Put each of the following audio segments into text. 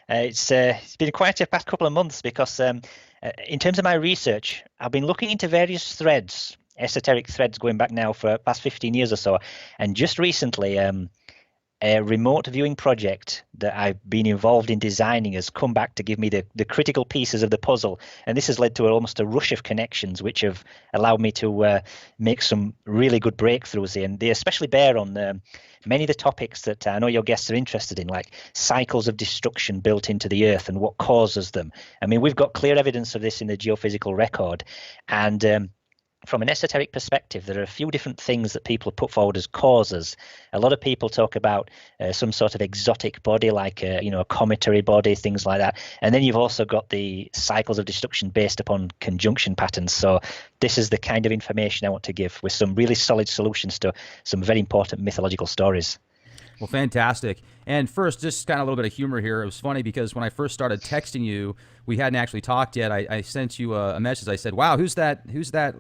It's been quite a past couple of months because in terms of my research, I've been looking into various threads, esoteric threads going back now for the past 15 years or so. And just recently, a remote viewing project that I've been involved in designing has come back to give me the critical pieces of the puzzle. And this has led to almost a rush of connections, which have allowed me to make some really good breakthroughs here. And they especially bear on many of the topics that I know your guests are interested in, like cycles of destruction built into the earth and what causes them. I mean, we've got clear evidence of this in the geophysical record. And from an esoteric perspective, there are a few different things that people have put forward as causes. A lot of people talk about some sort of exotic body, like a cometary body, things like that. And then you've also got the cycles of destruction based upon conjunction patterns. So this is the kind of information I want to give, with some really solid solutions to some very important mythological stories. Well, fantastic. And first, just kind of a little bit of humor here. It was funny because when I first started texting you, we hadn't actually talked yet. I sent you a message. I said, "Wow, who's that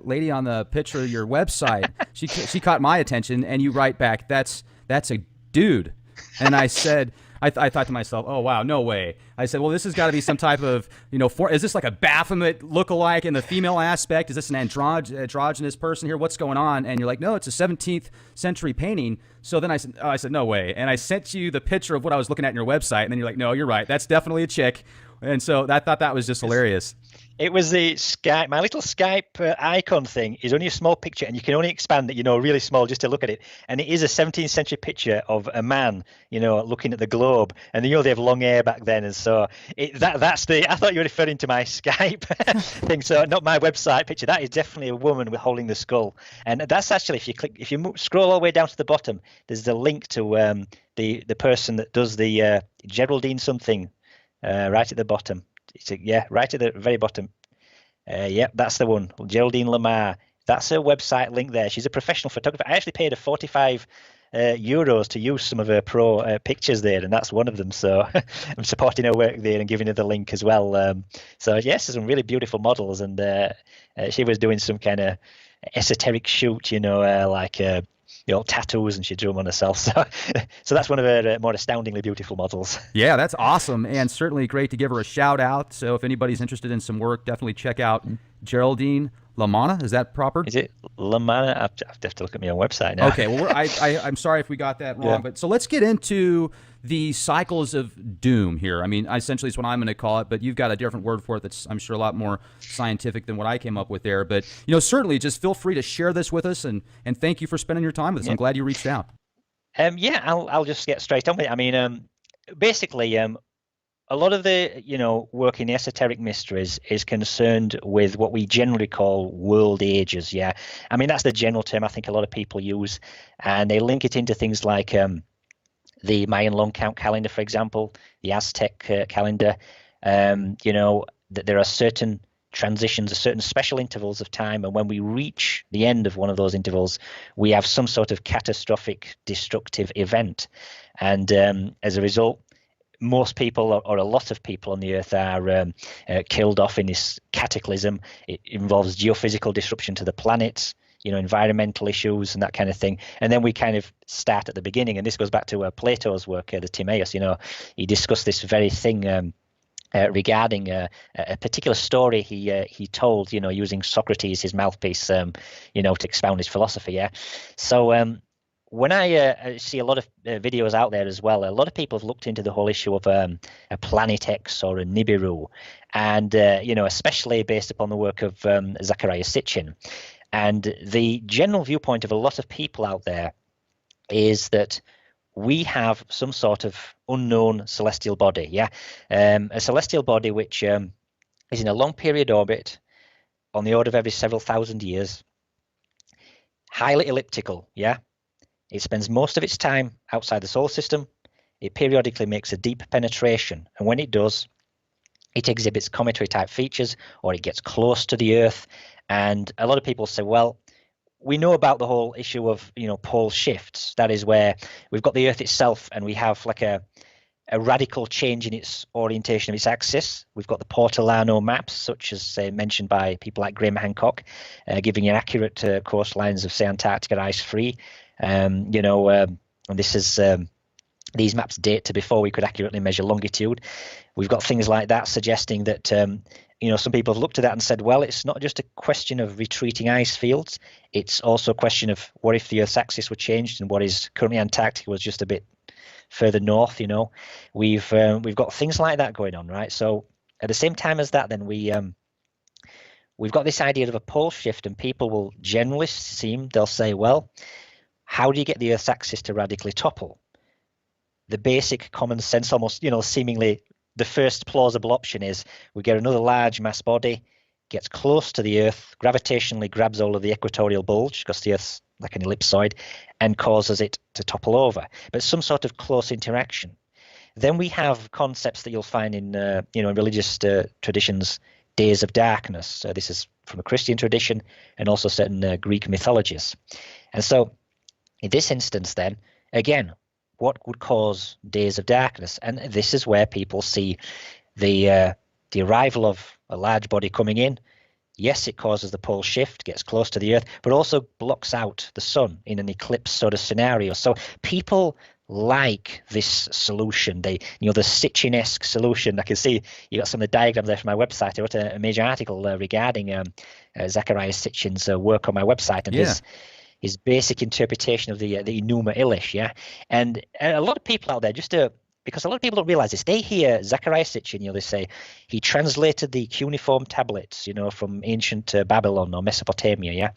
lady on the picture of your website?" She caught my attention, and you write back, "That's a dude." And I said, I thought to myself, "Oh wow, no way." I said, "Well, this has got to be some type of, is this like a Baphomet lookalike in the female aspect? Is this an androgynous person here? What's going on?" And you're like, "No, it's a 17th century painting." So then I said, "No way." And I sent you the picture of what I was looking at in your website, and then you're like, "No, you're right. That's definitely a chick." And so I thought that was just hilarious. It was the Skype. My little Skype icon thing is only a small picture, and you can only expand it, really small, just to look at it. And it is a 17th century picture of a man, looking at the globe. And they have long hair back then, and so that's the. I thought you were referring to my Skype thing, so not my website picture. That is definitely a woman with holding the skull, and that's actually if you scroll all the way down to the bottom, there's a link to the person that does the Geraldine something right at the bottom. Right at the very bottom. That's the one, Geraldine Lamar. That's her website link there. She's a professional photographer. I actually paid her 45 euros to use some of her pro pictures there, and that's one of them. So I'm supporting her work there and giving her the link as well. So yes, there's some really beautiful models, and she was doing some kind of esoteric shoot, like tattoos, and she drew them on herself. So that's one of her more astoundingly beautiful models. Yeah, that's awesome, and certainly great to give her a shout out. So if anybody's interested in some work, definitely check out Geraldine Lamana. Is that proper? Is it Lamana? I have to look at my own website now. Okay, well, I'm sorry if we got that wrong, but so let's get into the cycles of doom here. I mean, essentially it's what I'm going to call it, but you've got a different word for it that's, I'm sure, a lot more scientific than what I came up with there. But, certainly just feel free to share this with us, and thank you for spending your time with us. I'm glad you reached out. I'll just get straight on with it. I mean, basically, a lot of the, work in esoteric mysteries is concerned with what we generally call world ages. Yeah. I mean, that's the general term I think a lot of people use, and they link it into things like the Mayan long count calendar, for example, the Aztec calendar. That there are certain transitions, certain special intervals of time, and when we reach the end of one of those intervals, we have some sort of catastrophic, destructive event. And as a result, most people, or a lot of people on the earth, are killed off in this cataclysm. It involves geophysical disruption to the planet, environmental issues and that kind of thing. And then we kind of start at the beginning. And this goes back to Plato's work, the Timaeus. He discussed this very thing regarding a particular story he told, using Socrates, his mouthpiece, to expound his philosophy. Yeah. So when I see a lot of videos out there as well, a lot of people have looked into the whole issue of a Planet X or a Nibiru, and especially based upon the work of Zecharia Sitchin. And the general viewpoint of a lot of people out there is that we have some sort of unknown celestial body, a celestial body which is in a long period orbit on the order of every several thousand years, highly elliptical, It spends most of its time outside the solar system. It periodically makes a deep penetration, and when it does, it exhibits cometary type features, or it gets close to the Earth. And a lot of people say, well, we know about the whole issue of pole shifts. That is where we've got the Earth itself, and we have like a radical change in its orientation of its axis. We've got the Portolano maps, such as mentioned by people like Graham Hancock, giving you accurate coastlines of, say, Antarctica ice free. And this is these maps date to before we could accurately measure longitude. We've got things like that suggesting that some people have looked at that and said, well, it's not just a question of retreating ice fields. It's also a question of what if the Earth's axis were changed and what is currently Antarctica was just a bit further north. We've got things like that going on, right? So at the same time as that, then we've got this idea of a pole shift, and people will generally they'll say, well, how do you get the Earth's axis to radically topple? The basic common sense, almost, seemingly the first plausible option is we get another large mass body, gets close to the Earth, gravitationally grabs all of the equatorial bulge, because the Earth's like an ellipsoid, and causes it to topple over. But some sort of close interaction. Then we have concepts that you'll find in religious traditions, days of darkness. This is from a Christian tradition and also certain Greek mythologies. And so in this instance, then, again, what would cause days of darkness? And this is where people see the arrival of a large body coming in. Yes, it causes the pole shift, gets close to the Earth, but also blocks out the sun in an eclipse sort of scenario. So people like this solution, the Sitchin-esque solution. I can see you got some of the diagrams there from my website. I wrote a major article regarding Zecharia Sitchin's work on my website, and his basic interpretation of the Enuma Elish, yeah. And a lot of people out there, because a lot of people don't realize this, they hear Zecharia Sitchin, they say he translated the cuneiform tablets, from ancient Babylon or Mesopotamia, yeah.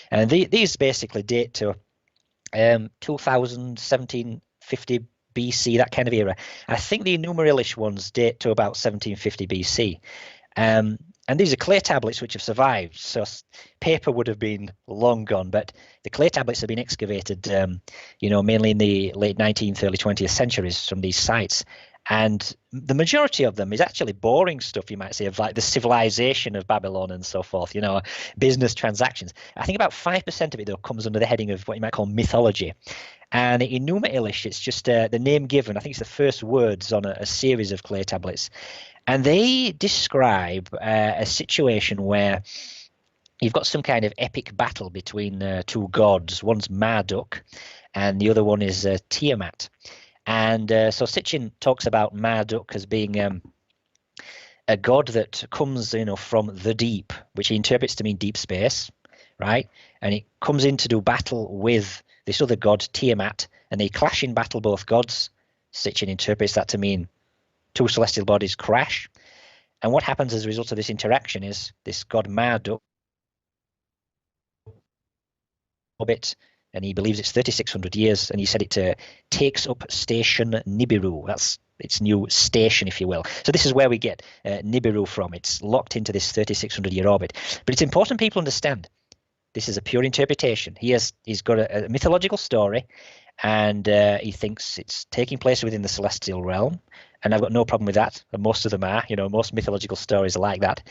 And these basically date to 2000, 1750 BC, that kind of era. I think the Enuma Elish ones date to about 1750 BC. And these are clay tablets which have survived. So paper would have been long gone, but the clay tablets have been excavated, mainly in the late 19th, early 20th centuries from these sites. And the majority of them is actually boring stuff, you might say, of like the civilization of Babylon and so forth, business transactions. I think about 5% of it, though, comes under the heading of what you might call mythology. And Enuma Elish, it's just the name given. I think it's the first words on a series of clay tablets. And they describe a situation where you've got some kind of epic battle between two gods. One's Marduk and the other one is Tiamat. And so Sitchin talks about Marduk as being a god that comes, from the deep, which he interprets to mean deep space, right? And it comes in to do battle with this other god, Tiamat, and they clash in battle, both gods. Sitchin interprets that to mean two celestial bodies crash. And what happens as a result of this interaction is this god Marduk orbit, and he believes it's 3,600 years, and he said it takes up station Nibiru. That's its new station, if you will. So this is where we get Nibiru from. It's locked into this 3,600-year orbit. But it's important people understand this is a pure interpretation. He's got a mythological story, and he thinks it's taking place within the celestial realm. And I've got no problem with that. And most of them are. Most mythological stories are like that.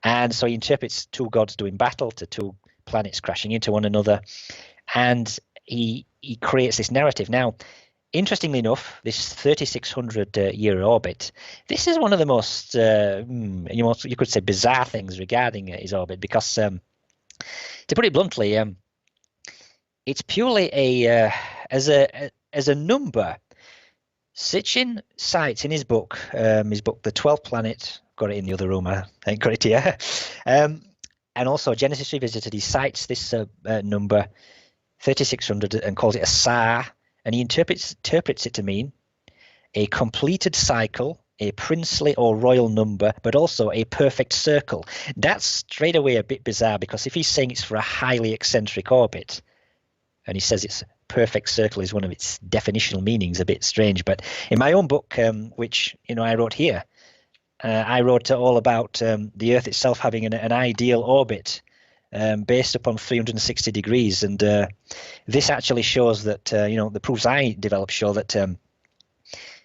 And so he interprets two gods doing battle to two planets crashing into one another. And he creates this narrative. Now, interestingly enough, this 3,600-year orbit, this is one of the most, you could say, bizarre things regarding his orbit, because, to put it bluntly, it's purely as a number. Sitchin cites in his book, The 12th Planet, got it in the other room, I ain't got it here, and also Genesis Revisited, he cites this number 3,600 and calls it a sar, and he interprets it to mean a completed cycle, a princely or royal number, but also a perfect circle. That's straight away a bit bizarre, because if he's saying it's for a highly eccentric orbit, and he says it's perfect circle is one of its definitional meanings, a bit strange. But in my own book, which I wrote here, I wrote all about the Earth itself having an ideal orbit based upon 360 degrees, and this actually shows that the proofs I developed show that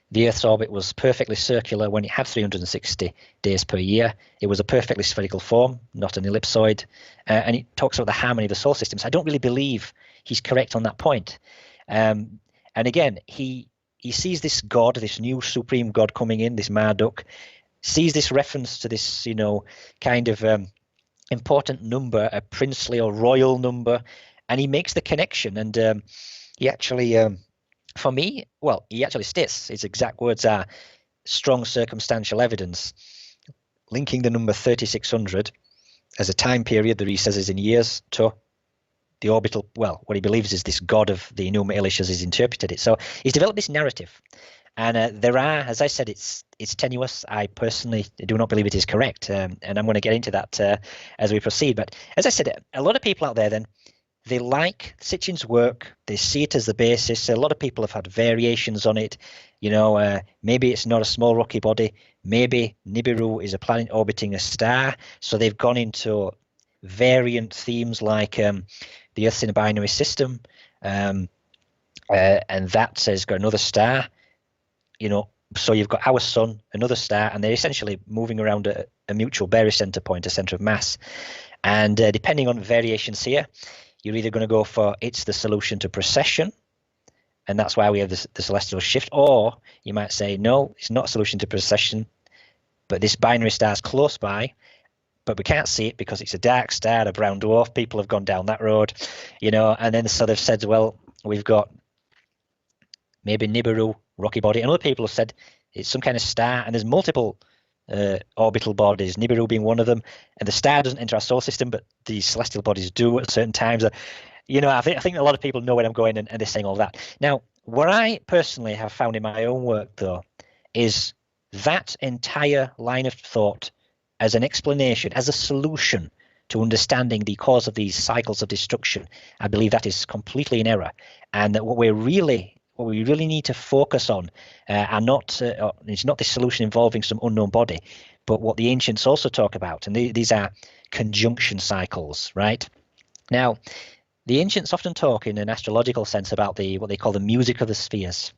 the Earth's orbit was perfectly circular when it had 360 days per year. It was a perfectly spherical form, not an ellipsoid, and it talks about the harmony of the solar system. So I don't really believe he's correct on that point. And again, he sees this god, this new supreme god coming in, this Marduk, sees this reference to this, kind of important number, a princely or royal number, and he makes the connection. And he actually For me, well, he actually states his exact words are strong circumstantial evidence linking the number 3600 as a time period that he says is in years to the orbital, well, what he believes is this god of the Enuma Elish as he's interpreted it. So he's developed this narrative. And there are, as I said, it's tenuous. I personally do not believe it is correct. And I'm going to get into that as we proceed. But as I said, a lot of people out there then, they like Sitchin's work. They see it as the basis. A lot of people have had variations on it. Maybe it's not a small rocky body. Maybe Nibiru is a planet orbiting a star. So they've gone into variant themes like the Earth's in a binary system. And that has got another star. So you've got our sun, another star, and they're essentially moving around a mutual barycenter point, a center of mass. And depending on variations here, you're either going to go for it's the solution to precession, and that's why we have the celestial shift, or you might say, no, it's not a solution to precession, but this binary star is close by, but we can't see it because it's a dark star, a brown dwarf. People have gone down that road, and then so they've said, well, we've got maybe Nibiru, rocky body, and other people have said it's some kind of star, and there's multiple orbital bodies, Nibiru being one of them, and the star doesn't enter our solar system, but these celestial bodies do at certain times. I think a lot of people know where I'm going, and they're saying all that. Now, what I personally have found in my own work, though, is that entire line of thought as an explanation, as a solution to understanding the cause of these cycles of destruction. I believe that is completely in error, and that what we really need to focus on are not it's not this solution involving some unknown body, but what the ancients also talk about, and these are conjunction cycles, right? Now, the ancients often talk in an astrological sense about what they call the music of the spheres.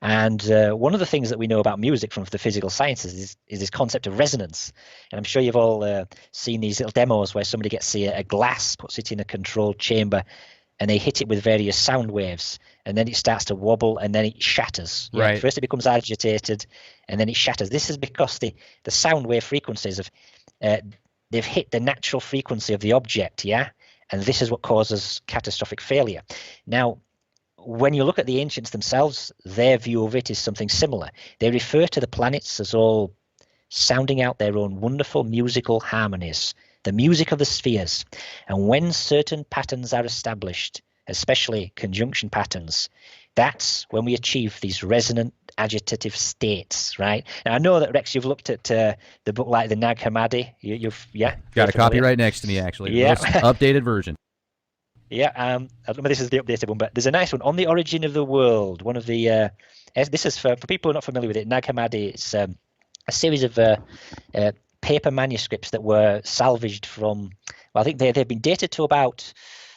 And one of the things that we know about music from the physical sciences is this concept of resonance. And I'm sure you've all seen these little demos where somebody gets a glass, puts it in a controlled chamber, and they hit it with various sound waves, and then it starts to wobble, and then it shatters. Yeah? Right. First it becomes agitated, and then it shatters. This is because the sound wave frequencies they've hit the natural frequency of the object, yeah? And this is what causes catastrophic failure. Now, when you look at the ancients themselves, their view of it is something similar. They refer to the planets as all sounding out their own wonderful musical harmonies, the music of the spheres. And when certain patterns are established, especially conjunction patterns, that's when we achieve these resonant agitative states, right? Now, I know that, Rex, you've looked at the book like the Nag Hammadi. You've got a copy right next to me, actually. Yeah. Most updated version. Yeah, I don't know if this is the updated one, but there's a nice one on the origin of the world. One of the this is for people who are not familiar with it. Nag Hammadi. It's a series of paper manuscripts that were salvaged from. Well, I think they've been dated to about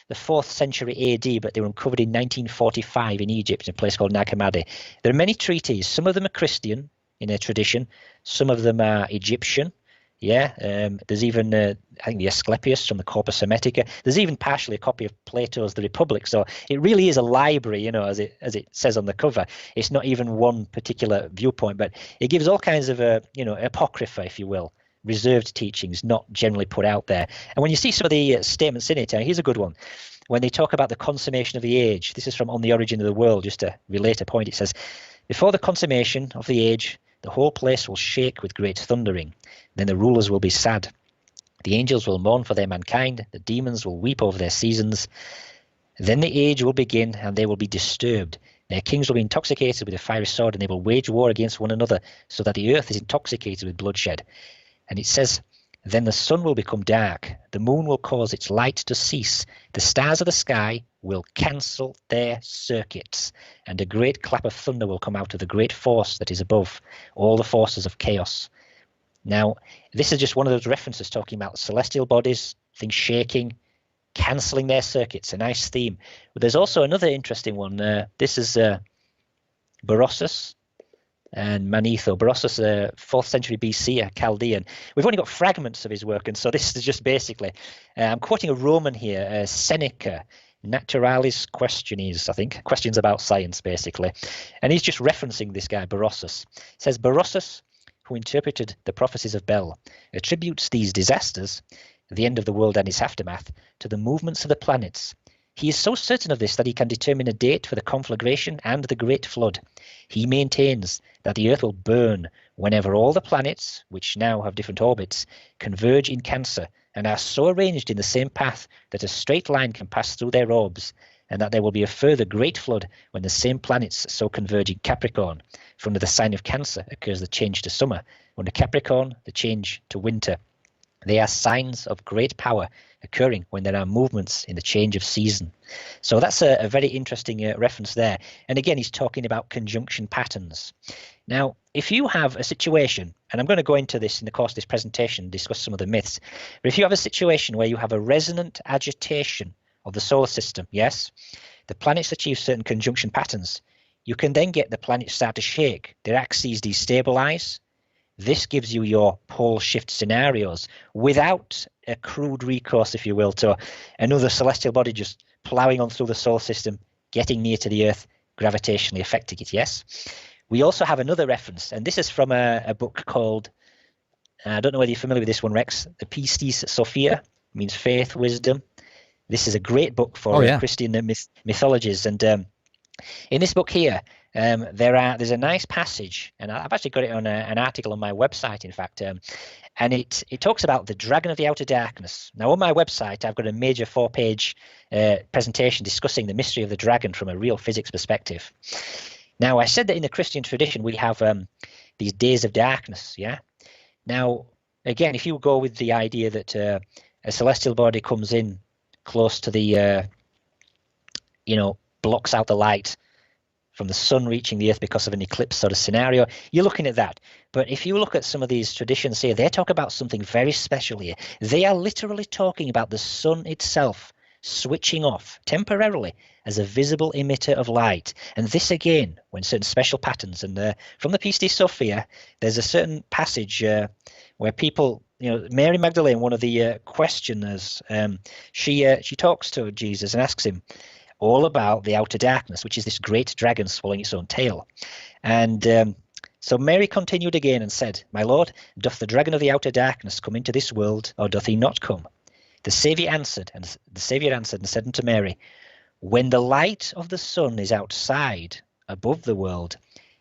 the 4th century AD, but they were uncovered in 1945 in Egypt, in a place called Nag Hammadi. There are many treaties. Some of them are Christian in their tradition. Some of them are Egyptian. Yeah, there's even, I think, the Asclepius from the Corpus Hermetica. There's even partially a copy of Plato's The Republic. So it really is a library, as it says on the cover. It's not even one particular viewpoint, but it gives all kinds of, apocrypha, if you will, reserved teachings, not generally put out there. And when you see some of the statements in it, here's a good one. When they talk about the consummation of the age, this is from On the Origin of the World, just to relate a point. It says, before the consummation of the age, the whole place will shake with great thundering. Then the rulers will be sad. The angels will mourn for their mankind. The demons will weep over their seasons. Then the age will begin, and they will be disturbed. Their kings will be intoxicated with a fiery sword, and they will wage war against one another, so that the earth is intoxicated with bloodshed. And it says, then the sun will become dark. The moon will cause its light to cease. The stars of the sky will cancel their circuits. And a great clap of thunder will come out of the great force that is above, all the forces of chaos. Now, this is just one of those references talking about celestial bodies, things shaking, cancelling their circuits, a nice theme. But there's also another interesting one. This is Berossus and Manetho. Berossus, 4th century BC, a Chaldean. We've only got fragments of his work, and so this is just basically, I'm quoting a Roman here, Seneca, Naturalis Questiones, I think, questions about science, basically. And he's just referencing this guy, Berossus. It says, Berossus, who interpreted the prophecies of Bel, attributes these disasters, the end of the world and its aftermath, to the movements of the planets. He is so certain of this that he can determine a date for the conflagration and the great flood. He maintains that the Earth will burn whenever all the planets, which now have different orbits, converge in Cancer and are so arranged in the same path that a straight line can pass through their orbs, and that there will be a further great flood when the same planets so converge in Capricorn. For under the sign of Cancer occurs the change to summer, under Capricorn the change to winter. They are signs of great power occurring when there are movements in the change of season. So that's a very interesting reference there. And again, he's talking about conjunction patterns. Now, if you have a situation, and I'm going to go into this in the course of this presentation, discuss some of the myths, but if you have a situation where you have a resonant agitation of the solar system, yes, the planets achieve certain conjunction patterns, you can then get the planets start to shake, their axes destabilize. This gives you your pole shift scenarios without a crude recourse, if you will, to another celestial body just ploughing on through the solar system, getting near to the Earth, gravitationally affecting it, yes? We also have another reference, and this is from a book called, I don't know whether you're familiar with this one, Rex, the Pistis Sophia, means faith, wisdom. This is a great book for Christian mythologies, and in this book here, there's a nice passage, and I've actually got it on an article on my website, in fact, and it talks about the dragon of the outer darkness. Now, on my website, I've got a major 4-page presentation discussing the mystery of the dragon from a real physics perspective. Now, I said that in the Christian tradition, we have these days of darkness, yeah? Now, again, if you go with the idea that a celestial body comes in close to the, blocks out the light from the sun reaching the Earth because of an eclipse sort of scenario, you're looking at that. But if you look at some of these traditions here, they talk about something very special here. They are literally talking about the sun itself switching off temporarily as a visible emitter of light. And this again, when certain special patterns, and from the Pistis Sophia, there's a certain passage where people, Mary Magdalene, one of the questioners, she talks to Jesus and asks him all about the outer darkness, which is this great dragon swallowing its own tail. And so Mary continued again and said, "My Lord, doth the dragon of the outer darkness come into this world, or doth he not come?" The Saviour answered and said unto Mary, "When the light of the sun is outside, above the world,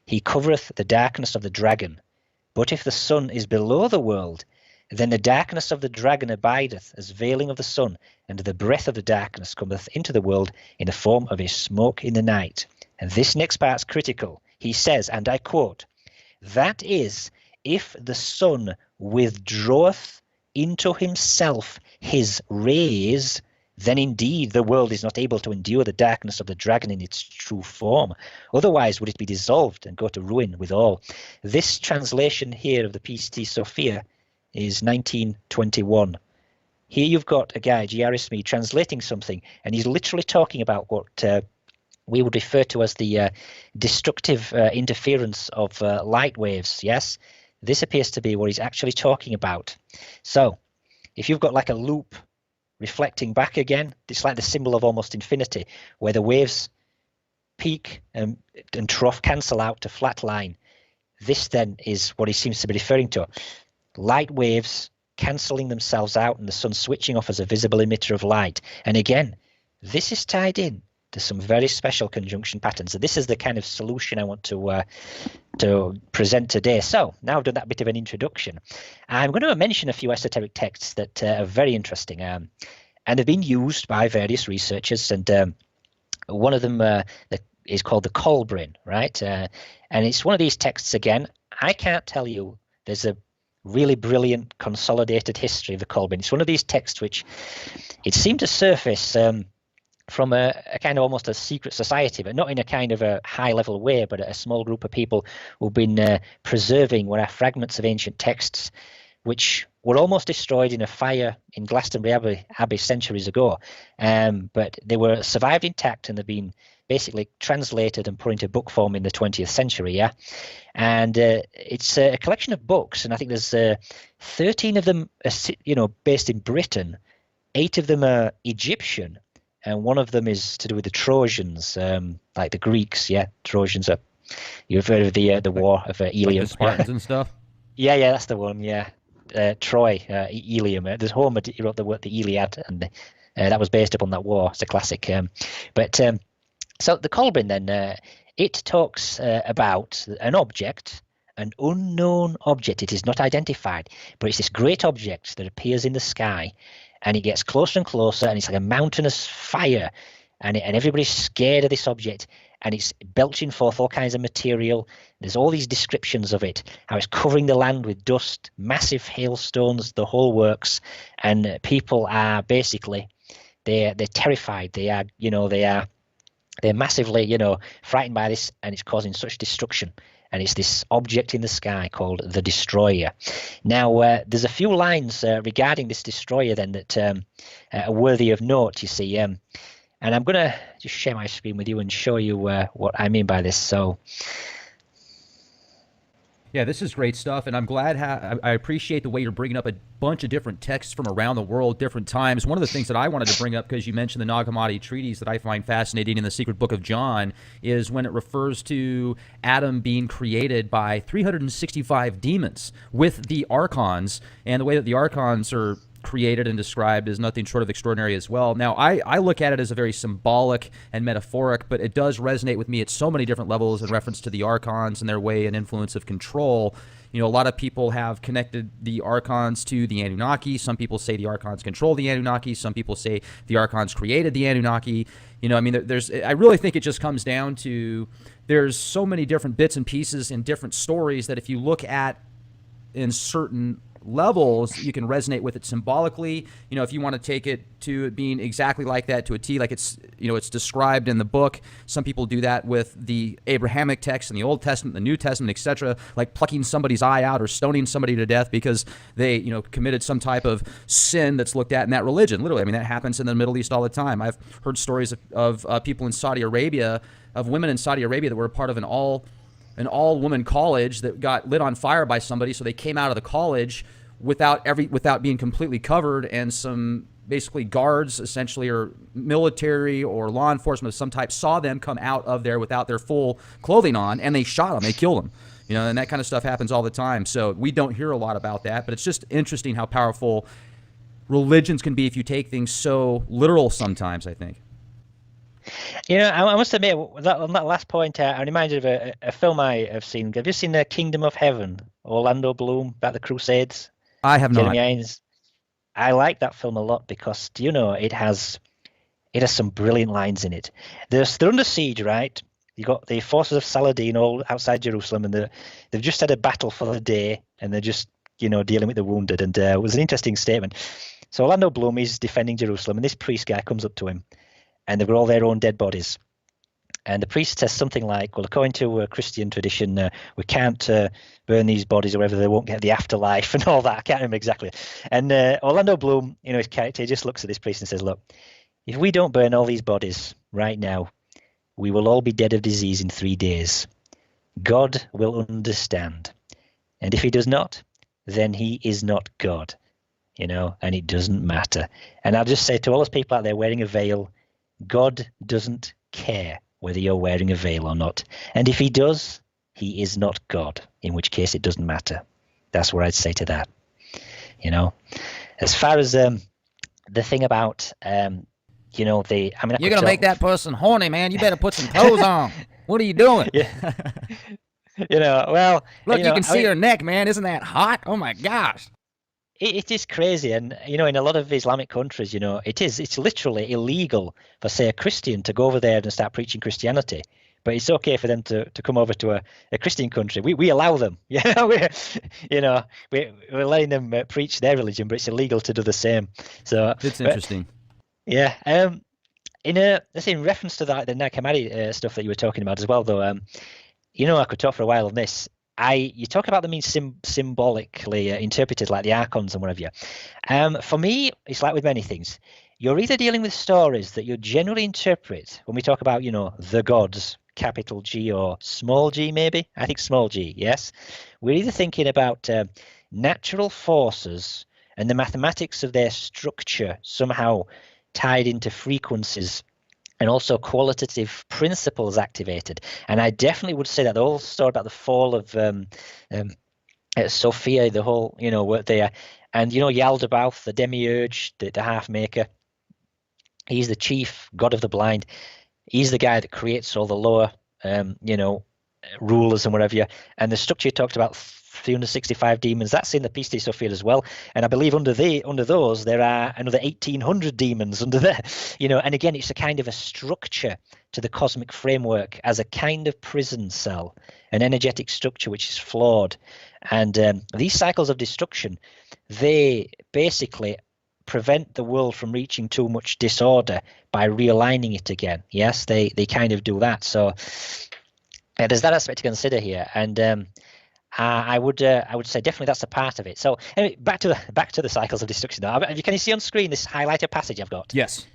he covereth the darkness of the dragon. But if the sun is below the world, then the darkness of the dragon abideth as veiling of the sun, and the breath of the darkness cometh into the world in the form of a smoke in the night." And this next part's critical. He says, and I quote, "That is, if the sun withdraweth into himself his rays, then indeed the world is not able to endure the darkness of the dragon in its true form. Otherwise would it be dissolved and go to ruin with all." This translation here of the Pistis Sophia is 1921. Here you've got a guy, G.R. Smith, translating something, and he's literally talking about what we would refer to as the destructive interference of light waves, yes? This appears to be what he's actually talking about. So, if you've got like a loop reflecting back again, it's like the symbol of almost infinity, where the waves peak and trough cancel out to flat line. This then is what he seems to be referring to. Light waves cancelling themselves out and the sun switching off as a visible emitter of light. And again, this is tied in to some very special conjunction patterns. So this is the kind of solution I want to present today. So now I've done that bit of an introduction, I'm going to mention a few esoteric texts that are very interesting and have been used by various researchers. And one of them is called the Kolbrin, right? And it's one of these texts, again, I can't tell you, there's a really brilliant consolidated history of the Kolbrin. It's one of these texts which it seemed to surface from a kind of almost a secret society, but not in a kind of a high level way, but a small group of people who've been preserving what are fragments of ancient texts which were almost destroyed in a fire in Glastonbury Abbey centuries ago, but they were survived intact and they've been basically translated and put into book form in the 20th century, yeah. And it's a collection of books, and I think there's 13 of them, based in Britain. 8 of them are Egyptian, and one of them is to do with the Trojans, like the Greeks, yeah. Trojans are, you've heard of the war of Ilium, like the Spartans and stuff. Yeah, that's the one, yeah. Troy, Ilium. There's Homer. He wrote the Iliad, and That was based upon that war. It's a classic. So the Kolbrin then, it talks about an object, an unknown object. It is not identified, but it's this great object that appears in the sky, and it gets closer and closer, and it's like a mountainous fire, and everybody's scared of this object, and it's belching forth all kinds of material. There's all these descriptions of it, how it's covering the land with dust, massive hailstones, the whole works, and people are basically they're terrified. They're massively, frightened by this, and it's causing such destruction. And it's this object in the sky called the Destroyer. Now, there's a few lines regarding this Destroyer then that are worthy of note, you see. And I'm going to just share my screen with you and show you what I mean by this. So, yeah, this is great stuff, and I'm glad I appreciate the way you're bringing up a bunch of different texts from around the world, different times. One of the things that I wanted to bring up, because you mentioned the Nag Hammadi treatise that I find fascinating in the Secret Book of John, is when it refers to Adam being created by 365 demons with the archons, and the way that the archons are created and described is nothing short of extraordinary as well. Now, I look at it as a very symbolic and metaphoric, but it does resonate with me at so many different levels in reference to the archons and their way and influence of control. A lot of people have connected the archons to the Anunnaki. Some people say the archons control the Anunnaki. Some people say the archons created the Anunnaki. I really think it just comes down to there's so many different bits and pieces in different stories that if you look at in certain levels, you can resonate with it symbolically. If you want to take it to it being exactly like that to a T, like it's described in the book. Some people do that with the Abrahamic text in the Old Testament, the New Testament, etc., like plucking somebody's eye out or stoning somebody to death because they, committed some type of sin that's looked at in that religion. Literally, that happens in the Middle East all the time. I've heard stories of people in Saudi Arabia, of women in Saudi Arabia that were part of an all-woman college that got lit on fire by somebody, so they came out of the college without being completely covered, and some basically guards, essentially, or military or law enforcement of some type, saw them come out of there without their full clothing on, and they shot them, they killed them. And that kind of stuff happens all the time. So we don't hear a lot about that, but it's just interesting how powerful religions can be if you take things so literal sometimes, I think. I must admit, on that last point, I'm reminded of a film I have seen. Have you seen The Kingdom of Heaven? Orlando Bloom, about the Crusades? I have not. Jeremy Irons. I like that film a lot because, it has some brilliant lines in it. They're under siege, right? You got the forces of Saladin all outside Jerusalem, and they've just had a battle for the day, and they're just, dealing with the wounded. And it was an interesting statement. So Orlando Bloom is defending Jerusalem, and this priest guy comes up to him, and they've got all their own dead bodies. And the priest says something like, well, according to a Christian tradition, we can't burn these bodies or whatever, they won't get the afterlife and all that. I can't remember exactly. And Orlando Bloom, his character, he just looks at this priest and says, look, if we don't burn all these bodies right now, we will all be dead of disease in 3 days. God will understand. And if he does not, then he is not God, and it doesn't matter. And I'll just say to all those people out there wearing a veil, God doesn't care whether you're wearing a veil or not. And if he does, he is not God, in which case it doesn't matter. That's what I'd say to that. As far as the thing about, you're going to make that person horny, man. You better put some clothes on. What are you doing? Yeah. Look, you can see her neck, man. Isn't that hot? Oh my gosh. It is crazy, and in a lot of Islamic countries, it's literally illegal for, say, a Christian to go over there and start preaching Christianity, but it's okay for them to come over to a Christian country. We allow them, we're letting them preach their religion, but it's illegal to do the same. So it's interesting. Yeah. In reference to the Nag Hammadi stuff that you were talking about as well, though, I could talk for a while on this. You talk about them being symbolically interpreted, like the archons and whatever. For me, it's like with many things. You're either dealing with stories that you generally interpret when we talk about, the gods, capital G or small g, maybe. I think small g, yes. We're either thinking about natural forces and the mathematics of their structure somehow tied into frequencies, and also qualitative principles activated. And I definitely would say that the whole story about the fall of Sophia, the whole, work there, and, Yaldabaoth, the demiurge, the half maker, He's the chief god of the blind. He's the guy that creates all the lower, rulers and whatever. And the structure you talked about, 365 demons, that's in the Peace Sophia as well. And I believe under those there are another 1,800 demons under there. And again, it's a kind of a structure to the cosmic framework as a kind of prison cell, an energetic structure which is flawed. And these cycles of destruction, they basically prevent the world from reaching too much disorder by realigning it again. Yes, they kind of do that. So there's that aspect to consider here, and I would say definitely that's a part of it. So anyway, back to the cycles of destruction. Now, can you see on screen this highlighted passage I've got? Yes.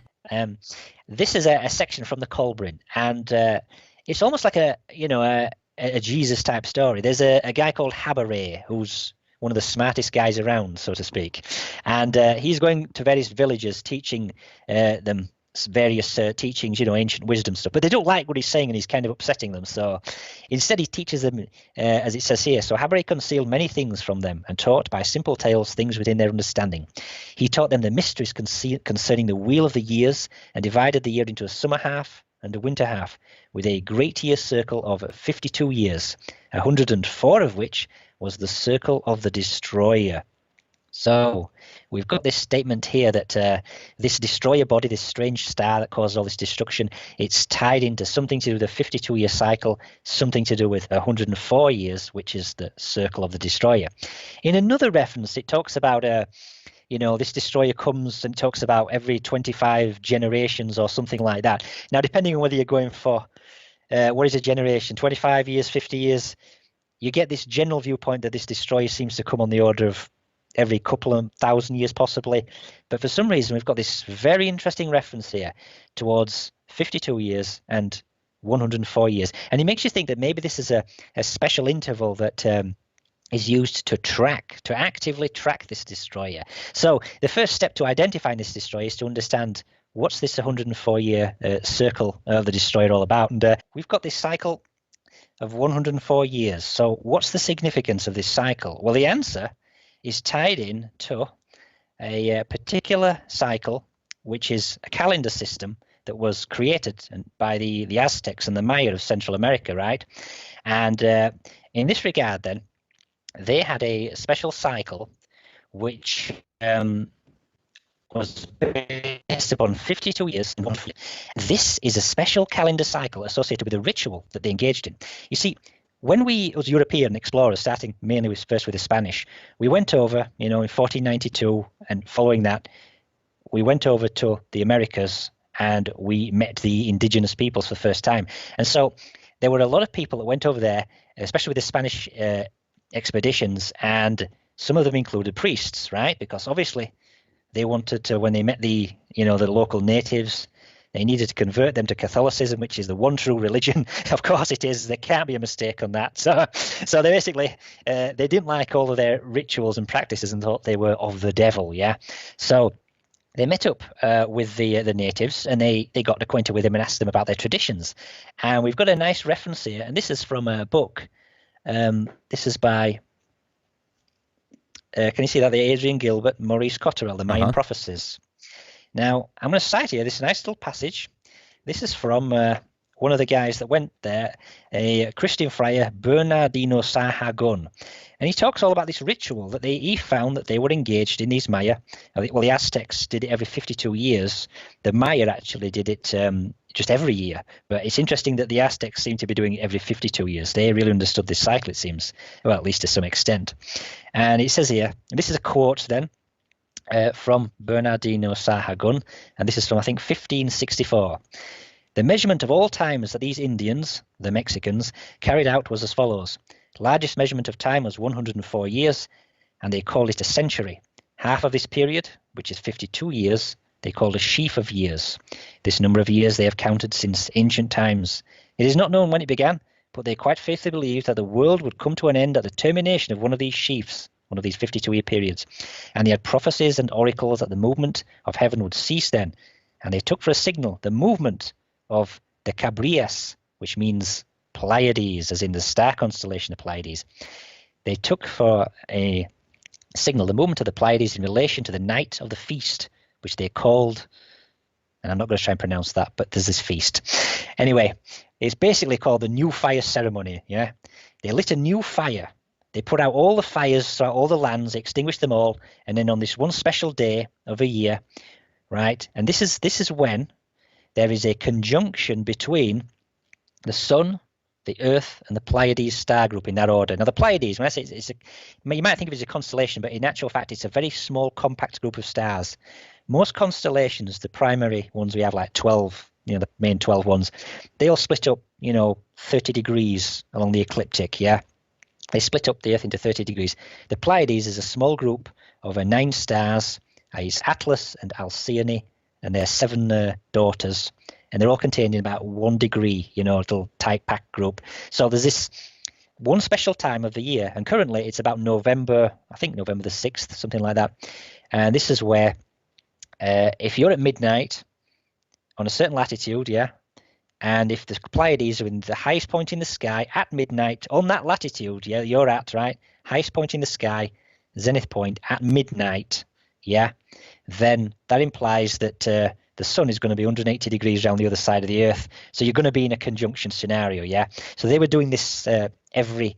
This is a section from the Colbrin, and it's almost like a Jesus type story. There's a guy called Habaray who's one of the smartest guys around, so to speak, and he's going to various villages teaching them various teachings, ancient wisdom stuff, but they don't like what he's saying and he's kind of upsetting them. So instead he teaches them, as it says here, so Habaray concealed many things from them and taught by simple tales things within their understanding. He taught them the mysteries concerning the wheel of the years and divided the year into a summer half and a winter half with a great year circle of 52 years, 104 of which was the circle of the destroyer. So we've got this statement here that this destroyer body, this strange star that caused all this destruction, it's tied into something to do with a 52-year cycle, something to do with 104 years, which is the circle of the destroyer. In another reference, it talks about this destroyer comes and talks about every 25 generations or something like that. Now, depending on whether you're going for what is a generation, 25 years, 50 years, you get this general viewpoint that this destroyer seems to come on the order of every couple of thousand years possibly. But for some reason, we've got this very interesting reference here towards 52 years and 104 years. And it makes you think that maybe this is a special interval that is used to actively track this destroyer. So the first step to identifying this destroyer is to understand what's this 104-year circle of the destroyer all about. And we've got this cycle of 104 years. So what's the significance of this cycle? Well, the answer is tied in to a particular cycle, which is a calendar system that was created by the Aztecs and the Maya of Central America, right? And in this regard, then, they had a special cycle which was based upon 52 years. This is a special calendar cycle associated with a ritual that they engaged in. You see, when we, as European explorers, starting mainly first with the Spanish, we went over, in 1492, and following that, we went over to the Americas and we met the indigenous peoples for the first time. And so there were a lot of people that went over there, especially with the Spanish expeditions, and some of them included priests, right? Because obviously they wanted to, when they met the local natives, they needed to convert them to Catholicism, which is the one true religion. Of course it is. There can't be a mistake on that. So they basically, they didn't like all of their rituals and practices and thought they were of the devil, yeah? So they met up with the natives and they got acquainted with them and asked them about their traditions. And we've got a nice reference here, and this is from a book. This is by, can you see that? The Adrian Gilbert, Maurice Cotterell, The Mayan Prophecies. Now, I'm going to cite here this nice little passage. This is from one of the guys that went there, a Christian friar, Bernardino Sahagun. And he talks all about this ritual that he found that they were engaged in, these Maya. Well, the Aztecs did it every 52 years. The Maya actually did it just every year. But it's interesting that the Aztecs seem to be doing it every 52 years. They really understood this cycle, it seems, well, at least to some extent. And it says here, and this is a quote then, from Bernardino Sahagun, and this is from, I think, 1564. The measurement of all times that these Indians, the Mexicans, carried out was as follows. Largest measurement of time was 104 years, and they called it a century. Half of this period, which is 52 years, they called a sheaf of years. This number of years they have counted since ancient times. It is not known when it began, but they quite faithfully believed that the world would come to an end at the termination of one of these sheafs, one of these 52-year periods. And they had prophecies and oracles that the movement of heaven would cease then. And they took for a signal the movement of the Cabrias, which means Pleiades, as in the star constellation of Pleiades. They took for a signal the movement of the Pleiades in relation to the night of the feast, which they called And I'm not going to try and pronounce that, but there's this feast. Anyway, it's basically called the New Fire Ceremony, yeah? They lit a new fire. They put out all the fires throughout all the lands, extinguished them all, and then on this one special day of a year, right? And this is when there is a conjunction between the sun, the Earth, and the Pleiades star group in that order. Now, the Pleiades, when I say you might think of it as a constellation, but in actual fact, it's a very small, compact group of stars. Most constellations, the primary ones we have, like 12, the main 12 ones, they all split up, 30 degrees along the ecliptic, yeah? They split up the Earth into 30 degrees. The Pleiades is a small group of 9 stars. It's Atlas and Alcyone, and their 7 daughters. And they're all contained in about 1 degree, little tight packed group. So there's this one special time of the year, and currently it's about November, I think November the 6th, something like that. And this is where, if you're at midnight on a certain latitude, yeah, and if the Pleiades are in the highest point in the sky at midnight on that latitude, yeah, you're at, right, highest point in the sky, zenith point at midnight, yeah, then that implies that the sun is going to be 180 degrees around the other side of the Earth. So you're going to be in a conjunction scenario, yeah? So they were doing this every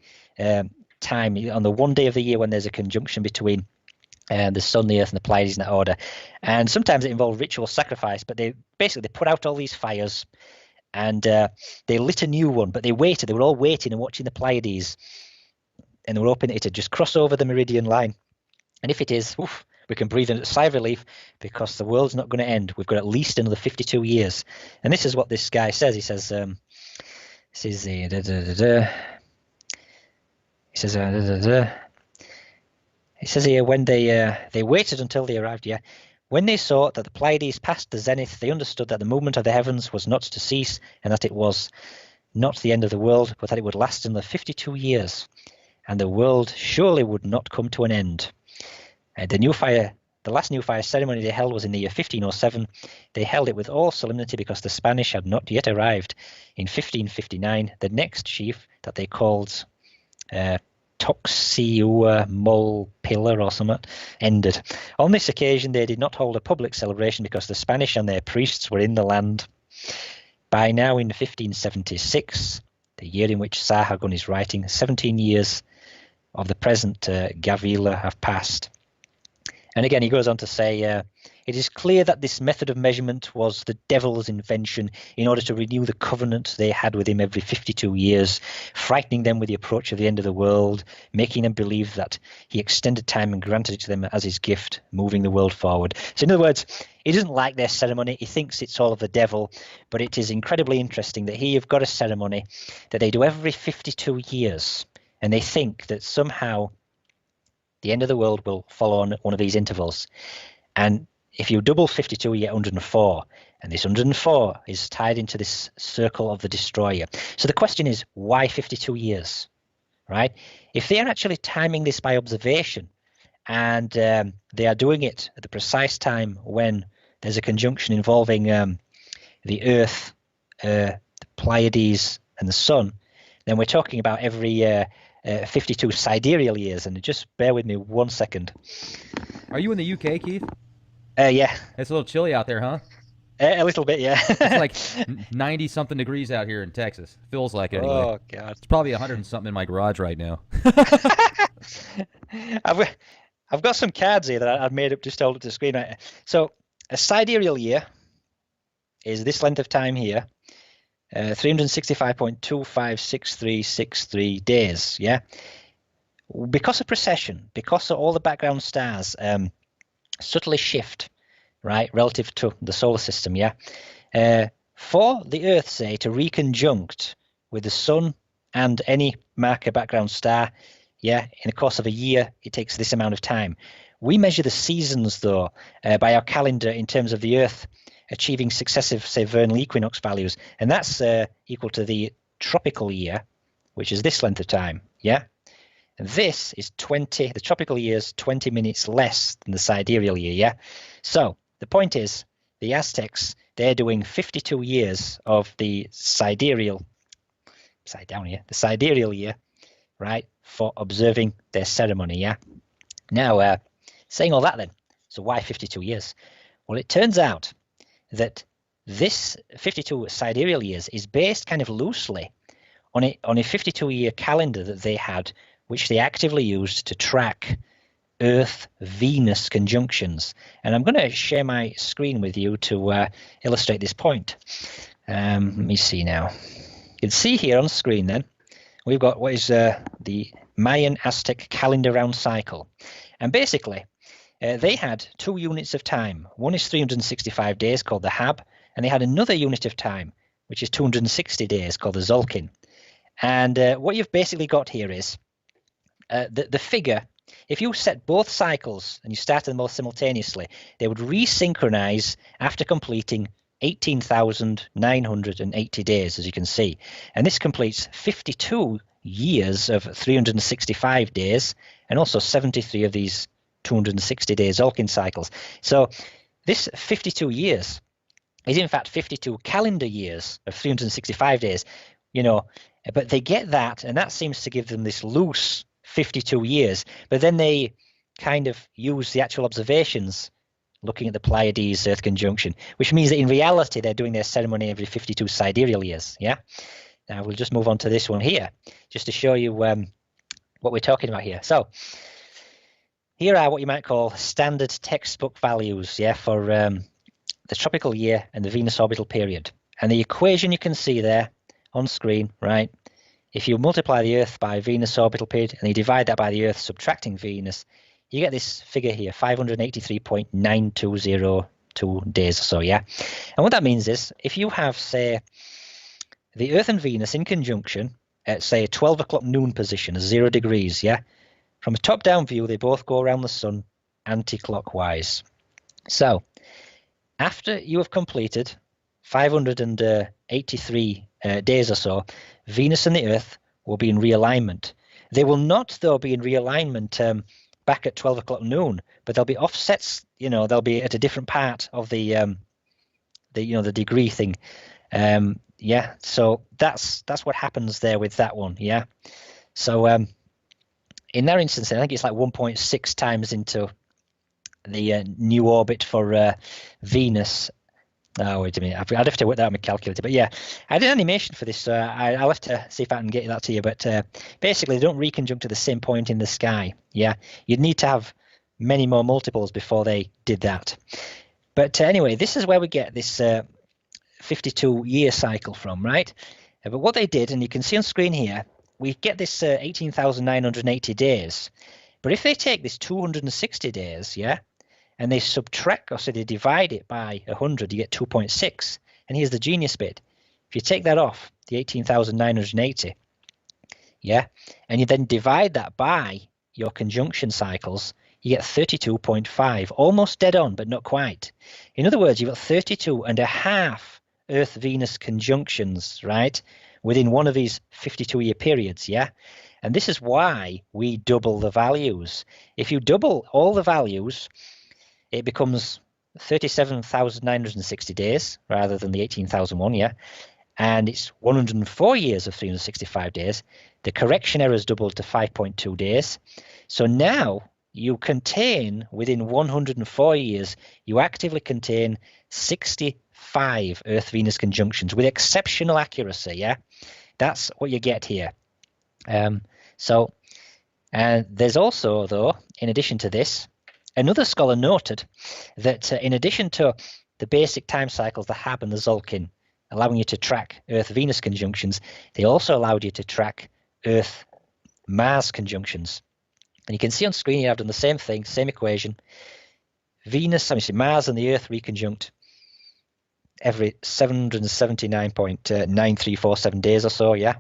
time on the one day of the year when there's a conjunction between the sun, the Earth, and the Pleiades in that order. And sometimes it involved ritual sacrifice, but they put out all these fires and they lit a new one, but they waited. They were all waiting and watching the Pleiades, and they were hoping it would just cross over the meridian line. And if it is, oof, we can breathe a sigh of relief because the world's not going to end. We've got at least another 52 years. And this is what this guy says. He says, He says here, when they waited until they arrived, yeah. When they saw that the Pleiades passed the zenith, they understood that the movement of the heavens was not to cease, and that it was not the end of the world, but that it would last another 52 years, and the world surely would not come to an end. The last new fire ceremony they held was in the year 1507. They held it with all solemnity because the Spanish had not yet arrived. In 1559, the next chief that they called Toxiua Mol Pillar or something ended. On this occasion, they did not hold a public celebration because the Spanish and their priests were in the land. By now, in 1576, the year in which Sahagun is writing, 17 years of the present Gavila have passed. And again, he goes on to say, it is clear that this method of measurement was the devil's invention in order to renew the covenant they had with him every 52 years, frightening them with the approach of the end of the world, making them believe that he extended time and granted it to them as his gift, moving the world forward. So in other words, he doesn't like their ceremony. He thinks it's all of the devil, but it is incredibly interesting that here you've got a ceremony that they do every 52 years, and they think that somehow the end of the world will follow on one of these intervals. And if you double 52, you get 104. And this 104 is tied into this circle of the destroyer. So the question is, why 52 years? Right? If they are actually timing this by observation, and they are doing it at the precise time when there's a conjunction involving the Earth, the Pleiades, and the Sun, then we're talking about every 52 sidereal years. And just bear with me 1 second. Are you in the UK, Keith? Yeah. It's a little chilly out there, huh? A little bit, yeah. It's like 90-something degrees out here in Texas. Feels like it anyway. Oh, God. It's probably 100-something in my garage right now. I've got some cards here that I've made up just to hold up to the screen. Right? So a sidereal year is this length of time here. 365.256363 days, yeah? Because of precession, because of all the background stars subtly shift, right, relative to the solar system, yeah? For the Earth, say, to reconjunct with the Sun and any marker background star, yeah, in the course of a year, it takes this amount of time. We measure the seasons, though, by our calendar in terms of the Earth achieving successive, say, vernal equinox values, and that's equal to the tropical year, which is this length of time, yeah? And this is the tropical year is 20 minutes less than the sidereal year, yeah? So the point is, the Aztecs, they're doing 52 years of the sidereal year, right, for observing their ceremony, yeah? Now, saying all that then, so why 52 years? Well, it turns out that this 52 sidereal years is based kind of loosely on a 52-year calendar that they had, which they actively used to track Earth-Venus conjunctions. And I'm going to share my screen with you to illustrate this point. Let me see now. You can see here on screen then, we've got what is the Mayan Aztec calendar round cycle. And basically, they had 2 units of time. One is 365 days called the Hab, and they had another unit of time, which is 260 days called the Zolkin. And what you've basically got here is the figure. If you set both cycles and you started them all simultaneously, they would resynchronize after completing 18,980 days, as you can see. And this completes 52 years of 365 days and also 73 of these 260 day Zolkin cycles. So this 52 years is in fact 52 calendar years of 365 days, but they get that, and that seems to give them this loose 52 years. But then they kind of use the actual observations looking at the Pleiades Earth conjunction, which means that in reality they're doing their ceremony every 52 sidereal years. Yeah. Now we'll just move on to this one here, just to show you what we're talking about here. So here are what you might call standard textbook values, yeah, for the tropical year and the Venus orbital period. And the equation you can see there on screen, right? If you multiply the Earth by Venus orbital period and you divide that by the Earth subtracting Venus, you get this figure here, 583.9202 days or so, yeah? And what that means is, if you have, say, the Earth and Venus in conjunction at, say, 12 o'clock noon position, 0 degrees, yeah? From a top-down view, they both go around the sun anti-clockwise. So, after you have completed 583 days or so, Venus and the Earth will be in realignment. They will not, though, be in realignment back at 12 o'clock noon, but they'll be offsets. They'll be at a different part of the degree thing. Yeah. So that's what happens there with that one. Yeah. So in that instance, I think it's like 1.6 times into the new orbit for Venus. Oh, wait a minute. I'd have to work that out on my calculator. But yeah, I did an animation for this, so I'll have to see if I can get that to you. But basically, they don't reconjunct to the same point in the sky. Yeah, you'd need to have many more multiples before they did that. But anyway, this is where we get this 52-year cycle from, right? But what they did, and you can see on screen here, we get this 18,980 days. But if they take this 260 days, yeah, and they subtract, or so they divide it by 100, you get 2.6. And here's the genius bit. If you take that off, the 18,980, yeah, and you then divide that by your conjunction cycles, you get 32.5, almost dead on, but not quite. In other words, you've got 32 and a half Earth-Venus conjunctions, right, within one of these 52-year periods, yeah? And this is why we double the values. If you double all the values, it becomes 37,960 days rather than the 18,001, yeah? And it's 104 years of 365 days. The correction error is doubled to 5.2 days. So now you contain, within 104 years, you actively contain 65 Earth-Venus conjunctions with exceptional accuracy, yeah? That's what you get here. And there's also, though, in addition to this, another scholar noted that in addition to the basic time cycles, the Hab and the Zolkin, allowing you to track Earth-Venus conjunctions, they also allowed you to track Earth-Mars conjunctions. And you can see on screen here I've done the same thing, same equation. Mars and the Earth reconjunct every 779.9347 days or so, yeah?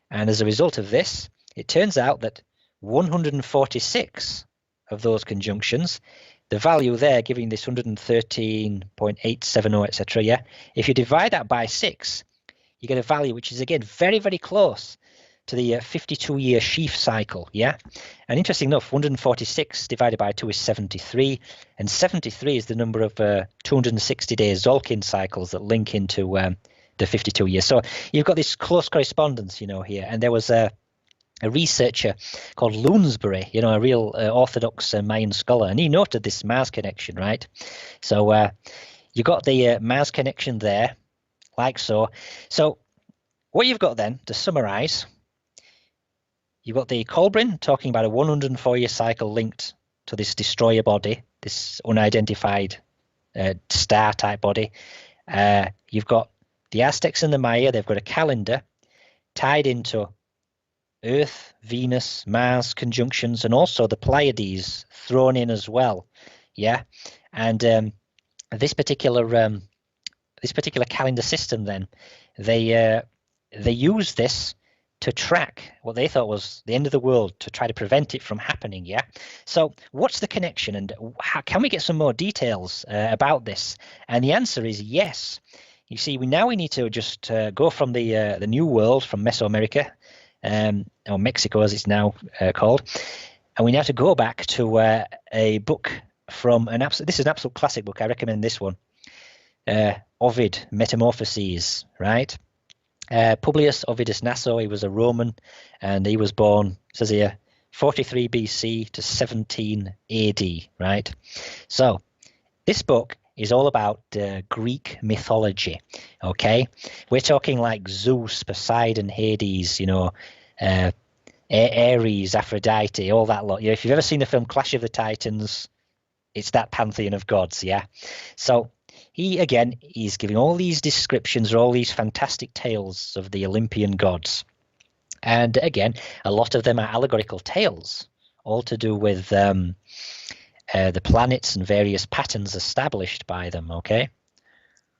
And as a result of this, it turns out that 146 of those conjunctions, the value there giving this 113.870, etc., yeah? If you divide that by 6, you get a value which is, again, very, very close to the 52-year sheaf cycle, yeah? And interesting enough, 146 divided by 2 is 73, and 73 is the number of 260-day Zolkin cycles that link into the 52 years. So you've got this close correspondence, here. And there was a researcher called Lounsbury, a real orthodox Mayan scholar, and he noted this Mars connection, right? So You got the Mars connection there, like so. So what you've got then, to summarize, you've got the Kolbrin talking about a 104-year cycle linked to this destroyer body, this unidentified star-type body. You've got the Aztecs and the Maya. They've got a calendar tied into Earth, Venus, Mars conjunctions, and also the Pleiades thrown in as well. Yeah, and this particular calendar system, then they use this to track what they thought was the end of the world, to try to prevent it from happening. Yeah. So what's the connection, and how can we get some more details about this? And the answer is yes. You see, we need to just go from the New World, from Mesoamerica, or Mexico as it's now called, and we now have to go back to a book from this is an absolute classic book. I recommend this one, Ovid, Metamorphoses, right? Publius Ovidus Naso, he was a Roman, and he was born, it says here, 43 BC to 17 AD, right? So this book is all about Greek mythology, okay? We're talking like Zeus, Poseidon, Hades, Ares, Aphrodite, all that lot. If you've ever seen the film Clash of the Titans, it's that pantheon of gods, yeah? So he's giving all these descriptions, or all these fantastic tales of the Olympian gods. And again, a lot of them are allegorical tales, all to do with the planets and various patterns established by them, okay?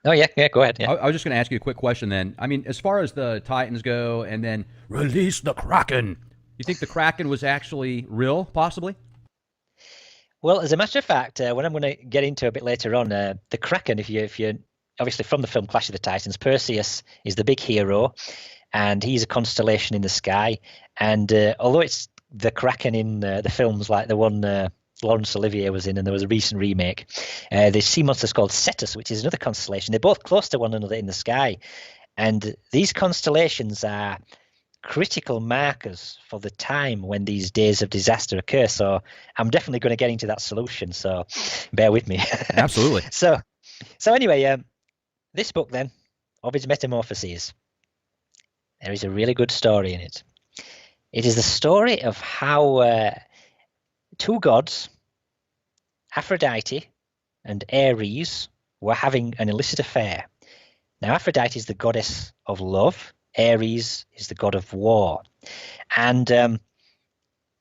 Oh, yeah, go ahead. Yeah. I was just going to ask you a quick question then. I mean, as far as the Titans go, and then release the Kraken, you think the Kraken was actually real, possibly? Well, as a matter of fact, what I'm going to get into a bit later on, the Kraken, if you're obviously from the film Clash of the Titans, Perseus is the big hero, and he's a constellation in the sky. And although it's the Kraken in the films, like the one Laurence Olivier was in, and there was a recent remake, the sea monster's called Cetus, which is another constellation. They're both close to one another in the sky. And these constellations are critical markers for the time when these days of disaster occur. So I'm definitely going to get into that solution, so bear with me. Absolutely. So anyway, this book then, Ovid's Metamorphoses, there is a really good story in it. It is the story of how two gods, Aphrodite and Ares, were having an illicit affair. Now, Aphrodite is the goddess of love. Ares is the god of war. And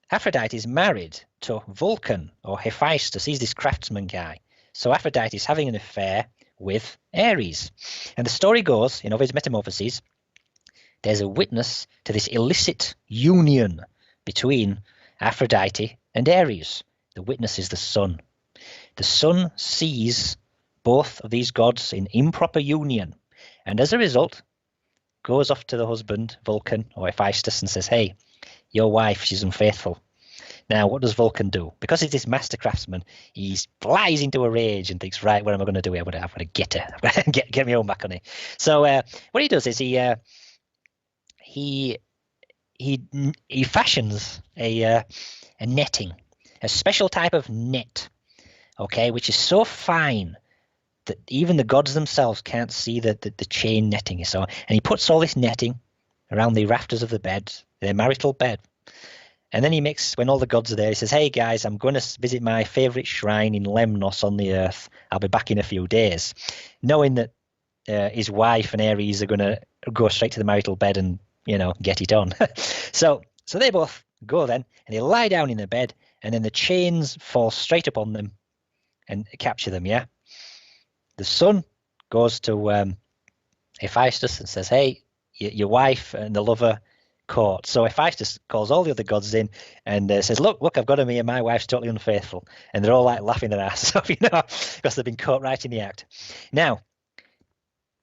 Aphrodite is married to Vulcan, or Hephaestus. He's this craftsman guy. So Aphrodite is having an affair with Ares. And the story goes, in Ovid's Metamorphoses, there's a witness to this illicit union between Aphrodite and Ares. The witness is the sun. The sun sees both of these gods in improper union, and as a result, goes off to the husband, Vulcan, or Hephaestus, and says, hey, your wife, she's unfaithful. Now, what does Vulcan do? Because he's this master craftsman, he flies into a rage and thinks, right, what am I going to do? I'm going to get her. I'm going to get my own back on her. So what he does is he fashions a netting, a special type of net, okay, which is so fine that even the gods themselves can't see the chain netting. So, and he puts all this netting around the rafters of the bed, their marital bed. And then he makes, when all the gods are there, he says, hey guys, I'm going to visit my favorite shrine in Lemnos on the earth. I'll be back in a few days. Knowing that his wife and Ares are going to go straight to the marital bed and, get it on. So they both go then, and they lie down in the bed, and then the chains fall straight upon them and capture them, yeah? The sun goes to Hephaestus and says, hey, your wife and the lover caught. So Hephaestus calls all the other gods in and says, look, I've got him here. My wife's totally unfaithful. And they're all like laughing their asses off, because they've been caught right in the act. Now,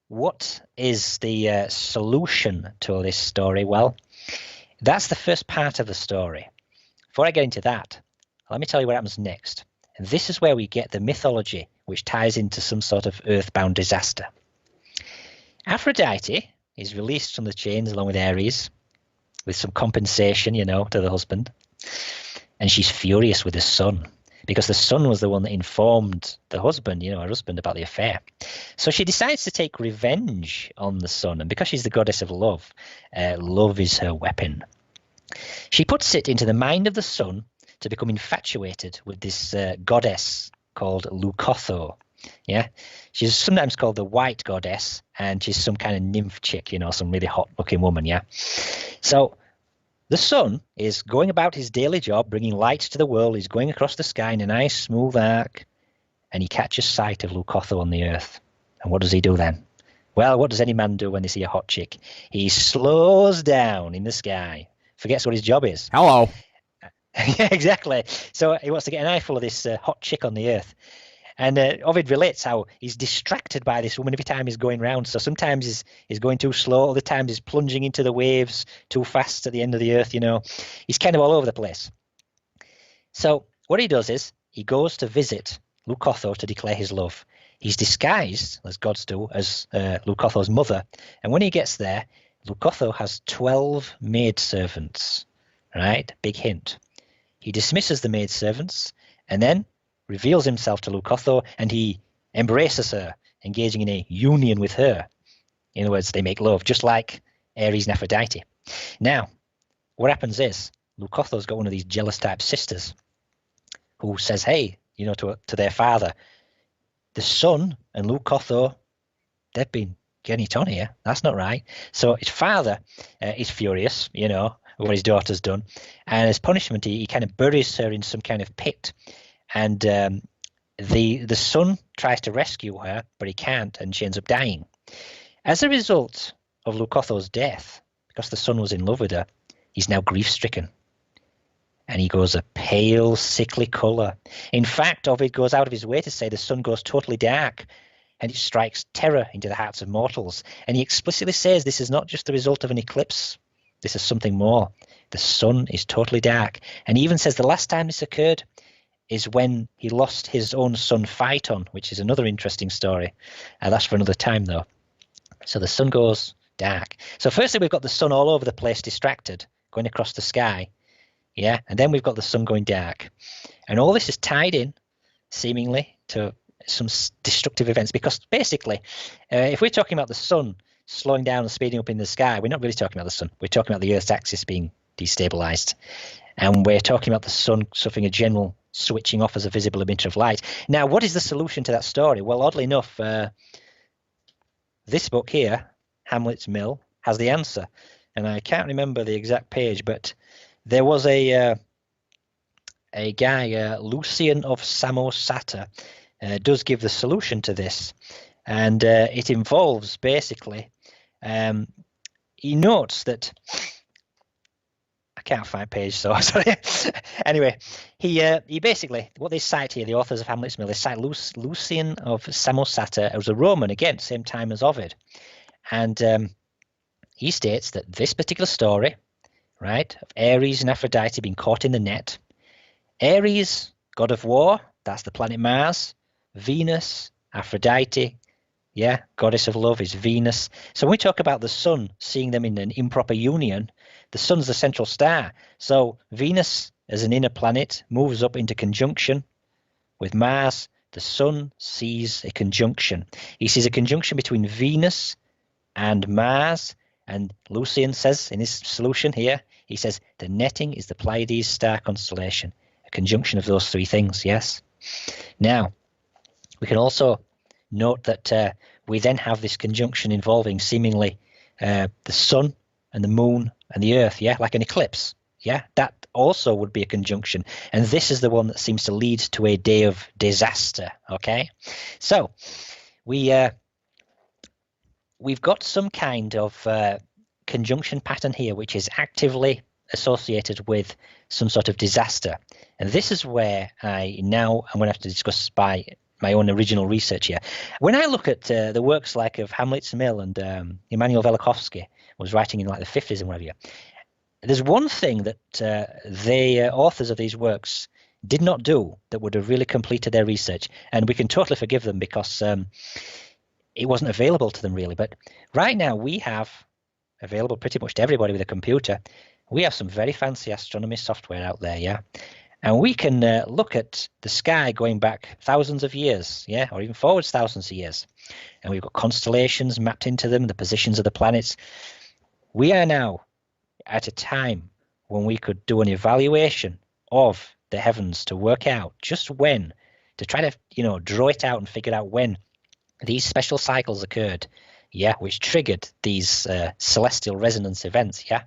what is the solution to this story? Well, that's the first part of the story. Before I get into that, let me tell you what happens next. And this is where we get the mythology, which ties into some sort of earthbound disaster. Aphrodite is released from the chains along with Ares, with some compensation, to the husband. And she's furious with the sun. because the sun was the one that informed the husband, her husband, about the affair. So she decides to take revenge on the sun, and because she's the goddess of love, love is her weapon. She puts it into the mind of the sun to become infatuated with this goddess called Lukotho. Yeah, she's sometimes called the white goddess, and she's some kind of nymph chick, some really hot-looking woman. Yeah, so the sun is going about his daily job, bringing light to the world. He's going across the sky in a nice smooth arc, and he catches sight of Lukotho on the earth. And what does he do then? Well, what does any man do when they see a hot chick? He slows down in the sky, forgets what his job is. Hello. Yeah, exactly. So he wants to get an eyeful of this hot chick on the earth. And Ovid relates how he's distracted by this woman every time he's going round. So sometimes he's going too slow, other times he's plunging into the waves too fast at the end of the earth, He's kind of all over the place. So what he does is he goes to visit Lukotho to declare his love. He's disguised, as gods do, as Lukotho's mother. And when he gets there, Lukotho has 12 maidservants, right? Big hint. He dismisses the maidservants and then reveals himself to Lukotho, and he embraces her, engaging in a union with her. In other words, they make love, just like Ares and Aphrodite. Now, what happens is Lukotho's got one of these jealous type sisters who says, hey, to their father, the sun and Lukotho, they've been getting it on here. That's not right. So his father is furious, what his daughter's done. And as punishment, he kind of buries her in some kind of pit. And the son tries to rescue her, but he can't, and she ends up dying. As a result of Lukotho's death, because the son was in love with her, he's now grief-stricken. And he goes a pale, sickly colour. In fact, Ovid goes out of his way to say the sun goes totally dark, and it strikes terror into the hearts of mortals. And he explicitly says this is not just the result of an eclipse. This is something more. The sun is totally dark. And he even says the last time this occurred is when he lost his own son Phaeton, which is another interesting story. That's for another time, though. So the sun goes dark. So firstly, we've got the sun all over the place, distracted, going across the sky. Yeah, and then we've got the sun going dark. And all this is tied in, seemingly, to some destructive events. Because basically, if we're talking about the sun slowing down and speeding up in the sky, we're not really talking about the sun. We're talking about the Earth's axis being destabilized. And we're talking about the sun suffering a general switching off as a visible emitter of light. Now, what is the solution to that story? Well, oddly enough, this book here, Hamlet's Mill, has the answer. And I can't remember the exact page, but there was a guy, Lucian of Samosata, does give the solution to this. And it involves, basically, he notes that I can't find page, so sorry. Anyway, he basically, what they cite here, the authors of Hamlet's Mill, they cite Lucian of Samosata as a Roman, again, same time as Ovid. And he states that this particular story, right, of Ares and Aphrodite being caught in the net, Ares, god of war, that's the planet Mars, Venus, Aphrodite, yeah, goddess of love is Venus. So when we talk about the sun seeing them in an improper union, the sun's the central star. So Venus, as an inner planet, moves up into conjunction with Mars. The sun sees a conjunction. He sees a conjunction between Venus and Mars. And Lucian says in his solution here, he says the netting is the Pleiades star constellation, a conjunction of those three things, yes? Now, we can also note that we then have this conjunction involving seemingly the sun and the moon and the earth, yeah, like an eclipse, yeah? That also would be a conjunction. And this is the one that seems to lead to a day of disaster, okay? So we've got some kind of conjunction pattern here which is actively associated with some sort of disaster. And this is where I'm going to have to discuss by my own original research here. When I look at the works like of Hamlet's Mill and Immanuel Velikovsky was writing in like the 50s and whatever, there's one thing that the authors of these works did not do that would have really completed their research. And we can totally forgive them because it wasn't available to them really. But right now we have available pretty much to everybody with a computer. We have some very fancy astronomy software out there, yeah? And we can look at the sky going back thousands of years, yeah, or even forwards thousands of years. And we've got constellations mapped into them, the positions of the planets. We are now at a time when we could do an evaluation of the heavens to work out just when, to try to, draw it out and figure out when these special cycles occurred, yeah, which triggered these celestial resonance events, yeah.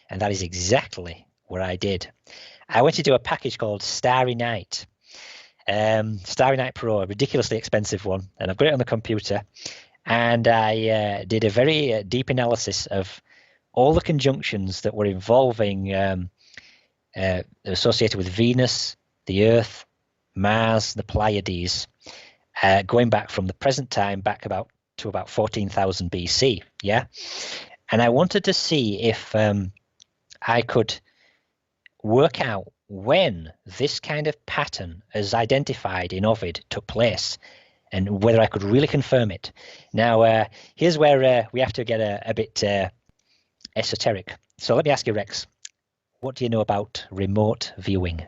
And that is exactly what I did. I went to do a package called Starry Night. Starry Night Pro, a ridiculously expensive one, and I've got it on the computer. And I did a very deep analysis of all the conjunctions that were involving associated with Venus, the Earth, Mars, the Pleiades, going back from the present time back to about 14,000 BC. Yeah, and I wanted to see if I could work out when this kind of pattern, as identified in Ovid, took place, and whether I could really confirm it. Now, here's where we have to get a bit esoteric. So let me ask you, Rex, what do you know about remote viewing?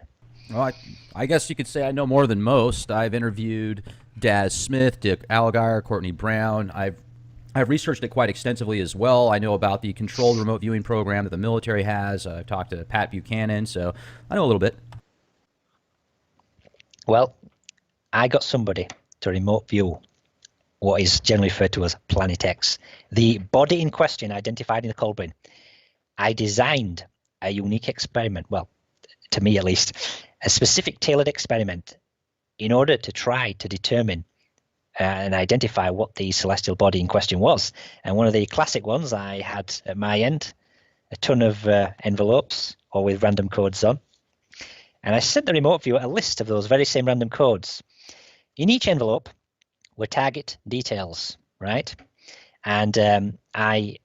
Well, I guess you could say I know more than most. I've interviewed Daz Smith, Dick Allgaier, Courtney Brown. I've researched it quite extensively as well. I know about the controlled remote viewing program that the military has. I've talked to Pat Buchanan, so I know a little bit. Well, I got somebody to remote view what is generally referred to as Planet X. The body in question identified in the Colbrin. I designed a unique experiment, well, to me at least, a specific tailored experiment in order to try to determine and identify what the celestial body in question was. And one of the classic ones I had at my end, a ton of envelopes, all with random codes on. And I sent the remote viewer a list of those very same random codes. In each envelope were target details, right? And I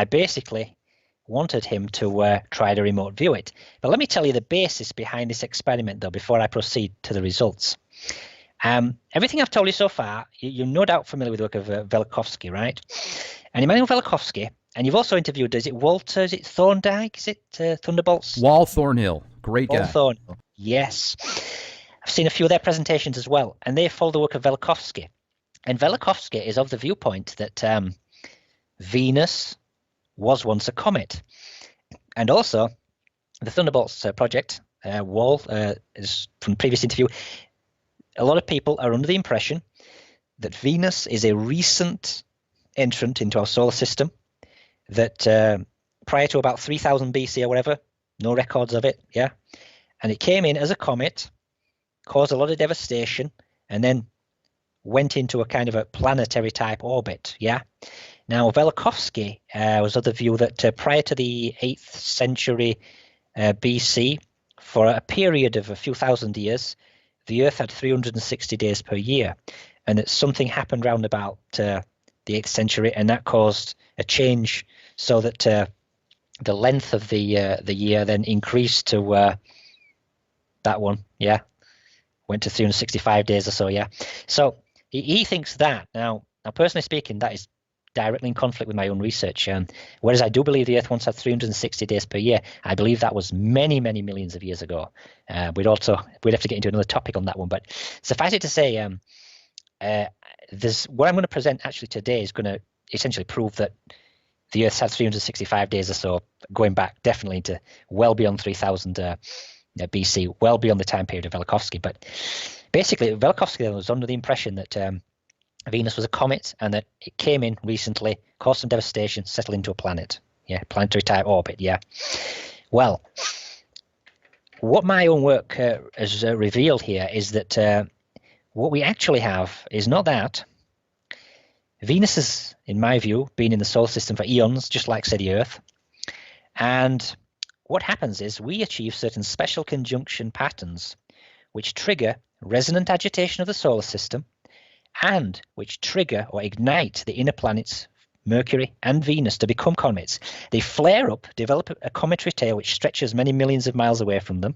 basically wanted him to try to remote view it. But let me tell you the basis behind this experiment, though, before I proceed to the results. Everything I've told you so far, you're no doubt familiar with the work of Velikovsky, right? And Immanuel Velikovsky, and you've also interviewed, is it Walter, is it Thorndike, is it Thunderbolts? Wal Thornhill, great guy. Wal Thornhill, yes. I've seen a few of their presentations as well, and they follow the work of Velikovsky. And Velikovsky is of the viewpoint that Venus was once a comet. And also, the Thunderbolts project, Wall, is from the previous interview, a lot of people are under the impression that Venus is a recent entrant into our solar system, that prior to about 3000 BC or whatever, no records of it, yeah? And it came in as a comet, caused a lot of devastation, and then went into a kind of a planetary type orbit, yeah? Now, Velikovsky was of the view that prior to the 8th century BC, for a period of a few thousand years, the Earth had 360 days per year, and that something happened round about the 8th century, and that caused a change so that the length of the year then increased to that one, yeah, went to 365 days or so, yeah. So he thinks that. Now, personally speaking, that is directly in conflict with my own research. Whereas I do believe the Earth once had 360 days per year, I believe that was many, many millions of years ago. We'd have to get into another topic on that one. But suffice it to say, what I'm going to present actually today is going to essentially prove that the Earth had 365 days or so, going back definitely to well beyond 3000 BC, well beyond the time period of Velikovsky. But basically, Velikovsky was under the impression that Venus was a comet and that it came in recently, caused some devastation, settled into a planet. Yeah, planetary type orbit, yeah. Well, what my own work has revealed here is that what we actually have is not that. Venus has, in my view, been in the solar system for eons, just like, say, the Earth. And what happens is we achieve certain special conjunction patterns which trigger resonant agitation of the solar system, and which trigger or ignite the inner planets, Mercury and Venus, to become comets. They flare up, develop a cometary tail which stretches many millions of miles away from them.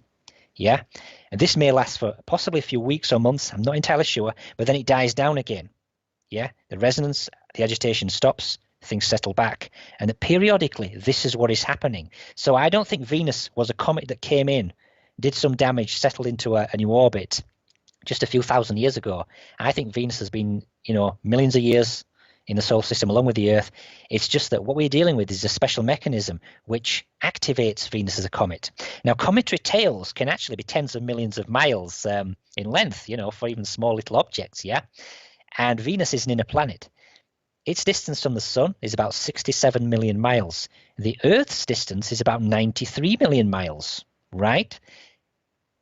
Yeah, and this may last for possibly a few weeks or months, I'm not entirely sure, but then it dies down again. Yeah, the resonance, the agitation stops, things settle back, and that periodically this is what is happening. So I don't think Venus was a comet that came in did some damage, settled into a new orbit just a few thousand years ago. I think Venus has been, millions of years in the solar system along with the Earth. It's just that what we're dealing with is a special mechanism which activates Venus as a comet. Now, cometary tails can actually be tens of millions of miles in length, for even small little objects, yeah? And Venus is an inner planet. Its distance from the sun is about 67 million miles. The Earth's distance is about 93 million miles, right?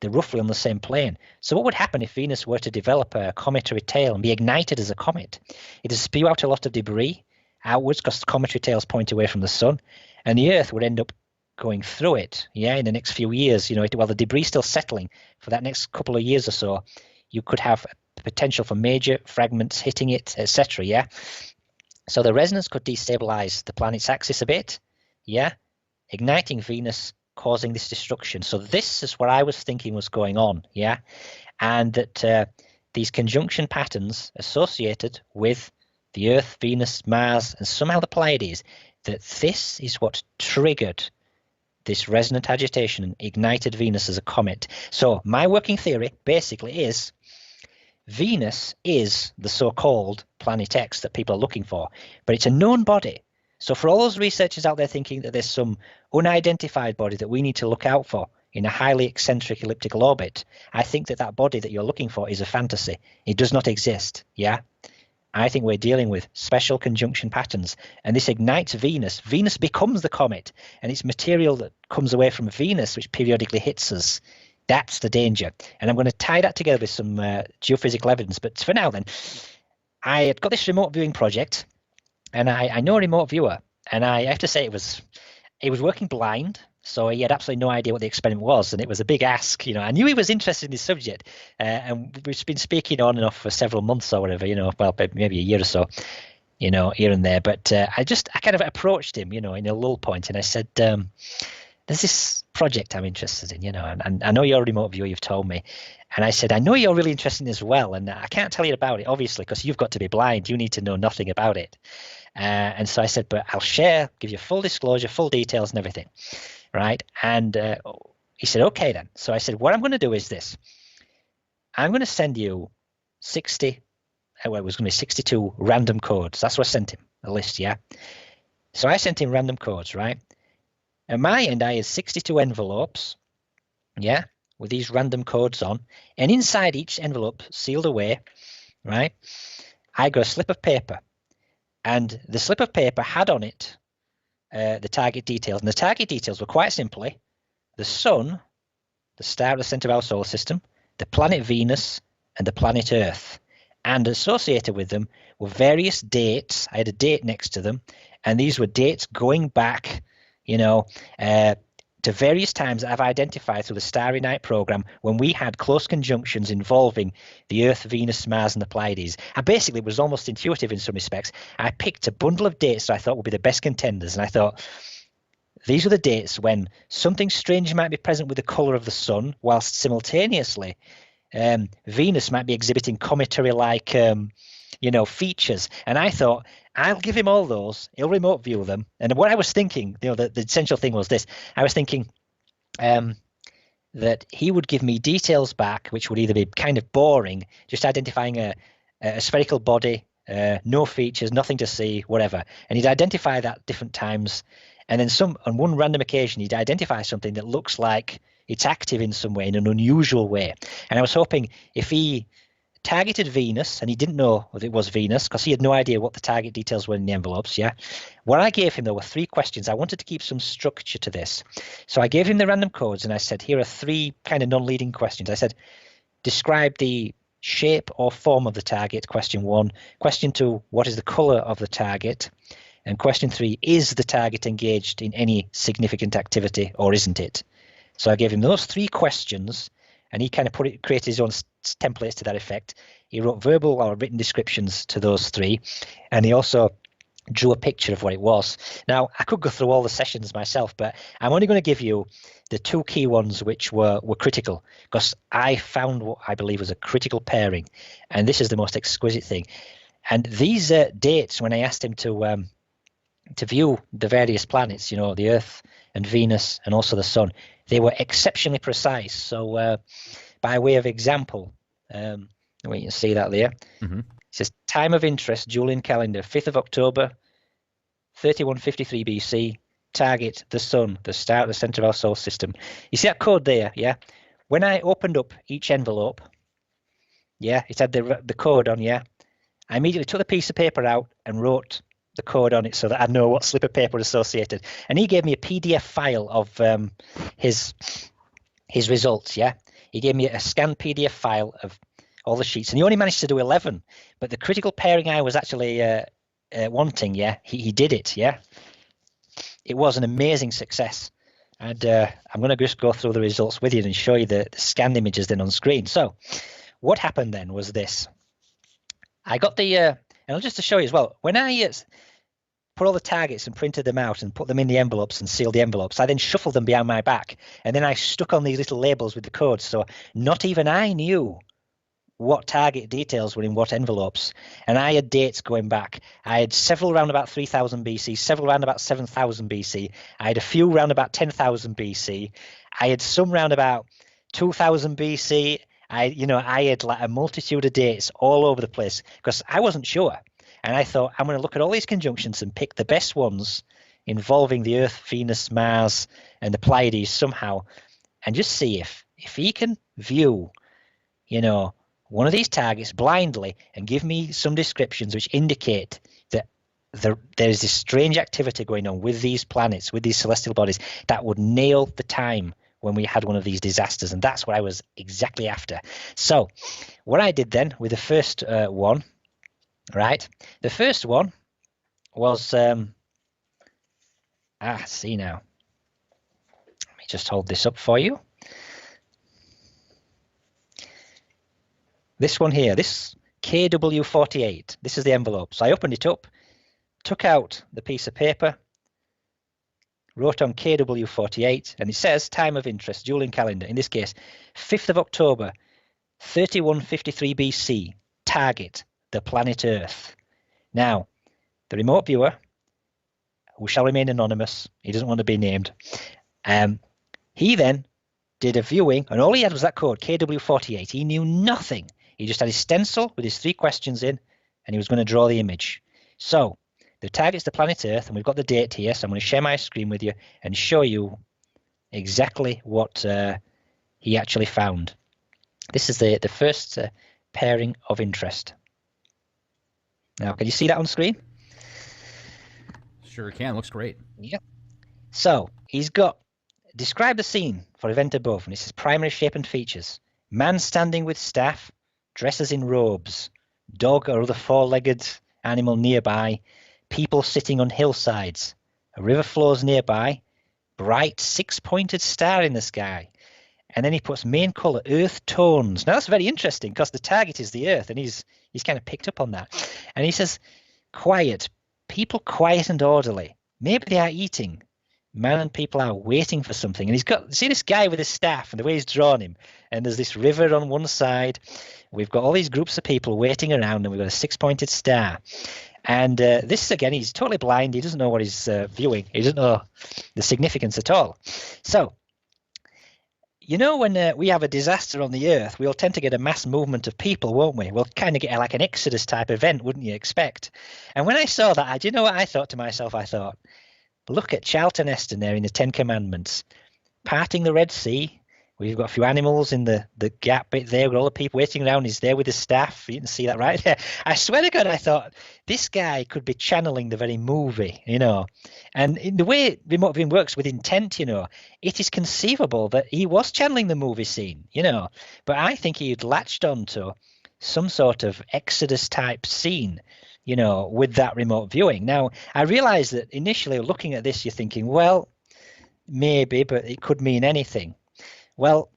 They're roughly on the same plane. So what would happen if Venus were to develop a cometary tail and be ignited as a comet? It would spew out a lot of debris outwards because cometary tails point away from the sun, and the Earth would end up going through it, in the next few years. While the debris is still settling for that next couple of years or so, you could have potential for major fragments hitting it, etc., yeah? So the resonance could destabilize the planet's axis a bit, igniting Venus, causing this destruction. So this is what I was thinking was going on, and that these conjunction patterns associated with the Earth, Venus, Mars, and somehow the Pleiades, that this is what triggered this resonant agitation and ignited Venus as a comet. So my working theory basically is Venus is the so-called Planet X that people are looking for, but it's a known body. So for all those researchers out there thinking that there's some unidentified body that we need to look out for in a highly eccentric elliptical orbit, I think that that body that you're looking for is a fantasy. It does not exist, I think we're dealing with special conjunction patterns, and this ignites Venus. Venus becomes the comet, and it's material that comes away from Venus, which periodically hits us. That's the danger. And I'm going to tie that together with some geophysical evidence. But for now, then, I had got this remote viewing project, and I know a remote viewer, and I have to say it was working blind, so he had absolutely no idea what the experiment was, and it was a big ask. I knew he was interested in this subject, and we've been speaking on and off for several months or whatever, well, maybe a year or so, here and there. But I kind of approached him, in a lull point, and I said, there's this project I'm interested in, and I know you're a remote viewer, you've told me. And I said, I know you're really interested in as well, and I can't tell you about it, obviously, because you've got to be blind. You need to know nothing about it. And so I said, but I'll give you full disclosure, full details and everything, right? And he said, okay then. So I said, what I'm going to do is this. I'm going to send you 62 random codes. That's what I sent him, a list, So I sent him random codes, right? At my end, I had 62 envelopes, with these random codes on. And inside each envelope, sealed away, right, I got a slip of paper. And the slip of paper had on it the target details. And the target details were quite simply the sun, the star at the center of our solar system, the planet Venus, and the planet Earth. And associated with them were various dates. I had a date next to them. And these were dates going back to various times that I've identified through the Starry Night program when we had close conjunctions involving the Earth, Venus, Mars, and the Pleiades. And basically, it was almost intuitive in some respects. I picked a bundle of dates that I thought would be the best contenders, and I thought these were the dates when something strange might be present with the color of the sun, whilst simultaneously Venus might be exhibiting cometary-like features. And I thought, I'll give him all those. He'll remote view them. And what I was thinking, the essential thing was this. I was thinking that he would give me details back, which would either be kind of boring, just identifying a spherical body, no features, nothing to see, whatever. And he'd identify that different times. And then on one random occasion, he'd identify something that looks like it's active in some way, in an unusual way. And I was hoping if he targeted Venus, and he didn't know if it was Venus because he had no idea what the target details were in the envelopes, what I gave him, there were 3 questions. I wanted to keep some structure to this. So I gave him the random codes, and I said, here are 3 kind of non-leading questions. I said, describe the shape or form of the target, question 1. Question 2, what is the color of the target? And question 3, is the target engaged in any significant activity or isn't it? So I gave him those 3 questions, and he kind of created his own templates to that effect. He wrote verbal or written descriptions to those 3, and he also drew a picture of what it was. Now, I could go through all the sessions myself, but I'm only going to give you the 2 key ones which were critical, because I found what I believe was a critical pairing, and this is the most exquisite thing. And these dates, when I asked him to view the various planets, the Earth, and Venus and also the Sun. They were exceptionally precise. So by way of example, you can see that there. Mm-hmm. It says time of interest, Julian calendar, 5th of October, 3153 BC, target the Sun, the star at the center of our solar system. You see that code there, yeah? When I opened up each envelope, yeah, it had the code on, yeah? I immediately took the piece of paper out and wrote the code on it so that I know what slip of paper was associated. And he gave me a PDF file of his results, yeah? He gave me a scanned PDF file of all the sheets, and he only managed to do 11. But the critical pairing I was actually wanting, yeah, he did it, yeah? It was an amazing success. And I'm going to just go through the results with you and show you the scanned images then on screen. So what happened then was this. I got the, and just to show you as well, when I put all the targets and printed them out and put them in the envelopes and sealed the envelopes, I then shuffled them behind my back. And then I stuck on these little labels with the codes. So not even I knew what target details were in what envelopes. And I had dates going back. I had several around about 3000 BC, several around about 7000 BC. I had a few around about 10,000 BC. I had some around about 2000 BC. I had like a multitude of dates all over the place because I wasn't sure. And I thought, I'm going to look at all these conjunctions and pick the best ones involving the Earth, Venus, Mars, and the Pleiades somehow, and just see if he can view, one of these targets blindly and give me some descriptions which indicate that there's this strange activity going on with these planets, with these celestial bodies, that would nail the time when we had one of these disasters. And that's what I was exactly after. So what I did then with the first one, right? The first one was, see now. Let me just hold this up for you. This one here, this KW48, this is the envelope. So I opened it up, took out the piece of paper, wrote on KW48, and it says time of interest, Julian calendar, in this case, 5th of October, 3153 BC, target, the planet Earth. Now, the remote viewer, who shall remain anonymous, he doesn't want to be named, he then did a viewing, and all he had was that code, KW48. He knew nothing. He just had his stencil with his 3 questions in, and he was going to draw the image. So the target's the planet Earth, and we've got the date here, so I'm going to share my screen with you and show you exactly what he actually found. This is the first pairing of interest. Now, can you see that on screen? Sure can. Looks great. Yeah. So he's got, describe the scene for event above, and this is primary shape and features. Man standing with staff, dresses in robes, dog or other 4-legged animal nearby, people sitting on hillsides. A river flows nearby, bright 6-pointed star in the sky. And then he puts main colour, earth tones. Now that's very interesting because the target is the Earth, and he's kind of picked up on that. And he says, quiet, people quiet and orderly. Maybe they are eating. Man and people are waiting for something. And he's got, see this guy with his staff and the way he's drawn him. And there's this river on one side. We've got all these groups of people waiting around, and we've got a 6-pointed star. And this, again, he's totally blind. He doesn't know what he's viewing. He doesn't know the significance at all. So, when we have a disaster on the Earth, we'll tend to get a mass movement of people, won't we? We'll kind of get like an Exodus type event, wouldn't you expect? And when I saw that, do you know what I thought to myself? I thought, look at Charlton Heston there in the 10 Commandments, parting the Red Sea. We've got a few animals in the gap bit there with all the people waiting around. He's there with his staff. You can see that right there. I swear to God, I thought this guy could be channeling the very movie, And in the way remote viewing works with intent, it is conceivable that he was channeling the movie scene, But I think he'd latched onto some sort of Exodus type scene, with that remote viewing. Now, I realize that initially looking at this, you're thinking, well, maybe, but it could mean anything. Well,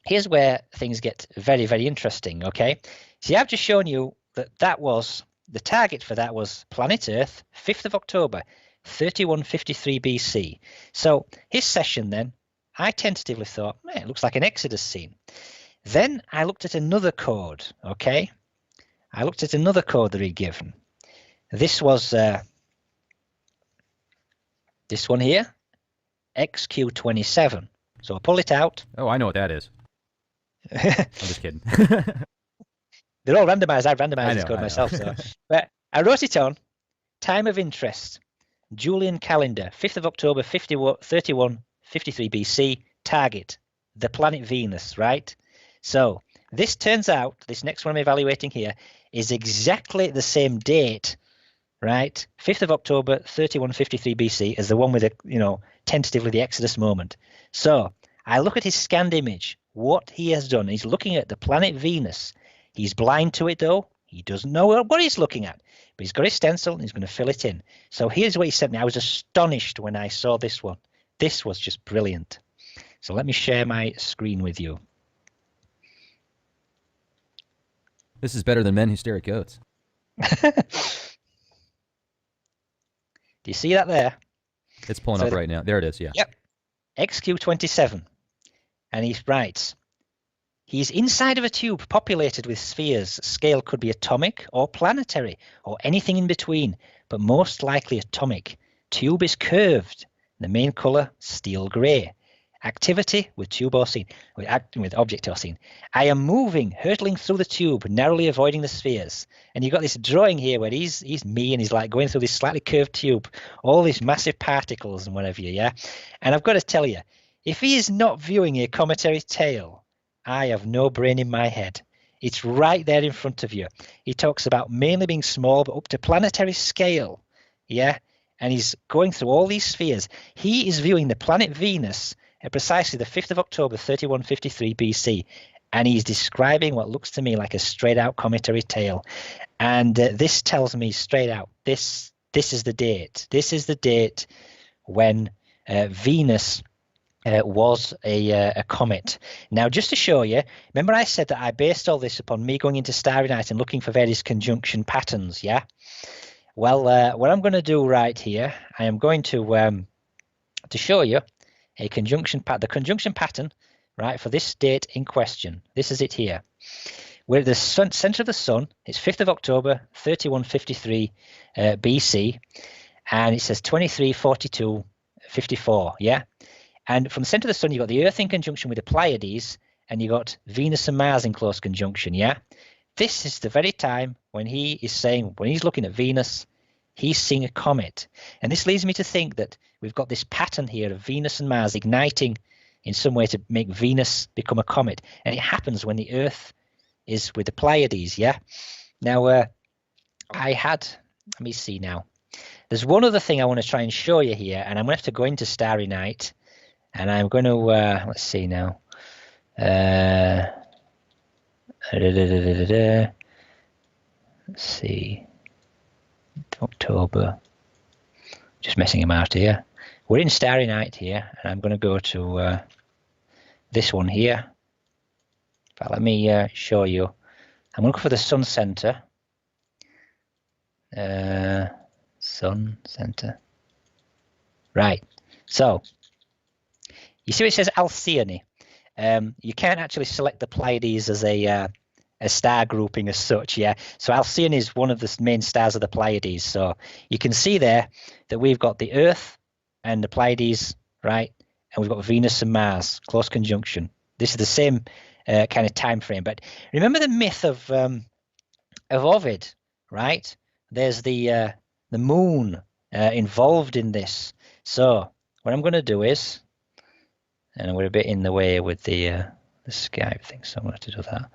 here's where things get very, very interesting, okay? See, I've just shown you that was, the target for that was planet Earth, 5th of October, 3153 BC. So his session then, I tentatively thought, it looks like an Exodus scene. Then I looked at another code, okay? I looked at another code that he'd given. This was this one here, XQ27. So I'll pull it out. Oh, I know what that is. I'm just kidding. They're all randomized. I randomized this I code know. myself. So, but I wrote it on. Time of interest. Julian calendar. 5th of October, 3153 BC. Target. The planet Venus, right? So this turns out, this next one I'm evaluating here, is exactly the same date, right? 5th of October, 3153 BC, as the one with, tentatively the Exodus moment. So I look at his scanned image. What he has done, he's looking at the planet Venus. He's blind to it, though. He doesn't know what he's looking at. But he's got his stencil, and he's going to fill it in. So here's what he sent me. I was astonished when I saw this one. This was just brilliant. So let me share my screen with you. This is better than Men Who Stare at Goats. Do you see that there? It's pulling up right now. There it is, yeah. Yep. XQ27. And he writes, he's inside of a tube populated with spheres. Scale could be atomic or planetary or anything in between, but most likely atomic. Tube is curved. The main color, steel gray. Activity with tube or scene, with object or scene. I am moving, hurtling through the tube, narrowly avoiding the spheres. And you've got this drawing here where he's me and he's like going through this slightly curved tube, all these massive particles and whatever, yeah? And I've got to tell you, if he is not viewing a cometary tail, I have no brain in my head. It's right there in front of you. He talks about mainly being small, but up to planetary scale, yeah? And he's going through all these spheres. He is viewing the planet Venus at precisely the 5th of October, 3153 BC. And he's describing what looks to me like a straight-out cometary tail. And this tells me straight out, this is the date. This is the date when Venus was a comet. Now, just to show you, remember I said that I based all this upon me going into Starry Night and looking for various conjunction patterns, yeah? Well, what I'm going to do right here, I am going to show you the conjunction pattern, right, for this date in question. This is it here. We're at the center of the sun. It's 5th of October, 3153 BC, and it says 2342:54, yeah? And from the center of the sun, you've got the Earth in conjunction with the Pleiades, and you've got Venus and Mars in close conjunction, yeah? This is the very time when he is saying, when he's looking at Venus, he's seeing a comet. And this leads me to think that we've got this pattern here of Venus and Mars igniting in some way to make Venus become a comet. And it happens when the Earth is with the Pleiades, yeah? Now, let me see now. There's one other thing I want to try and show you here, and I'm going to have to go into Starry Night, and I'm going to, let's see now. Let's see. October. Just messing him out here. We're in Starry Night here, and I'm going to go to this one here. But let me show you. I'm going to go for the sun center. Sun center. Right. So, you see what it says Alcyone? You can't actually select the Pleiades as a star grouping as such, yeah. So Alcyone is one of the main stars of the Pleiades. So you can see there that we've got the Earth and the Pleiades, right? And we've got Venus and Mars, close conjunction. This is the same kind of time frame. But remember the myth of Ovid, right? There's the moon involved in this. So what I'm going to do is, and we're a bit in the way with the Skype thing, so I'm going to have to do that.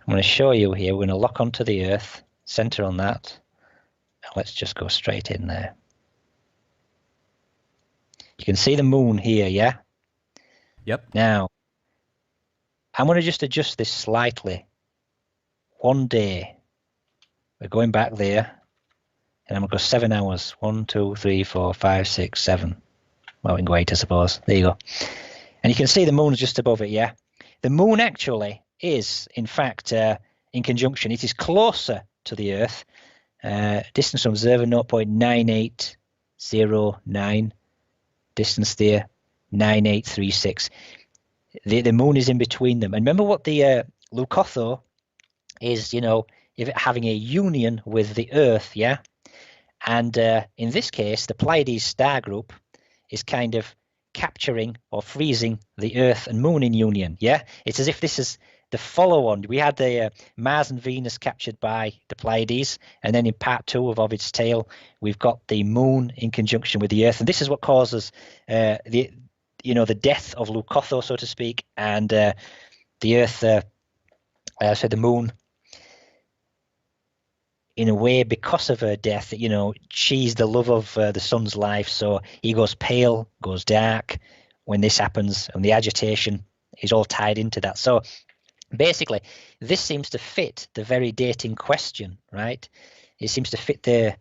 I'm going to show you here. We're going to lock onto the Earth, center on that. And let's just go straight in there. You can see the moon here, yeah? Yep. Now, I'm going to just adjust this slightly. One day. We're going back there. And I'm going to go 7 hours. 1, 2, 3, 4, 5, 6, 7. Well, we can go 8, I suppose. There you go. And you can see the moon's just above it, yeah? The moon actually is, in fact, in conjunction. It is closer to the Earth. Distance from observer 0.9809. Distance there 9836. The moon is in between them. And remember what the Leucotho is, if it having a union with the Earth, yeah? And in this case, the Pleiades star group is kind of capturing or freezing the Earth and Moon in union. Yeah, it's as if this is the follow-on. We had the Mars and Venus captured by the Pleiades, and then in part 2 of Ovid's Tale, we've got the Moon in conjunction with the Earth, and this is what causes the death of Leucotho, so to speak, and the Earth, so the Moon, in a way, because of her death, she's the love of the sun's life, so he goes pale, goes dark when this happens, and the agitation is all tied into that. So basically, this seems to fit the very date in question, right? It seems to fit the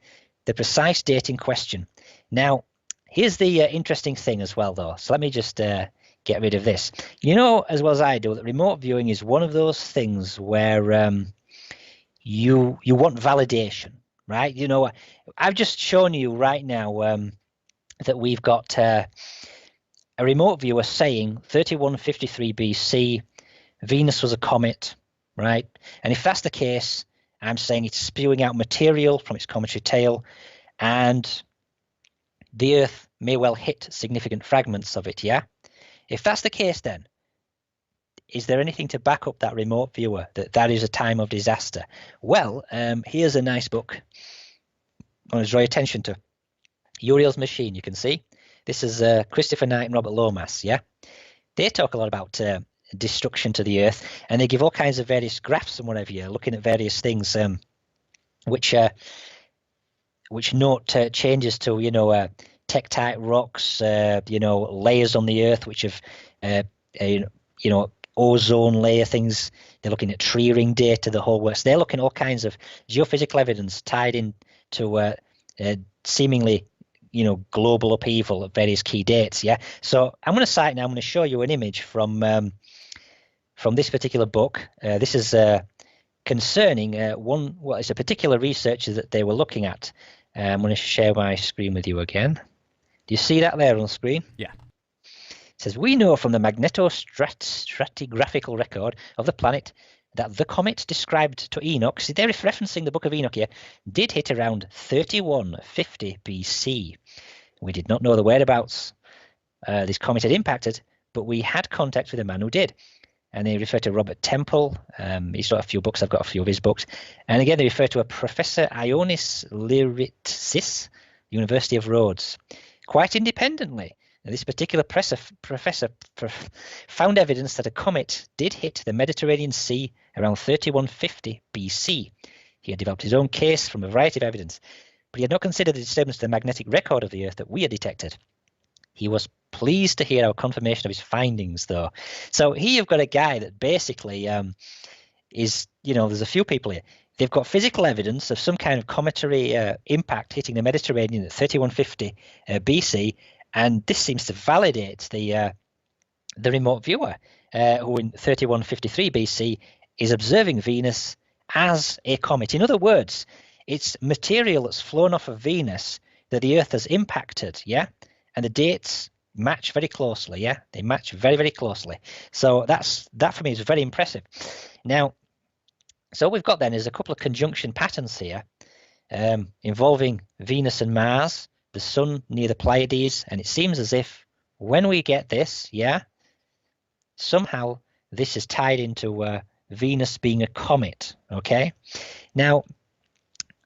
precise date in question. Now, here's the interesting thing as well, though. So let me just get rid of this. You know as well as I do that remote viewing is one of those things where you want validation, right? I've just shown you right now that we've got a remote viewer saying 3153 BC, Venus was a comet, right? And if that's the case, I'm saying it's spewing out material from its cometary tail, and the Earth may well hit significant fragments of it, yeah? If that's the case, then, is there anything to back up that remote viewer, that is a time of disaster? Well, here's a nice book I want to draw your attention to. Uriel's Machine, you can see. This is Christopher Knight and Robert Lomas, yeah? They talk a lot about destruction to the Earth, and they give all kinds of various graphs and whatever, you're looking at various things which note changes to tektite rocks, layers on the Earth which have ozone layer things. They're looking at tree ring data, the whole works. They're looking at all kinds of geophysical evidence tied in to seemingly global upheaval at various key dates. Yeah, so I'm going to cite now. I'm going to show you an image from this particular book. This is concerning it's a particular researcher that they were looking at. I'm going to share my screen with you again. Do you see that there on the screen? Yeah. It says, we know from the magnetostratigraphical record of the planet that the comet described to Enoch, see they're referencing the book of Enoch here, did hit around 3150 BC. We did not know the whereabouts this comet had impacted, but we had contact with a man who did. And they refer to Robert Temple. He's got a few books. I've got a few of his books. And again, they refer to a Professor Ioannis Lyritsis, University of Rhodes. Quite independently, this particular professor found evidence that a comet did hit the Mediterranean Sea around 3150 BC. He had developed his own case from a variety of evidence, but he had not considered the disturbance to the magnetic record of the Earth that we had detected. He was pleased to hear our confirmation of his findings, though. So here you've got a guy that basically is, there's a few people here. They've got physical evidence of some kind of cometary impact hitting the Mediterranean at 3150 BC, and this seems to validate the remote viewer, who in 3153 BC is observing Venus as a comet. In other words, it's material that's flown off of Venus that the Earth has impacted, yeah? And the dates match very closely, yeah? They match very, very closely. So that for me is very impressive. Now, so we've got then is a couple of conjunction patterns here involving Venus and Mars, the Sun near the Pleiades, and it seems as if when we get this, yeah, somehow this is tied into Venus being a comet, okay? Now,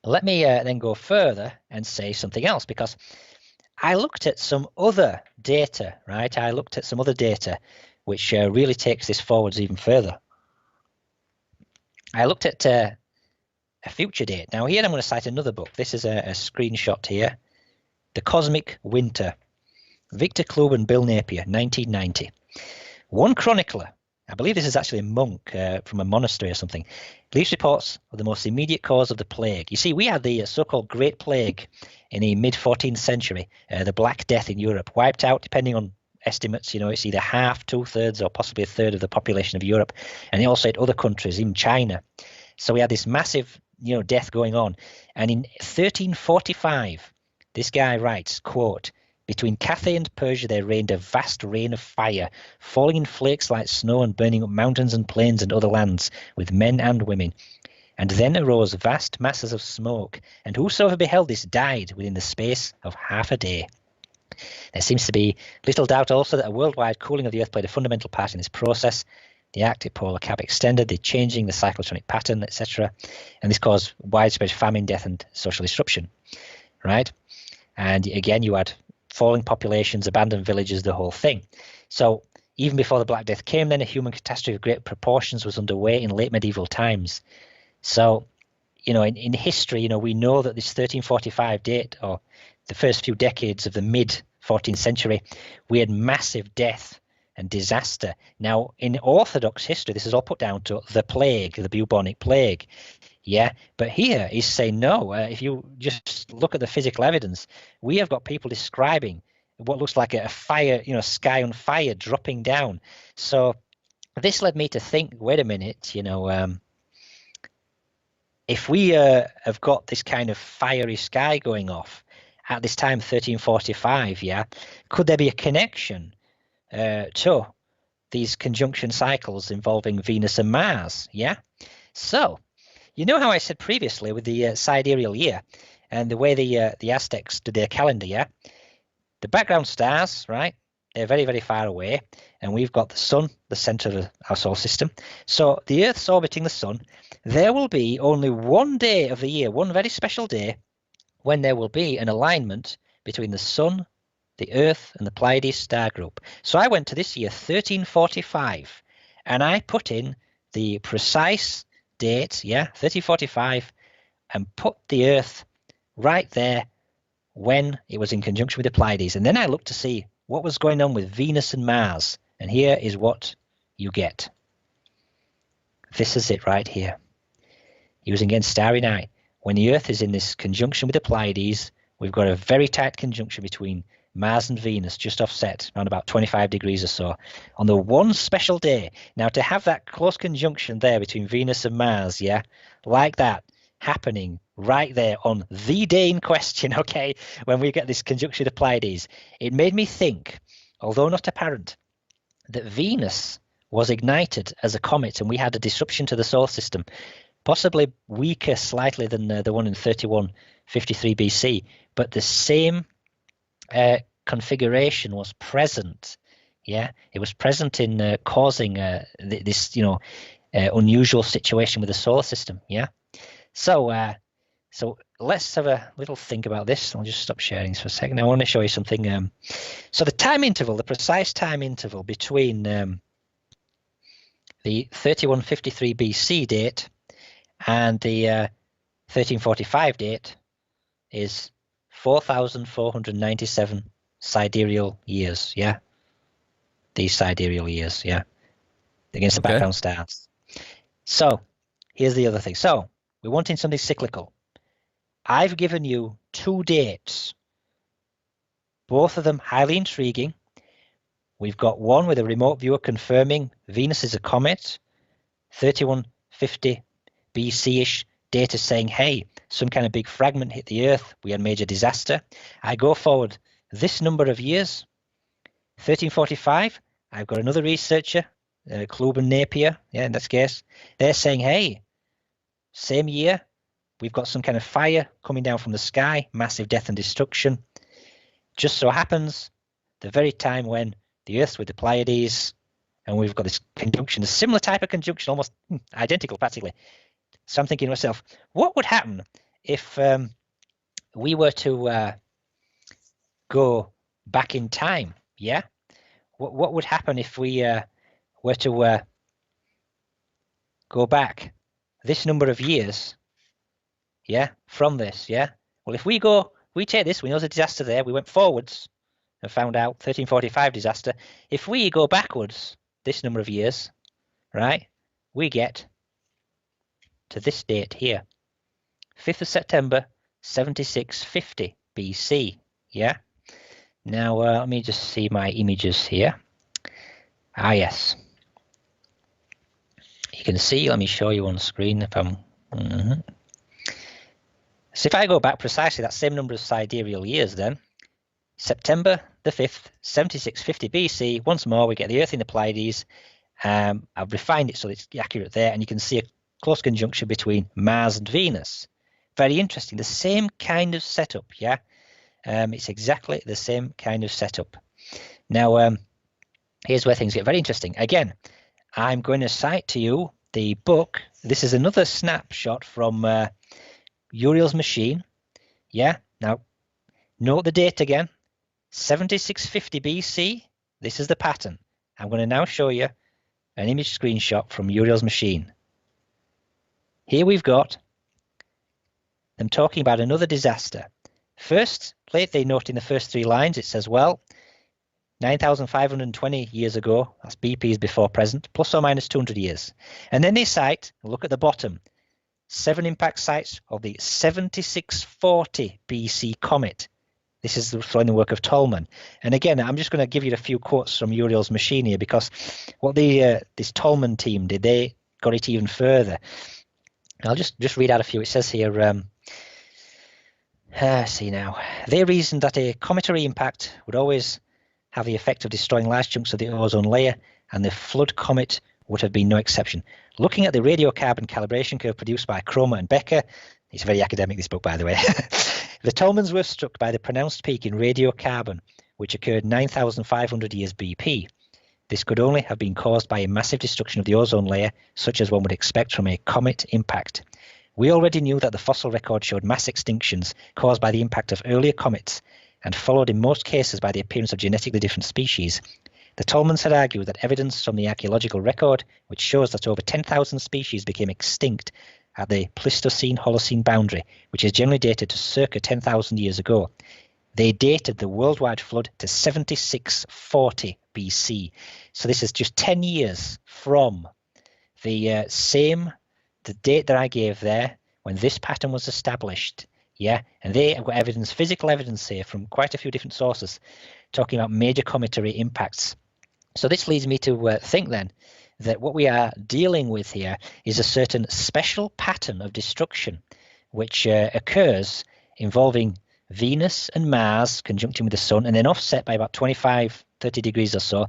let me then go further and say something else, because I looked at some other data, right? I looked at some other data which really takes this forwards even further. I looked at a future date. Now here I'm going to cite another book. This is a screenshot here. The Cosmic Winter. Victor Clube and Bill Napier, 1990. One chronicler, I believe this is actually a monk from a monastery or something, leaves reports of the most immediate cause of the plague. You see, we had the so-called Great Plague in the mid-14th century, the Black Death in Europe, wiped out, depending on estimates, it's either half, two-thirds, or possibly a third of the population of Europe. And it also hit other countries, in China. So we had this massive, death going on. And in 1345, this guy writes, quote, between Cathay and Persia there reigned a vast rain of fire, falling in flakes like snow and burning up mountains and plains and other lands, with men and women. And then arose vast masses of smoke, and whosoever beheld this died within the space of half a day. There seems to be little doubt also that a worldwide cooling of the Earth played a fundamental part in this process. The Arctic polar cap extended, the changing the cyclotonic pattern, etc. And this caused widespread famine, death, and social disruption, right? And again, you had falling populations, abandoned villages, the whole thing. So even before the Black Death came, then a human catastrophe of great proportions was underway in late medieval times. So, in history, we know that this 1345 date, or the first few decades of the mid 14th century, we had massive death and disaster. Now, in Orthodox history, this is all put down to the plague, the bubonic plague. Yeah, but here he's saying no. If you just look at the physical evidence, we have got people describing what looks like a fire, sky on fire dropping down. So this led me to think, wait a minute, if we have got this kind of fiery sky going off at this time, 1345, yeah, could there be a connection to these conjunction cycles involving Venus and Mars? Yeah. So, how I said previously with the sidereal year and the way the Aztecs did their calendar, yeah? The background stars, right? They're very, very far away, and we've got the sun, the center of our solar system. So the Earth's orbiting the sun. There will be only one day of the year, one very special day, when there will be an alignment between the sun, the Earth, and the Pleiades star group. So I went to this year, 1345, and I put in the precise date, 1345, and put the Earth right there when it was in conjunction with the Pleiades. And then I looked to see what was going on with Venus and Mars. And here is what you get. This is it right here. Using again Starry Night. When the Earth is in this conjunction with the Pleiades, we've got a very tight conjunction between Mars and Venus, just offset, around about 25 degrees or so, on the one special day. Now, to have that close conjunction there between Venus and Mars, like that, happening right there on the day in question, okay, when we get this conjunction of Pleiades, it made me think, although not apparent, that Venus was ignited as a comet and we had a disruption to the solar system, possibly weaker slightly than the one in 3153 BC, but the same configuration was present. Yeah, it was present in causing this, unusual situation with the solar system. Yeah. So let's have a little think about this. I'll just stop sharing this for a second. I want to show you something. So the time interval, the precise time interval between the 3153 BC date and the 1345 date is 4,497 sidereal years. Yeah, these sidereal years. Yeah, against the background stars. So here's the other thing. So we're wanting something cyclical. I've given you two dates, both of them highly intriguing. We've got one with a remote viewer confirming Venus is a comet, 3150 BC-ish data saying, hey, some kind of big fragment hit the Earth. We had major disaster. I go forward this number of years, 1345. I've got another researcher, Klub and Napier, in this case. They're saying, hey, same year, we've got some kind of fire coming down from the sky, massive death and destruction. Just so happens, the very time when the Earth's with the Pleiades, and we've got this conjunction, a similar type of conjunction, almost identical practically. So I'm thinking to myself, what would happen if we were to go back in time? Yeah, what would happen if we were to go back this number of years? Yeah, from this. Yeah. Well, if we take this, we know there's a disaster there. We went forwards and found out 1345 disaster. If we go backwards this number of years, right, we get to this date here, 5th of September, 7650 BC. Yeah. Now, let me just see my images here. Ah, yes. You can see, let me show you on screen if I'm... So if I go back precisely that same number of sidereal years then, September the 5th, 7650 BC, once more we get the Earth in the Pleiades. I've refined it so it's accurate there, and you can see a close conjunction between Mars and Venus. Very interesting, the same kind of setup, yeah? It's exactly the same kind of setup. Now, here's where things get very interesting. Again, I'm going to cite to you the book. This is another snapshot from Uriel's machine. Yeah. Now, note the date again. 7650 BC. This is the pattern. I'm going to now show you an image screenshot from Uriel's machine. Here we've got them talking about another disaster. First, they note in the first 3 lines, it says, well, 9,520 years ago, that's BP's before present, plus or minus 200 years. And then they cite, look at the bottom, 7 impact sites of the 7640 BC comet. This is from the work of Tolman. And again, I'm just going to give you a few quotes from Uriel's machine here, because what this Tolman team did, they got it even further. I'll just read out a few. It says here, see now, they reasoned that a cometary impact would always have the effect of destroying large chunks of the ozone layer, and the flood comet would have been no exception. Looking at the radiocarbon calibration curve produced by Cromer and Becker, it's very academic, this book, by the way, the Tolmans were struck by the pronounced peak in radiocarbon, which occurred 9,500 years BP. This could only have been caused by a massive destruction of the ozone layer, such as one would expect from a comet impact. We already knew that the fossil record showed mass extinctions caused by the impact of earlier comets, and followed in most cases by the appearance of genetically different species. The Tolmans had argued that evidence from the archaeological record, which shows that over 10,000 species became extinct at the Pleistocene-Holocene boundary, which is generally dated to circa 10,000 years ago. They dated the worldwide flood to 7640 BC. So this is just 10 years from the date that I gave there when this pattern was established. Yeah, and they have got evidence, physical evidence here from quite a few different sources talking about major cometary impacts. So this leads me to think then that what we are dealing with here is a certain special pattern of destruction which occurs involving Venus and Mars conjuncting with the Sun, and then offset by about 25, 30 degrees or so,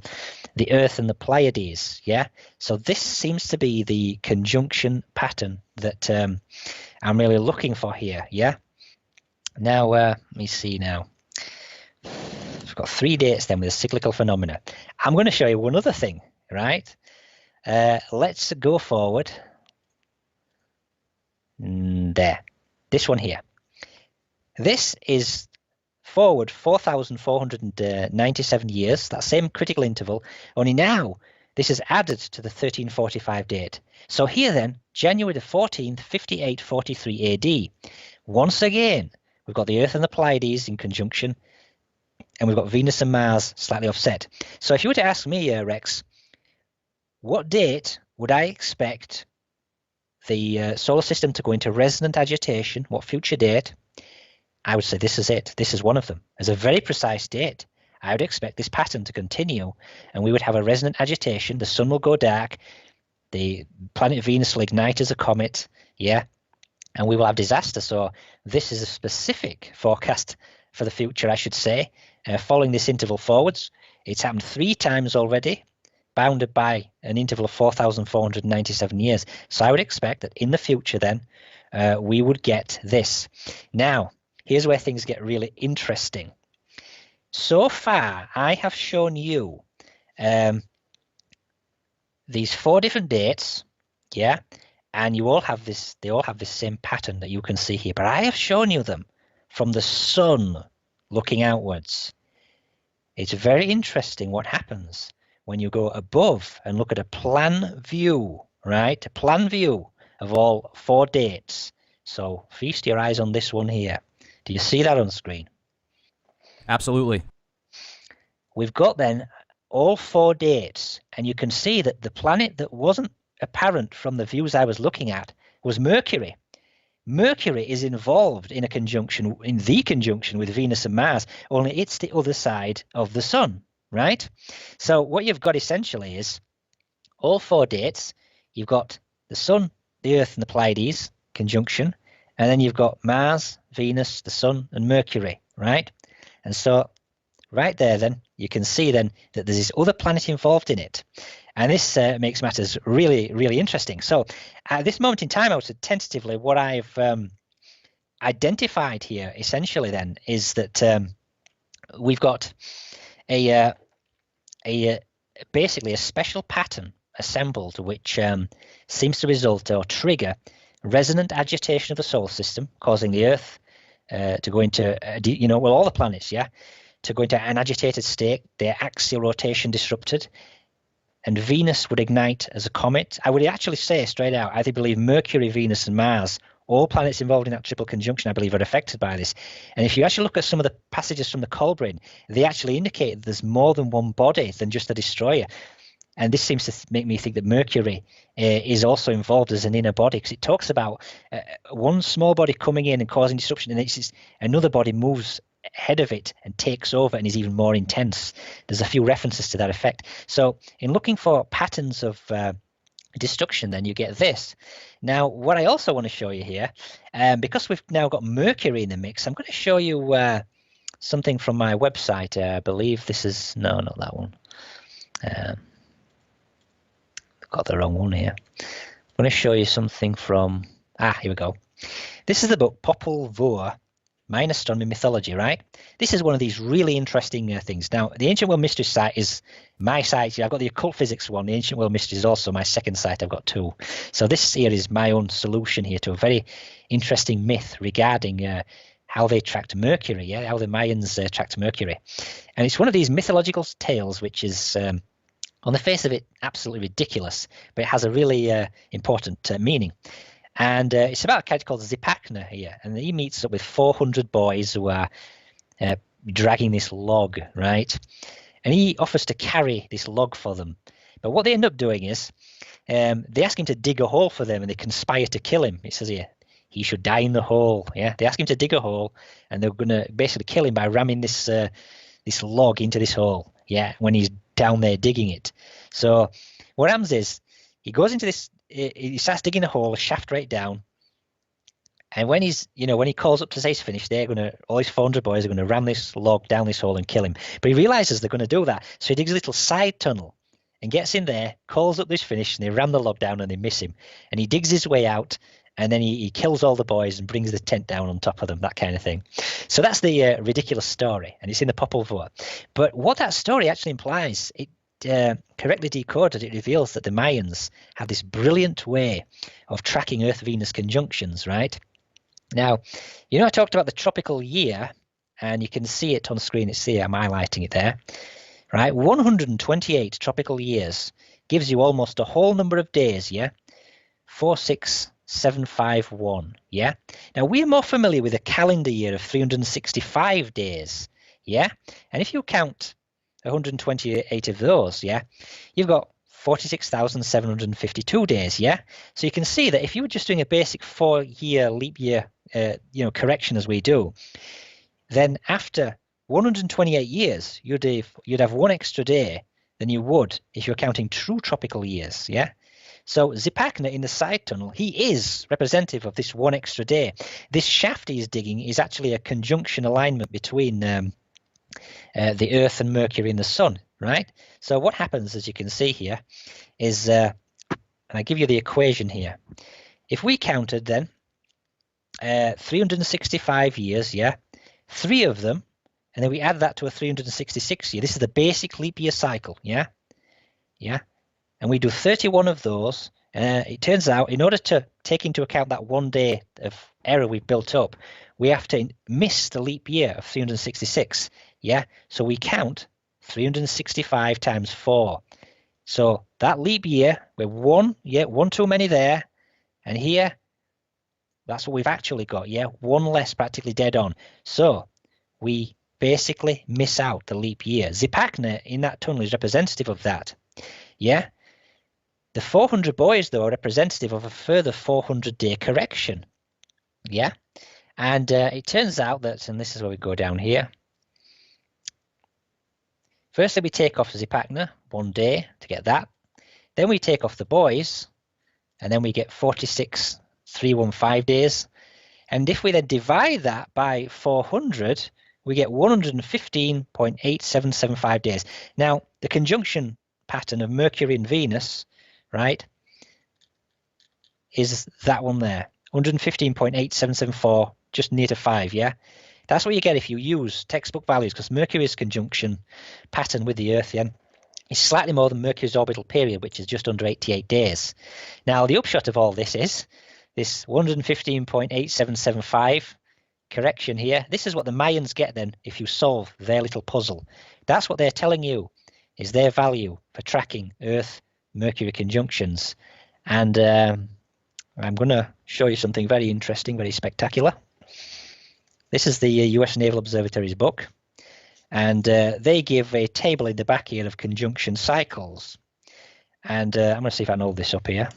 the Earth and the Pleiades. Yeah, so this seems to be the conjunction pattern that I'm really looking for here. Yeah. Now, let me see now. We've got 3 dates then with a cyclical phenomena. I'm going to show you one other thing, right? Let's go forward. There. This one here. This is forward 4,497 years, that same critical interval, only now this is added to the 1345 date. So here then, January the 14th, 5843 AD. Once again, we've got the Earth and the Pleiades in conjunction, and we've got Venus and Mars slightly offset. So if you were to ask me, Rex, what date would I expect the solar system to go into resonant agitation? What future date? I would say this is it. This is one of them. As a very precise date, I would expect this pattern to continue, and we would have a resonant agitation. The sun will go dark. The planet Venus will ignite as a comet. Yeah. And we will have disaster. So this is a specific forecast for the future, I should say. Following this interval forwards, it's happened 3 times already, bounded by an interval of 4,497 years. So I would expect that in the future then, we would get this. Now, here's where things get really interesting. So far, I have shown you these 4 different dates, yeah, and you all have this. They all have this same pattern that you can see here. But I have shown you them from the sun looking outwards. It's very interesting what happens when you go above and look at a plan view, right? A plan view of all 4 dates. So feast your eyes on this one here. Do you see that on screen? Absolutely. We've got then all 4 dates, and you can see that the planet that wasn't apparent from the views I was looking at was Mercury. Mercury is involved in the conjunction with Venus and Mars, only it's the other side of the sun, right? So what you've got essentially is all 4 dates. You've got the sun, the Earth, and the Pleiades conjunction, and then you've got Mars, Venus, the Sun, and Mercury, right? And so right there then, you can see then that there's this other planet involved in it. And this makes matters really, really interesting. So at this moment in time, I would say tentatively what I've identified here essentially then is that we've got a basically a special pattern assembled which seems to result or trigger resonant agitation of the solar system, causing the Earth to go into, well, all the planets, to go into an agitated state, their axial rotation disrupted, and Venus would ignite as a comet. I would actually say straight out, I believe Mercury, Venus, and Mars, all planets involved in that triple conjunction, I believe, are affected by this. And if you actually look at some of the passages from the Colbrin, they actually indicate that there's more than one body than just a destroyer. And this seems to make me think that Mercury is also involved as an inner body, because it talks about one small body coming in and causing disruption, and it's just, another body moves ahead of it and takes over and is even more intense. There's a few references to that effect. So in looking for patterns of destruction, then you get this. Now, what I also want to show you here, because we've now got Mercury in the mix, I'm going to show you something from my website. I believe this is, no, not that one. Got the wrong one here. I'm going to show you something from, here we go. This is the book Popol Vuh, Mayan Astronomy Mythology, right? This is one of these really interesting things. Now, the Ancient World Mysteries site is my site. I've got the Occult Physics one. The Ancient World Mysteries is also my second site. I've got two. So this here is my own solution here to a very interesting myth regarding how they tracked Mercury, how the Mayans tracked Mercury. And it's one of these mythological tales which is, on the face of it, absolutely ridiculous, but it has a really important meaning. And it's about a character called Zipacna here, and he meets up with 400 boys who are dragging this log, right? And he offers to carry this log for them. But what they end up doing is they ask him to dig a hole for them, and they conspire to kill him. It says here, he should die in the hole. Yeah, they ask him to dig a hole, and they're going to basically kill him by ramming this this log into this hole. Yeah, when he's down there digging it. So what happens is he goes into this. He starts digging a hole, a shaft right down, and when he's, when he calls up to say he's finished, all his 400 boys are going to ram this log down this hole and kill him. But he realizes they're going to do that, so he digs a little side tunnel and gets in there, calls up this finished, and they ram the log down and they miss him. And he digs his way out, and then he kills all the boys and brings the tent down on top of them, that kind of thing. So that's the ridiculous story, and it's in the Popol Vuh. But what that story actually implies, it correctly decoded, it reveals that the Mayans have this brilliant way of tracking Earth-Venus conjunctions, right? Now, I talked about the tropical year, and you can see it on screen. It's here, I'm highlighting it there, right? 128 tropical years gives you almost a whole number of days, 46751, Now, we're more familiar with a calendar year of 365 days, And if you count 128 of those, you've got 46,752 days, So you can see that if you were just doing a basic 4-year leap year, correction as we do, then after 128 years, you'd have one extra day than you would if you're counting true tropical years, So Zipacna in the side tunnel, he is representative of this one extra day. This shaft he's digging is actually a conjunction alignment between the Earth and Mercury and the Sun, right? So what happens, as you can see here, is, and I give you the equation here. If we counted then 365 years, 3 of them, and then we add that to a 366 year. This is the basic leap year cycle, and we do 31 of those. It turns out, in order to take into account that one day of error we've built up, we have to miss the leap year of 366. So we count 365 times 4. So that leap year, we're one too many there, and here, that's what we've actually got. One less, practically dead on. So we basically miss out the leap year. Zipacna in that tunnel is representative of that. The 400 boys, though, are representative of a further 400-day correction. And it turns out that, and this is where we go down here. Firstly, we take off Zipacna 1 day to get that. Then we take off the boys, and then we get 46,315 days. And if we then divide that by 400, we get 115.8775 days. Now, the conjunction pattern of Mercury and Venus, right, is that one there, 115.8774 just near to 5, yeah? That's what you get if you use textbook values, because Mercury's conjunction pattern with the Earth then is slightly more than Mercury's orbital period, which is just under 88 days. Now, the upshot of all this is this 115.8775 correction here. This is what the Mayans get then if you solve their little puzzle. That's what they're telling you is their value for tracking Earth-Mercury conjunctions. And I'm going to show you something very interesting, very spectacular. This is the US Naval Observatory's book. And they give a table in the back here of conjunction cycles. And I'm going to see if I can hold this up here.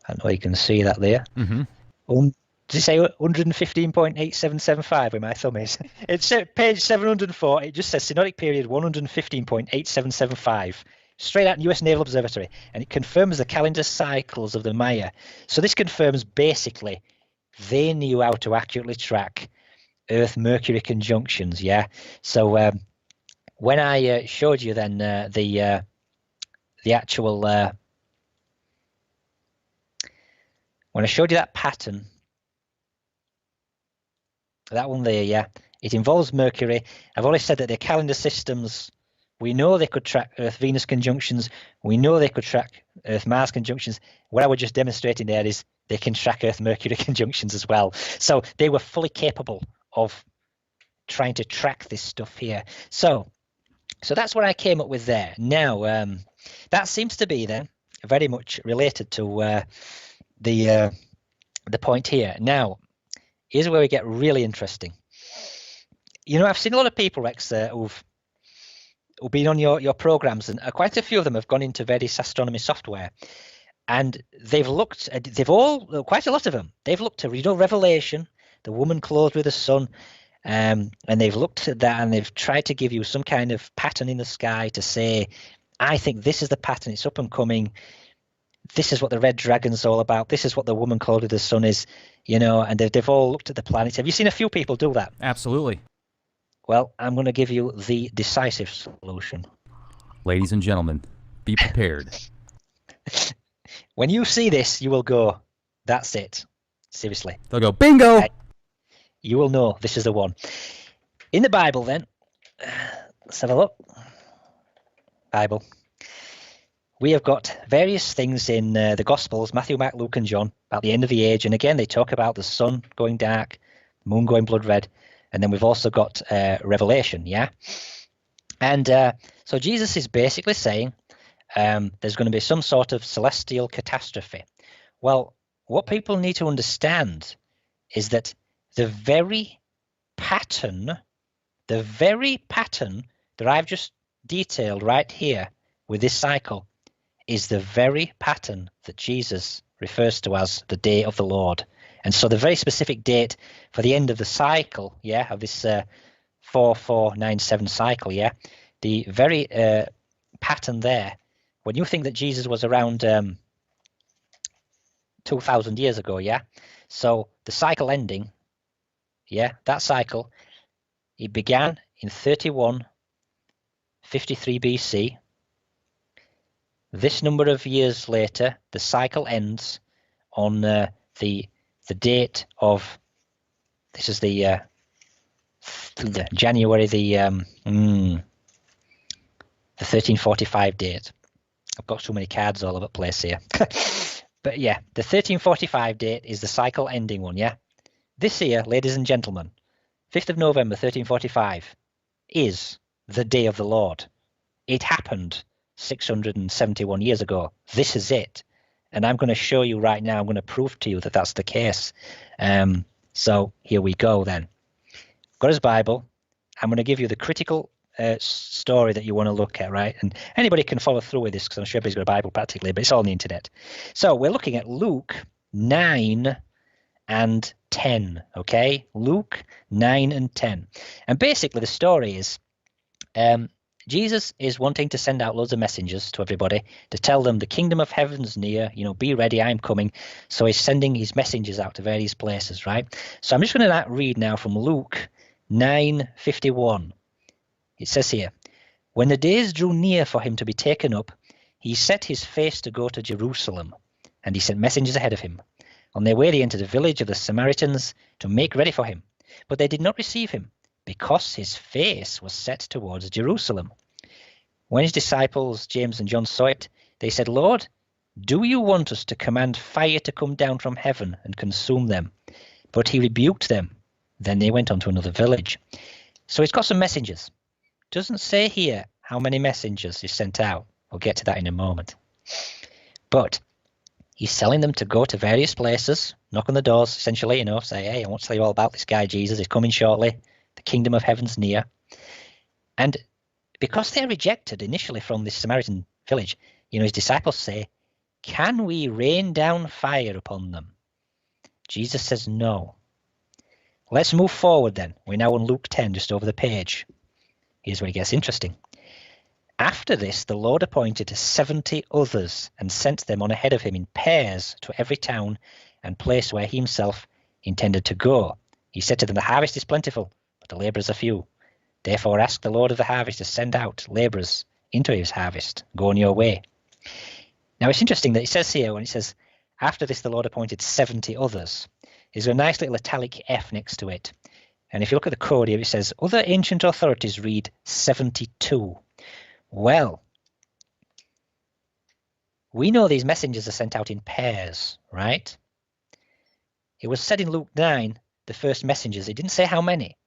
I know you can see that there. Mm-hmm. Did you say 115.8775 where my thumb is? It's page 704. It just says synodic period 115.8775. Straight out US Naval Observatory. And it confirms the calendar cycles of the Maya. So this confirms basically they knew how to accurately track Earth-Mercury conjunctions, yeah? So when I showed you then the actual... when I showed you that pattern, that one there, yeah, it involves Mercury. I've already said that their calendar systems, we know they could track Earth-Venus conjunctions. We know they could track Earth-Mars conjunctions. What I was just demonstrating there is they can track Earth-Mercury conjunctions as well. So they were fully capable of trying to track this stuff here. So that's what I came up with there. Now, that seems to be then very much related to the point here. Now, here's where we get really interesting. You know, I've seen a lot of people, Rex, who've been on your programs, and quite a few of them have gone into various astronomy software, and quite a lot of them, they've looked at, Revelation, the woman clothed with the sun, and they've looked at that and they've tried to give you some kind of pattern in the sky to say, I think this is the pattern, it's up and coming. This is what the red dragon's all about. This is what the woman called with the sun is, you know, and they've all looked at the planets. Have you seen a few people do that? Absolutely. Well, I'm going to give you the decisive solution. Ladies and gentlemen, be prepared. When you see this, you will go, that's it. Seriously. They'll go, bingo! You will know this is the one. In the Bible, then, let's have a look. Bible. We have got various things in the Gospels, Matthew, Mark, Luke, and John, about the end of the age. And again, they talk about the sun going dark, the moon going blood red. And then we've also got Revelation, yeah? And so Jesus is basically saying there's going to be some sort of celestial catastrophe. Well, what people need to understand is that the very pattern that I've just detailed right here with this cycle is the very pattern that Jesus refers to as the day of the Lord. And so the very specific date for the end of the cycle, yeah, of this 4497 cycle, yeah, the very pattern there, when you think that Jesus was around 2,000 years ago, yeah, so the cycle ending, yeah, that cycle, it began in 3153 BC. This number of years later, the cycle ends on the date of, this is the January, the 1345 date. I've got so many cards all over the place here. But yeah, the 1345 date is the cycle ending one, yeah? This year, ladies and gentlemen, 5th of November 1345 is the day of the Lord. It happened 671 years ago. This is it. And I'm going to show you right now, I'm going to prove to you that that's the case. So here we go then. Got his Bible. I'm going to give you the critical story that you want to look at, right? And anybody can follow through with this because I'm sure everybody's got a Bible practically, but it's all on the internet. So we're looking at Luke 9 and 10, okay? Luke 9 and 10. And basically the story is Jesus is wanting to send out loads of messengers to everybody to tell them the kingdom of heaven's near, you know, be ready, I'm coming. So he's sending his messengers out to various places, right? So I'm just going to read now from Luke 9:51. It says here, when the days drew near for him to be taken up, he set his face to go to Jerusalem, and he sent messengers ahead of him. On their way, they entered a village of the Samaritans to make ready for him, but they did not receive him, because his face was set towards Jerusalem. When his disciples, James and John, saw it, they said, Lord, do you want us to command fire to come down from heaven and consume them? But he rebuked them. Then they went on to another village. So he's got some messengers. Doesn't say here how many messengers he sent out. We'll get to that in a moment. But he's telling them to go to various places, knock on the doors, essentially, say, hey, I want to tell you all about this guy Jesus. He's coming shortly. The kingdom of heaven's near. And because they're rejected initially from this Samaritan village, his disciples say, can we rain down fire upon them? Jesus says no. Let's move forward then. We're now on Luke 10, just over the page. Here's where it gets interesting. After this, the Lord appointed 70 others and sent them on ahead of him in pairs to every town and place where he himself intended to go. He said to them, the harvest is plentiful, but the labourers are few. Therefore ask the Lord of the harvest to send out labourers into his harvest. Go on your way. Now it's interesting that it says here, when it says, after this the Lord appointed 70 others, there's a nice little italic F next to it. And if you look at the code here, it says, other ancient authorities read 72. Well, we know these messengers are sent out in pairs, right? It was said in Luke 9, the first messengers, it didn't say how many.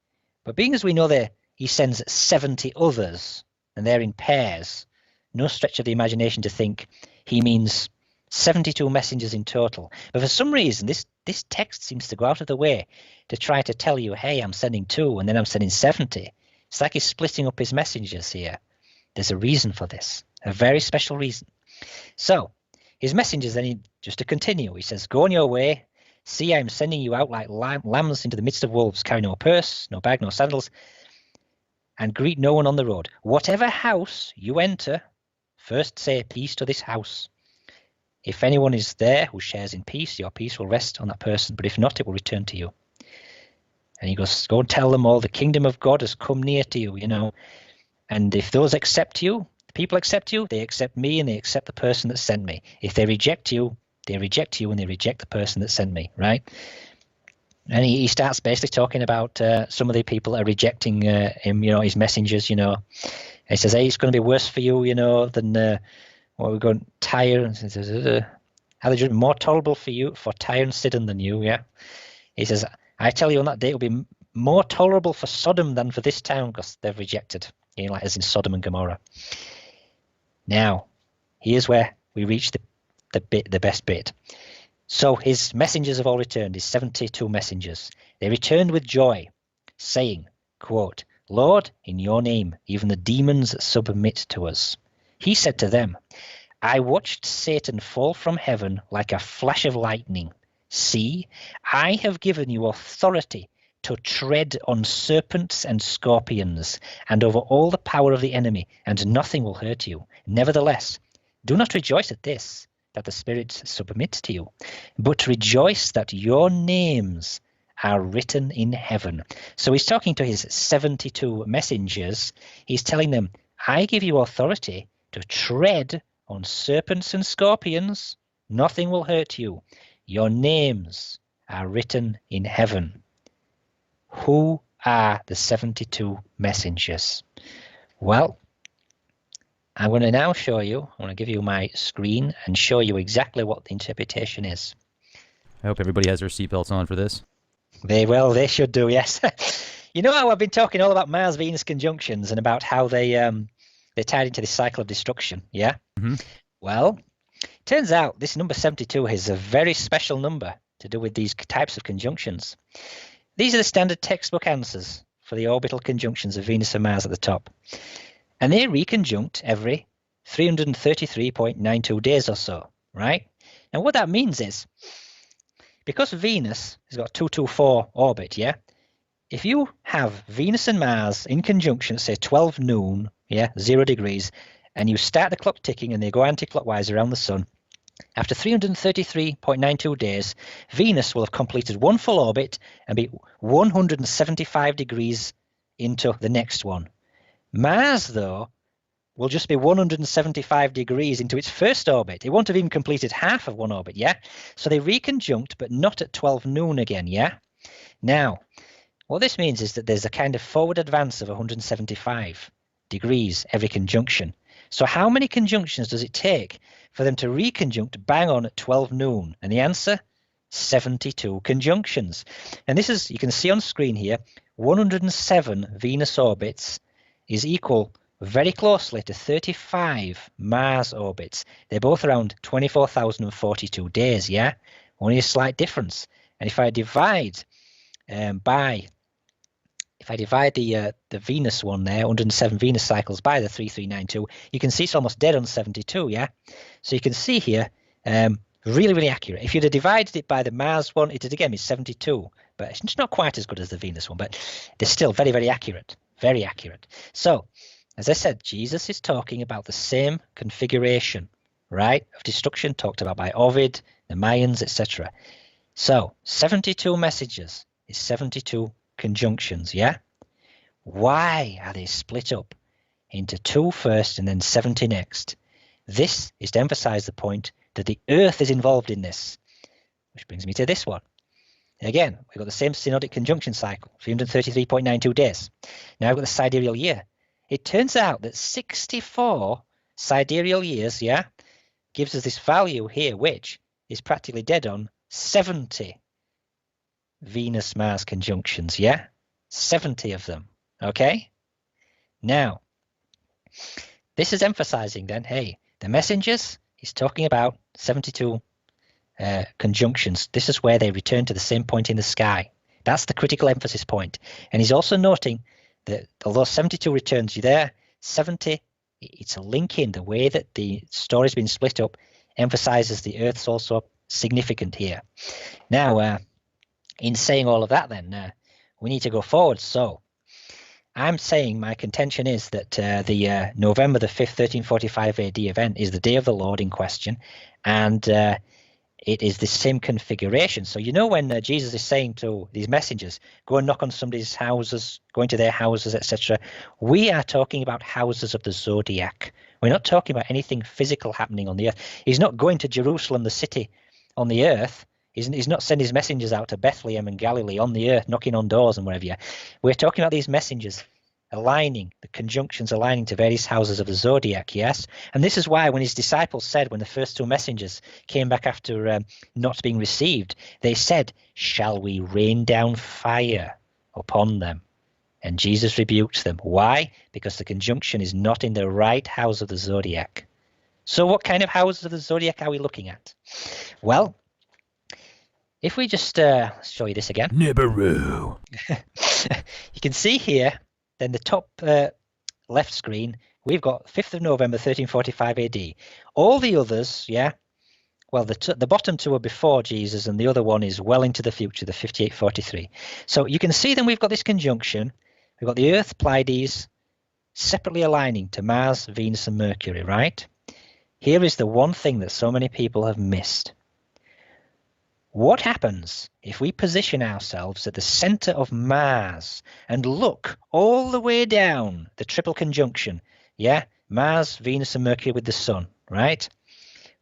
But being as we know there, he sends 70 others, and they're in pairs, no stretch of the imagination to think he means 72 messengers in total. But for some reason, this text seems to go out of the way to try to tell you, hey, I'm sending 2, and then I'm sending 70. It's like he's splitting up his messengers here. There's a reason for this, a very special reason. So his messengers then, just to continue, he says, go on your way. See, I'm sending you out like lambs into the midst of wolves. Carry no purse, no bag, no sandals, and greet no one on the road. Whatever house you enter, first say peace to this house. If anyone is there who shares in peace, your peace will rest on that person, but if not, it will return to you. And he goes, go and tell them all, the kingdom of God has come near to you, And if those accept you, the people accept you, they accept me and they accept the person that sent me. If they reject you, they reject you and they reject the person that sent me, right? And he starts basically talking about some of the people that are rejecting him, his messengers, And he says, hey, it's going to be worse for you, than what we're going Tyre. Are they more tolerable for you, for Tyre and Sidon than you, yeah? He says, I tell you on that day it will be more tolerable for Sodom than for this town because they've rejected, like as in Sodom and Gomorrah. Now, here's where we reach the best bit. So his messengers have all returned, his 72 messengers. They returned with joy, saying, quote, Lord, in your name, even the demons submit to us. He said to them, I watched Satan fall from heaven like a flash of lightning. See, I have given you authority to tread on serpents and scorpions and over all the power of the enemy, and nothing will hurt you. Nevertheless, do not rejoice at this, that the spirits submit to you, but rejoice that your names are written in heaven. So he's talking to his 72 messengers. He's telling them, I give you authority to tread on serpents and scorpions. Nothing will hurt you. Your names are written in heaven. Who are the 72 messengers? Well, I'm going to now show you, I want to give you my screen and show you exactly what the interpretation is. I hope everybody has their seatbelts on for this. They should do, yes. You know how I've been talking all about Mars-Venus conjunctions and about how they're tied into this cycle of destruction, yeah? Mm-hmm. Well, turns out this number 72 is a very special number to do with these types of conjunctions. These are the standard textbook answers for the orbital conjunctions of Venus and Mars at the top. And they reconjunct every 333.92 days or so, right? And what that means is, because Venus has got 224 orbit, yeah? If you have Venus and Mars in conjunction, say 12 noon, 0 degrees, and you start the clock ticking and they go anti-clockwise around the sun, after 333.92 days, Venus will have completed one full orbit and be 175 degrees into the next one. Mars, though, will just be 175 degrees into its first orbit. It won't have even completed half of one orbit, yeah? So they reconjunct, but not at 12 noon again, yeah? Now, what this means is that there's a kind of forward advance of 175 degrees every conjunction. So how many conjunctions does it take for them to reconjunct bang on at 12 noon? And the answer, 72 conjunctions. And this is, you can see on screen here, 107 Venus orbits is equal very closely to 35 Mars orbits. They're both around 24,042 days, yeah? Only a slight difference. And if I divide the Venus one there, 107 Venus cycles by the 3392, you can see it's almost dead on 72, yeah? So you can see here, really, really accurate. If you'd have divided it by the Mars one, it'd again be 72, but it's not quite as good as the Venus one, but they're still very, very accurate, very accurate. So, as I said, Jesus is talking about the same configuration, right, of destruction talked about by Ovid, the Mayans, etc. So, 72 messages is 72 conjunctions, yeah? Why are they split up into 2 first and then 70 next? This is to emphasize the point that the Earth is involved in this, which brings me to this one. Again, we've got the same synodic conjunction cycle, 333.92 days. Now I've got the sidereal year. It turns out that 64 sidereal years, yeah, gives us this value here, which is practically dead on 70 Venus-Mars conjunctions, yeah? 70 of them, okay? Now, this is emphasizing then, hey, the messengers, he's talking about 72 conjunctions. This is where they return to the same point in the sky. That's the critical emphasis point. And he's also noting that although 72 returns you there, 70, it's a link in the way that the story's been split up, emphasizes the Earth's also significant here. Now, in saying all of that then, we need to go forward. So I'm saying my contention is that the November the 5th, 1345 AD event is the day of the Lord in question, and it is the same configuration. So you know when Jesus is saying to these messengers, go and knock on somebody's houses, go into their houses, etc. We are talking about houses of the zodiac. We're not talking about anything physical happening on the earth. He's not going to Jerusalem, the city on the earth. He's not sending his messengers out to Bethlehem and Galilee on the earth, knocking on doors and wherever. We're talking about these messengers aligning, the conjunctions aligning to various houses of the zodiac, yes? And this is why when his disciples said, when the first 2 messengers came back after not being received, they said, shall we rain down fire upon them? And Jesus rebuked them. Why? Because the conjunction is not in the right house of the zodiac. So what kind of houses of the zodiac are we looking at? Well, if we just show you this again. Nibiru. You can see here, then the top left screen, we've got 5th of November, 1345 AD. All the others, yeah, well, the bottom 2 are before Jesus, and the other one is well into the future, the 5843. So you can see then we've got this conjunction. We've got the Earth, Pleiades, separately aligning to Mars, Venus, and Mercury, right? Here is the one thing that so many people have missed. What happens if we position ourselves at the center of Mars and look all the way down the triple conjunction? Yeah, Mars, Venus, and Mercury with the Sun, right?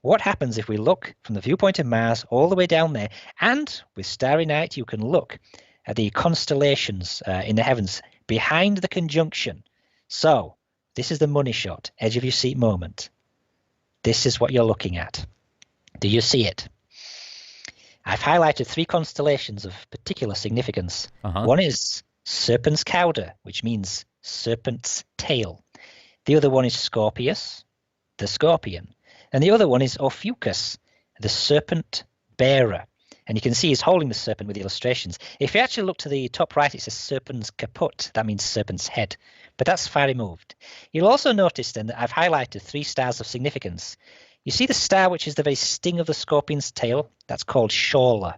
What happens if we look from the viewpoint of Mars all the way down there? And with Starry Night, you can look at the constellations in the heavens behind the conjunction. So this is the money shot, edge of your seat moment. This is what you're looking at. Do you see it? I've highlighted 3 constellations of particular significance. One is Serpens Cauda, which means serpent's tail. The other one is Scorpius, the scorpion. And the other one is Ophiuchus, the serpent bearer. And you can see he's holding the serpent with the illustrations. If you actually look to the top right, it says serpens caput. That means serpent's head. But that's far removed. You'll also notice then that I've highlighted 3 stars of significance. You see the star which is the very sting of the scorpion's tail? That's called Shola.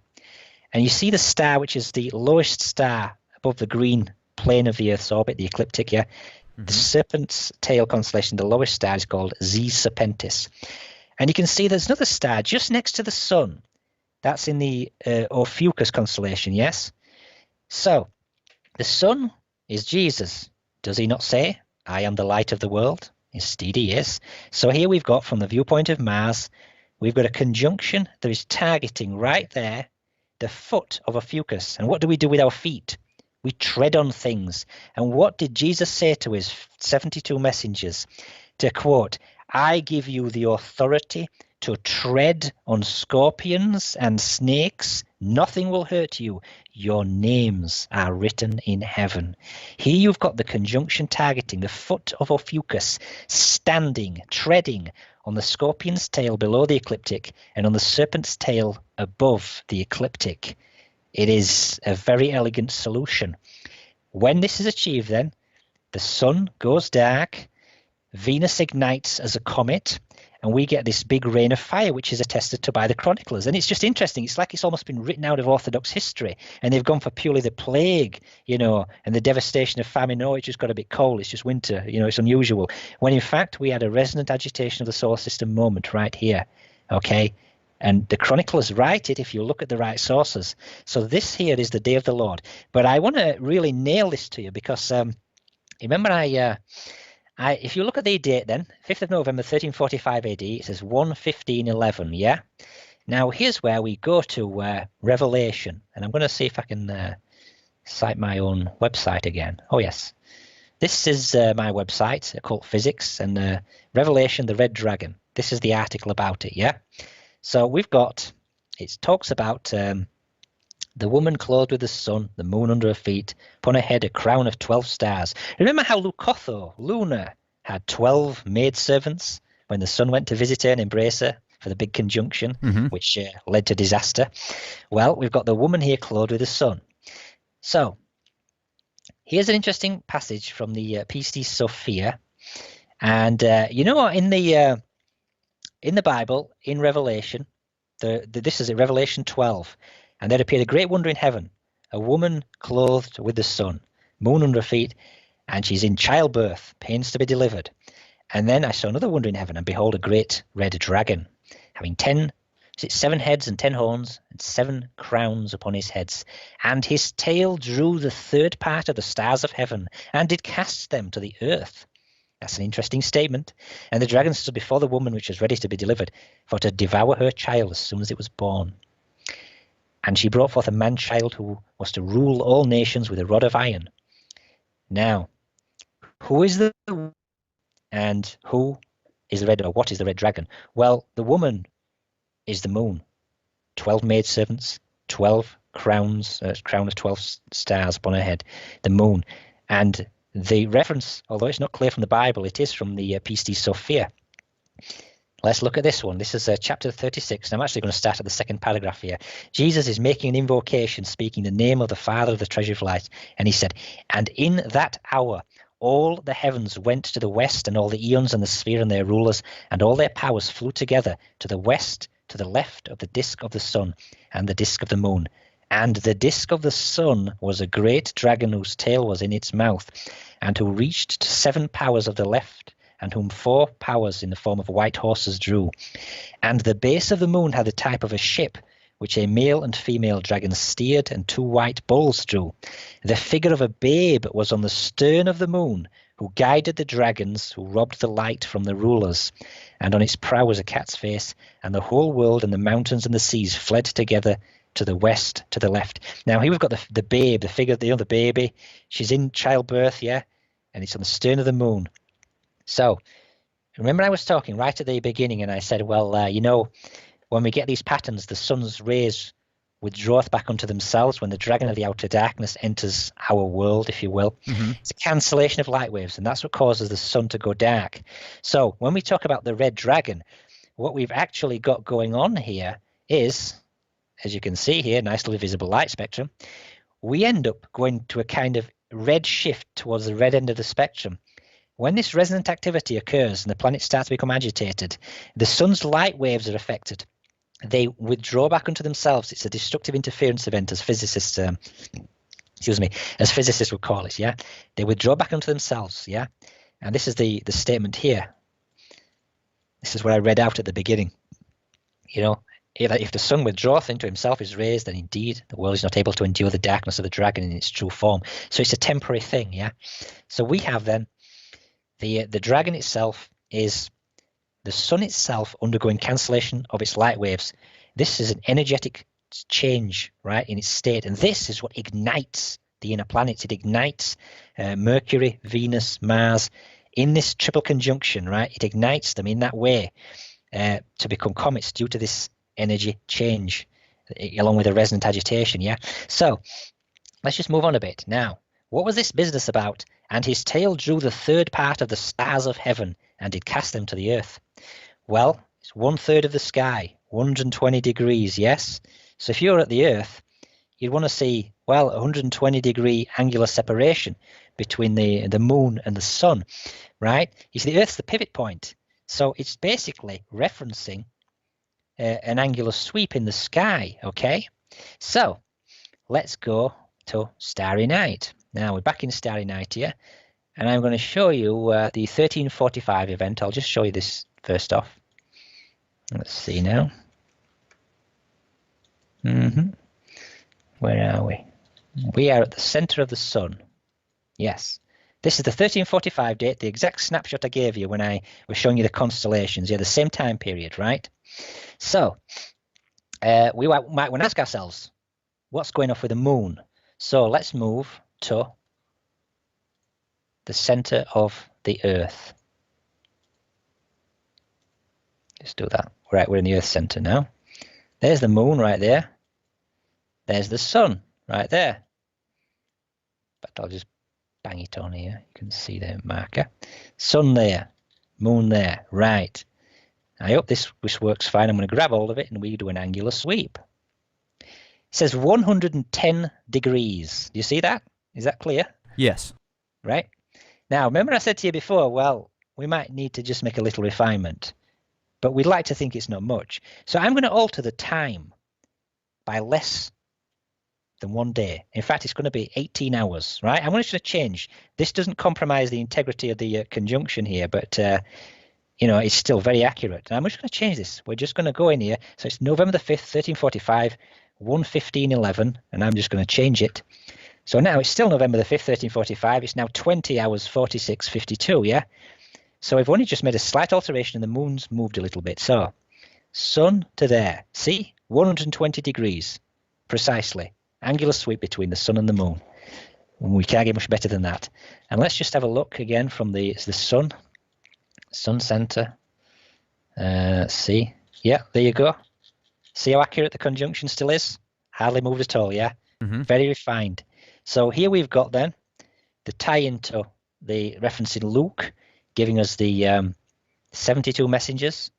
And you see the star which is the lowest star above the green plane of the Earth's orbit, the ecliptic, yeah? The serpent's tail constellation, the lowest star, is called Z Serpentis. And you can see there's another star just next to the sun. That's in the Ophiuchus constellation, yes? So, the sun is Jesus. Does he not say, I am the light of the world? Indeed he is. So here we've got, from the viewpoint of Mars, we've got a conjunction that is targeting right there the foot of Ophiuchus. And what do we do with our feet? We tread on things. And what did Jesus say to his 72 messengers? To quote, I give you the authority to tread on scorpions and snakes. Nothing will hurt you. Your names are written in heaven. Here you've got the conjunction targeting the foot of Ophiuchus, standing, treading on the scorpion's tail below the ecliptic and on the serpent's tail above the ecliptic. It is a very elegant solution. When this is achieved, then, the sun goes dark, Venus ignites as a comet, and we get this big rain of fire, which is attested to by the chroniclers. And it's just interesting. It's like it's almost been written out of Orthodox history, and they've gone for purely the plague, and the devastation of famine. Oh, it just got a bit cold. It's just winter. It's unusual. When in fact, we had a resonant agitation of the solar system moment right here. Okay. And the chroniclers write it if you look at the right sources. So this here is the day of the Lord. But I want to really nail this to you because remember if you look at the date then, 5th of November, 1345 AD, it says 1:15:11, yeah? Now, here's where we go to Revelation. And I'm going to see if I can cite my own website again. Oh, yes. This is my website, Occult Physics, and Revelation, the Red Dragon. This is the article about it, yeah? So we've got, it talks about the woman clothed with the sun, the moon under her feet, upon her head a crown of 12 stars. Remember how Luna, had 12 maidservants when the sun went to visit her and embrace her for the big conjunction, which led to disaster? Well, we've got the woman here clothed with the sun. So here's an interesting passage from the Pistis Sophia. And in the Bible, in Revelation, this is Revelation 12. And there appeared a great wonder in heaven, a woman clothed with the sun, moon under her feet, and she's in childbirth, pains to be delivered. And then I saw another wonder in heaven, and behold, a great red dragon, having 7 heads and 10 horns, and 7 crowns upon his heads. And his tail drew the third part of the stars of heaven, and did cast them to the earth. That's an interesting statement. And the dragon stood before the woman which was ready to be delivered, for to devour her child as soon as it was born. And she brought forth a man-child who was to rule all nations with a rod of iron. Now, who is the and who is the red, or what is the red dragon? Well, the woman is the moon. 12 maidservants, 12 crowns, crown of 12 stars upon her head, the moon. And the reference, although it's not clear from the Bible, it is from the Pistis Sophia. Let's look at this one. This is chapter 36. And I'm actually going to start at the second paragraph here. Jesus is making an invocation, speaking the name of the Father of the treasure of light. And he said, and in that hour, all the heavens went to the west, and all the eons and the sphere and their rulers, and all their powers flew together to the west, to the left of the disk of the sun and the disk of the moon. And the disk of the sun was a great dragon whose tail was in its mouth, and who reached to 7 powers of the left, and whom 4 powers in the form of white horses drew. And the base of the moon had the type of a ship, which a male and female dragon steered, and 2 white bulls drew. The figure of a babe was on the stern of the moon, who guided the dragons, who robbed the light from the rulers. And on its prow was a cat's face, and the whole world and the mountains and the seas fled together to the west, to the left. Now here we've got the babe, the figure, the baby. She's in childbirth, yeah, and it's on the stern of the moon. So remember I was talking right at the beginning, and I said, well, when we get these patterns, the sun's rays withdraweth back unto themselves when the dragon of the outer darkness enters our world, if you will. It's a cancellation of light waves, and that's what causes the sun to go dark. So when we talk about the red dragon, what we've actually got going on here is, as you can see here, nice little visible light spectrum, we end up going to a kind of red shift towards the red end of the spectrum. When this resonant activity occurs and the planets start to become agitated, the sun's light waves are affected. They withdraw back onto themselves. It's a destructive interference event, as physicists, as physicists would call it. Yeah, they withdraw back onto themselves. Yeah, and this is the statement here. This is what I read out at the beginning. If the sun withdraweth into himself his rays, then indeed the world is not able to endure the darkness of the dragon in its true form. So it's a temporary thing. Yeah. So we have then The dragon itself is the sun itself undergoing cancellation of its light waves. This is an energetic change, right, in its state, and this is what ignites the inner planets. It ignites Mercury, Venus, Mars in this triple conjunction, right? It ignites them in that way to become comets due to this energy change, along with a resonant agitation. Yeah. So let's just move on a bit now. What was this business about? And his tail drew the third part of the stars of heaven, and did cast them to the earth. Well, it's 1/3 of the sky, 120 degrees, yes? So if you're at the earth, you'd want to see, well, 120-degree angular separation between the moon and the sun, right? You see, the earth's the pivot point. So it's basically referencing an angular sweep in the sky, okay? So let's go to Starry Night. Now we're back in Starry Night here, and I'm going to show you the 1345 event. I'll just show you this first off. Let's see now. Where are we? We are at the center of the sun. Yes. This is the 1345 date, the exact snapshot I gave you when I was showing you the constellations. Yeah, the same time period, right? So we might want to ask ourselves, what's going off with the moon? So let's move to the center of the earth. Just do that. Right, we're in the earth center now. There's the moon right there. There's the sun right there. But I'll just bang it on here. You can see the marker. Sun there, moon there. Right. I hope this works fine. I'm going to grab hold of it and we do an angular sweep. It says 110 degrees. Do you see that? Is that clear? Yes. Right. Now, remember I said to you before, well, we might need to just make a little refinement, but we'd like to think it's not much. So I'm going to alter the time by less than 1 day. In fact, it's going to be 18 hours, right? I'm just going to change. This doesn't compromise the integrity of the conjunction here, but, you know, it's still very accurate. And I'm just going to change this. We're just going to go in here. So it's November the 5th, 1345, 1:15:11, and I'm just going to change it. So now it's still November the 5th, 1345. It's now 20 hours, 46:52, yeah? So we've only just made a slight alteration and the moon's moved a little bit. So sun to there. See? 120 degrees, precisely. Angular sweep between the sun and the moon. We can't get much better than that. And let's just have a look again from the sun center. See? Yeah, there you go. See how accurate the conjunction still is? Hardly moved at all, yeah? Very refined. So here we've got then the tie-in to the reference in Luke, giving us the 72 messengers,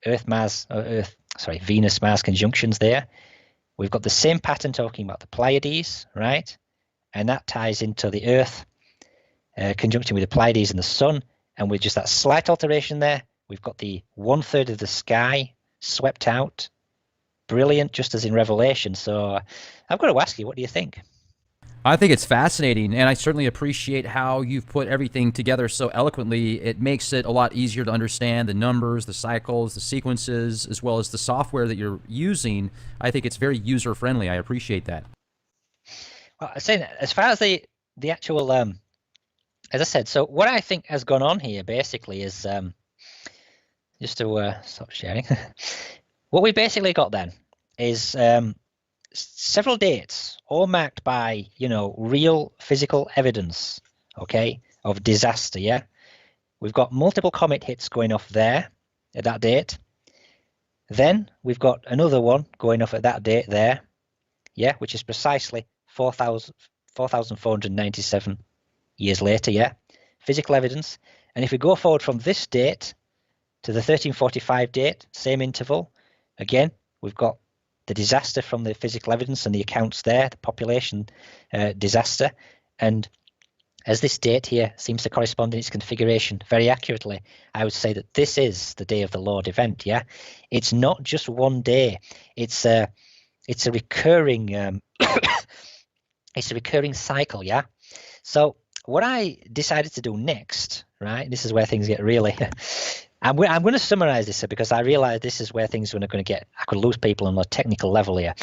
Venus-Mars conjunctions there. We've got the same pattern talking about the Pleiades, right? And that ties into the Earth conjunction with the Pleiades and the Sun. And with just that slight alteration there, we've got the 1/3 of the sky swept out. Brilliant, just as in Revelation. So I've got to ask you, what do you think? I think it's fascinating, and I certainly appreciate how you've put everything together so eloquently. It makes it a lot easier to understand the numbers, the cycles, the sequences, as well as the software that you're using. I think it's very user-friendly. I appreciate that. Well, I say as far as the actual, as I said, so what I think has gone on here basically is, just to stop sharing, what we basically got then is several dates, all marked by, you know, real physical evidence, okay, of disaster, yeah? We've got multiple comet hits going off there at that date. Then we've got another one going off at that date there, yeah, which is precisely 4,497 years later, yeah? Physical evidence. And if we go forward from this date to the 1345 date, same interval, again, we've got the disaster from the physical evidence and the accounts there, the population disaster. And as this date here seems to correspond in its configuration very accurately, I would say that this is the Day of the Lord event, yeah? It's not just one day. It's a recurring it's a recurring cycle, yeah? So what I decided to do next, right, this is where things get really I'm going to summarize this because I realize this is where things are going to get, I could lose people on a technical level here.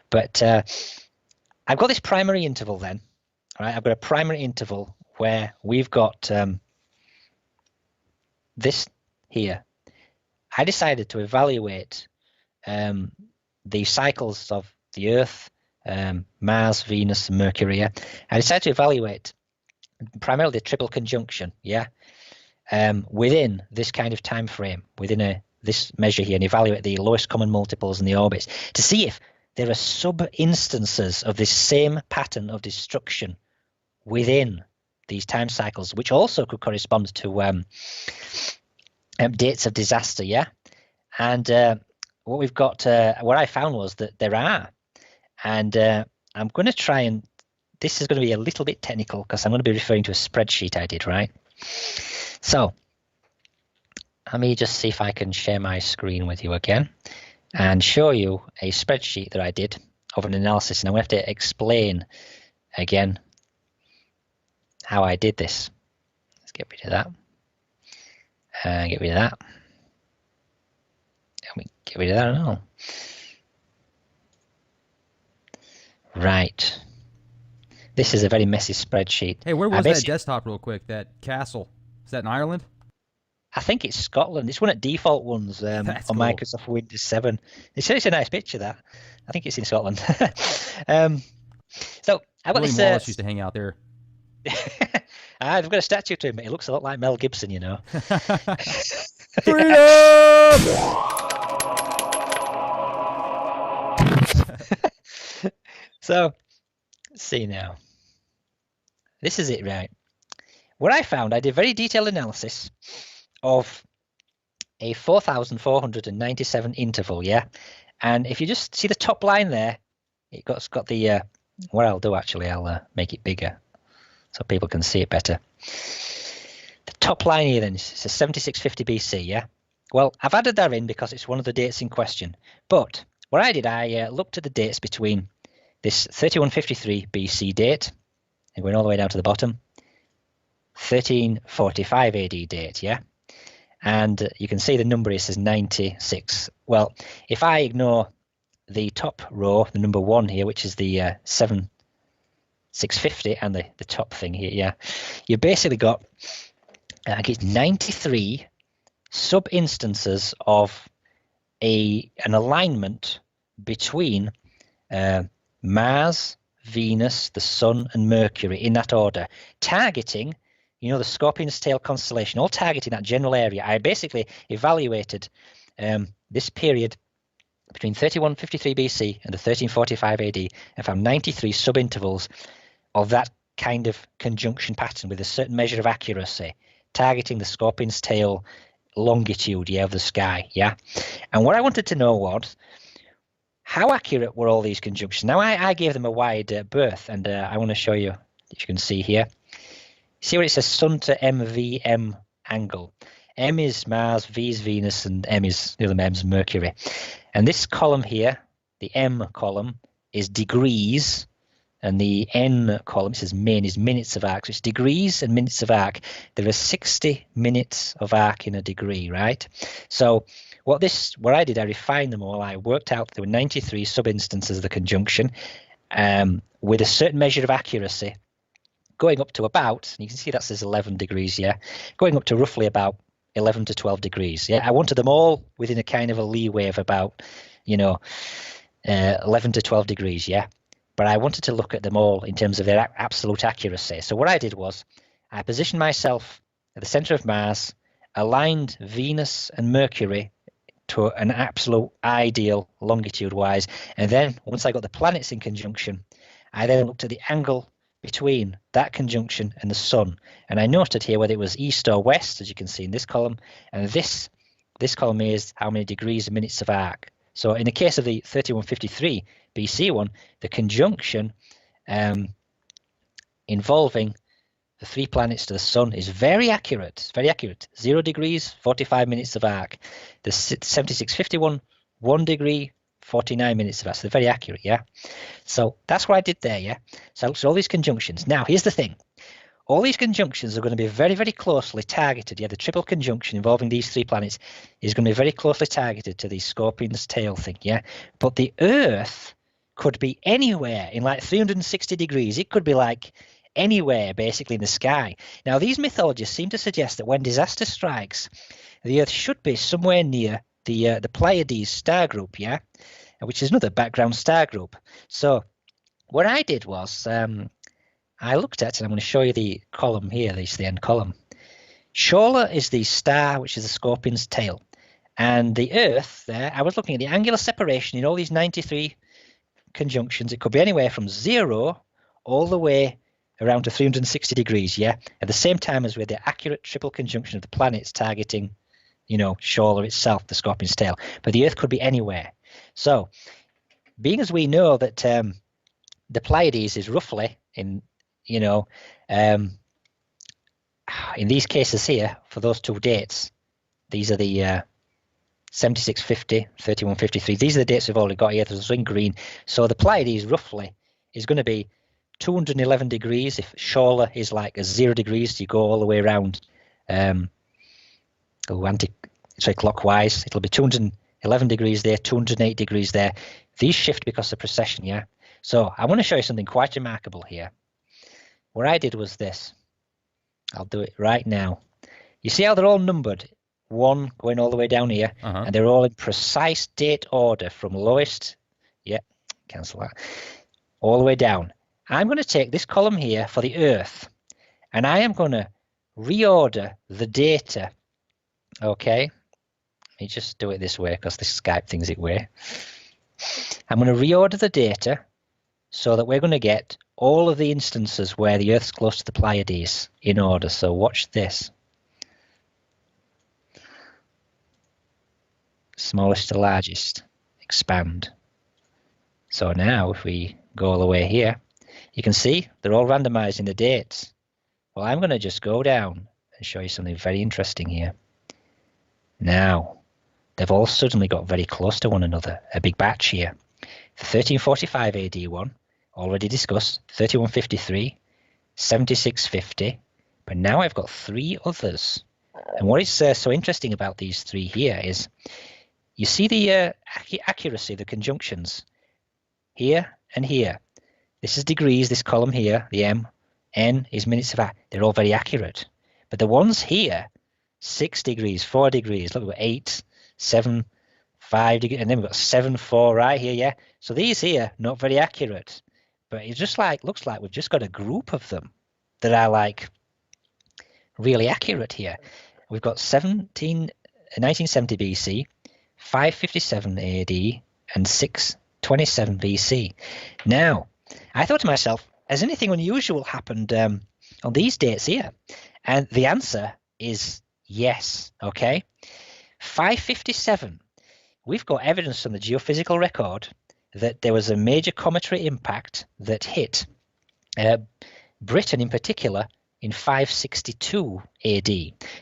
But I've got this primary interval then, right? I've got a primary interval where we've got this here, I decided to evaluate the cycles of the Earth, Mars, Venus, and Mercury. I decided to evaluate primarily the triple conjunction, within this kind of time frame, within this measure here, and evaluate the lowest common multiples and the orbits to see if there are sub-instances of this same pattern of destruction within these time cycles, which also could correspond to dates of disaster, And what we've got, what I found was that there are, and I'm going to try and, this is going to be a little bit technical because I'm going to be referring to a spreadsheet I did, right? So let me just see if I can share my screen with you again and show you a spreadsheet that I did of an analysis, and I'm going to have to explain again how I did this. Let's get rid of that. Get rid of that. Let me get rid of that and all. Right. This is a very messy spreadsheet. Hey, where was that desktop real quick, that castle? Is that in Ireland? I think it's Scotland. It's one of the default ones on cool. Microsoft Windows 7. It's a nice picture, that. I think it's in Scotland. So I've got William Wallace used to hang out there. I've got a statue to him. It looks a lot like Mel Gibson, you know. Freedom! So, let's see now. This is it, right? What I found, I did very detailed analysis of a 4,497 interval, And if you just see the top line there, it's got the, what I'll do actually, I'll make it bigger so people can see it better. The top line here then, it's a 7650 BC, Well, I've added that in because it's one of the dates in question. But what I did, I looked at the dates between this 3153 BC date, and going all the way down to the bottom, 1345 AD date, And you can see the number here says 96. Well, if I ignore the top row, the number 1 here, which is the 7650, and the top thing here, you basically got, I think it's 93 sub-instances of an alignment between Mars, Venus, the Sun, and Mercury in that order, targeting, the Scorpion's Tail constellation, all targeting that general area. I basically evaluated this period between 3153 BC and the 1345 AD and found 93 sub-intervals of that kind of conjunction pattern with a certain measure of accuracy, targeting the Scorpion's Tail longitude of the sky. And what I wanted to know was, how accurate were all these conjunctions? Now, I gave them a wide berth, and I want to show you, if you can see here. See where it says Sun to MVM angle. M is Mars, V is Venus, and M is, the other M's Mercury. And this column here, the M column, is degrees, and the N column, it says min, is minutes of arc. So it's degrees and minutes of arc. There are 60 minutes of arc in a degree, right? So what I did, I refined them all. I worked out there were 93 sub-instances of the conjunction with a certain measure of accuracy, going up to about, you can see that says 11 degrees, going up to roughly about 11 to 12 degrees. I wanted them all within a kind of a leeway of about, 11 to 12 degrees, But I wanted to look at them all in terms of their absolute accuracy. So what I did was, I positioned myself at the center of Mars, aligned Venus and Mercury to an absolute ideal longitude-wise, and then once I got the planets in conjunction, I then looked at the angle between that conjunction and the Sun, and I noted here whether it was east or west, as you can see in this column, and this column is how many degrees and minutes of arc. So in the case of the 3153 BC one, the conjunction involving the 3 planets to the Sun is very accurate. It's very accurate. 0 degrees, 45 minutes of arc. The 7651, 1 degree, 49 minutes of arc. So they're very accurate, So that's what I did there, So I looked at all these conjunctions. Now, here's the thing. All these conjunctions are going to be very, very closely targeted. The triple conjunction involving these 3 planets is going to be very closely targeted to the Scorpion's Tail thing, But the Earth could be anywhere in like 360 degrees. It could be like anywhere basically in the sky. Now, these mythologists seem to suggest that when disaster strikes, the Earth should be somewhere near the Pleiades star group, yeah, which is another background star group. So what I did was I looked at, and I'm going to show you the column here. This is the end column. Shola is the star, which is the scorpion's tail. And the Earth there, I was looking at the angular separation in all these 93 conjunctions. It could be anywhere from 0 all the way around to 360 degrees, yeah? At the same time as with the accurate triple conjunction of the planets targeting, Shola itself, the scorpion's tail. But the Earth could be anywhere. So, being as we know that the Pleiades is roughly in these cases here, for those two dates, these are the 7650, 3153. These are the dates we've already got here. There's in green. So the Pleiades roughly is going to be 211 degrees. If Shola is like 0 degrees, you go all the way around clockwise. It'll be 211 degrees there, 208 degrees there. These shift because of precession, yeah? So I want to show you something quite remarkable here. What I did was this. I'll do it right now. You see how they're all numbered? 1 going all the way down here, and they're all in precise date order from lowest, cancel that, all the way down. I'm going to take this column here for the Earth, and I am going to reorder the data. Okay, let me just do it this way because this Skype thing's it way. I'm going to reorder the data so that we're going to get all of the instances where the Earth's close to the Pleiades in order. So watch this. Smallest to largest, expand. So now if we go all the way here, you can see they're all randomized in the dates. Well, I'm going to just go down and show you something very interesting here. Now, they've all suddenly got very close to one another, a big batch here. The 1345 AD one, already discussed, 3153, 7650, but now I've got 3 others. And what is so interesting about these 3 here is, you see the accuracy of the conjunctions here and here. This is degrees, this column here, the M. N is minutes of hour. They're all very accurate. But the ones here, 6 degrees, 4 degrees, look, we've got 8, 7, 5 degrees, and then we've got 7, 4 right here, yeah? So these here, not very accurate. But it just looks like we've just got a group of them that are like really accurate here. We've got 1970 BC, 557 AD, and 627 BC. Now, I thought to myself, has anything unusual happened on these dates here? And the answer is yes, okay? 557, we've got evidence from the geophysical record that there was a major cometary impact that hit Britain in particular in 562 AD.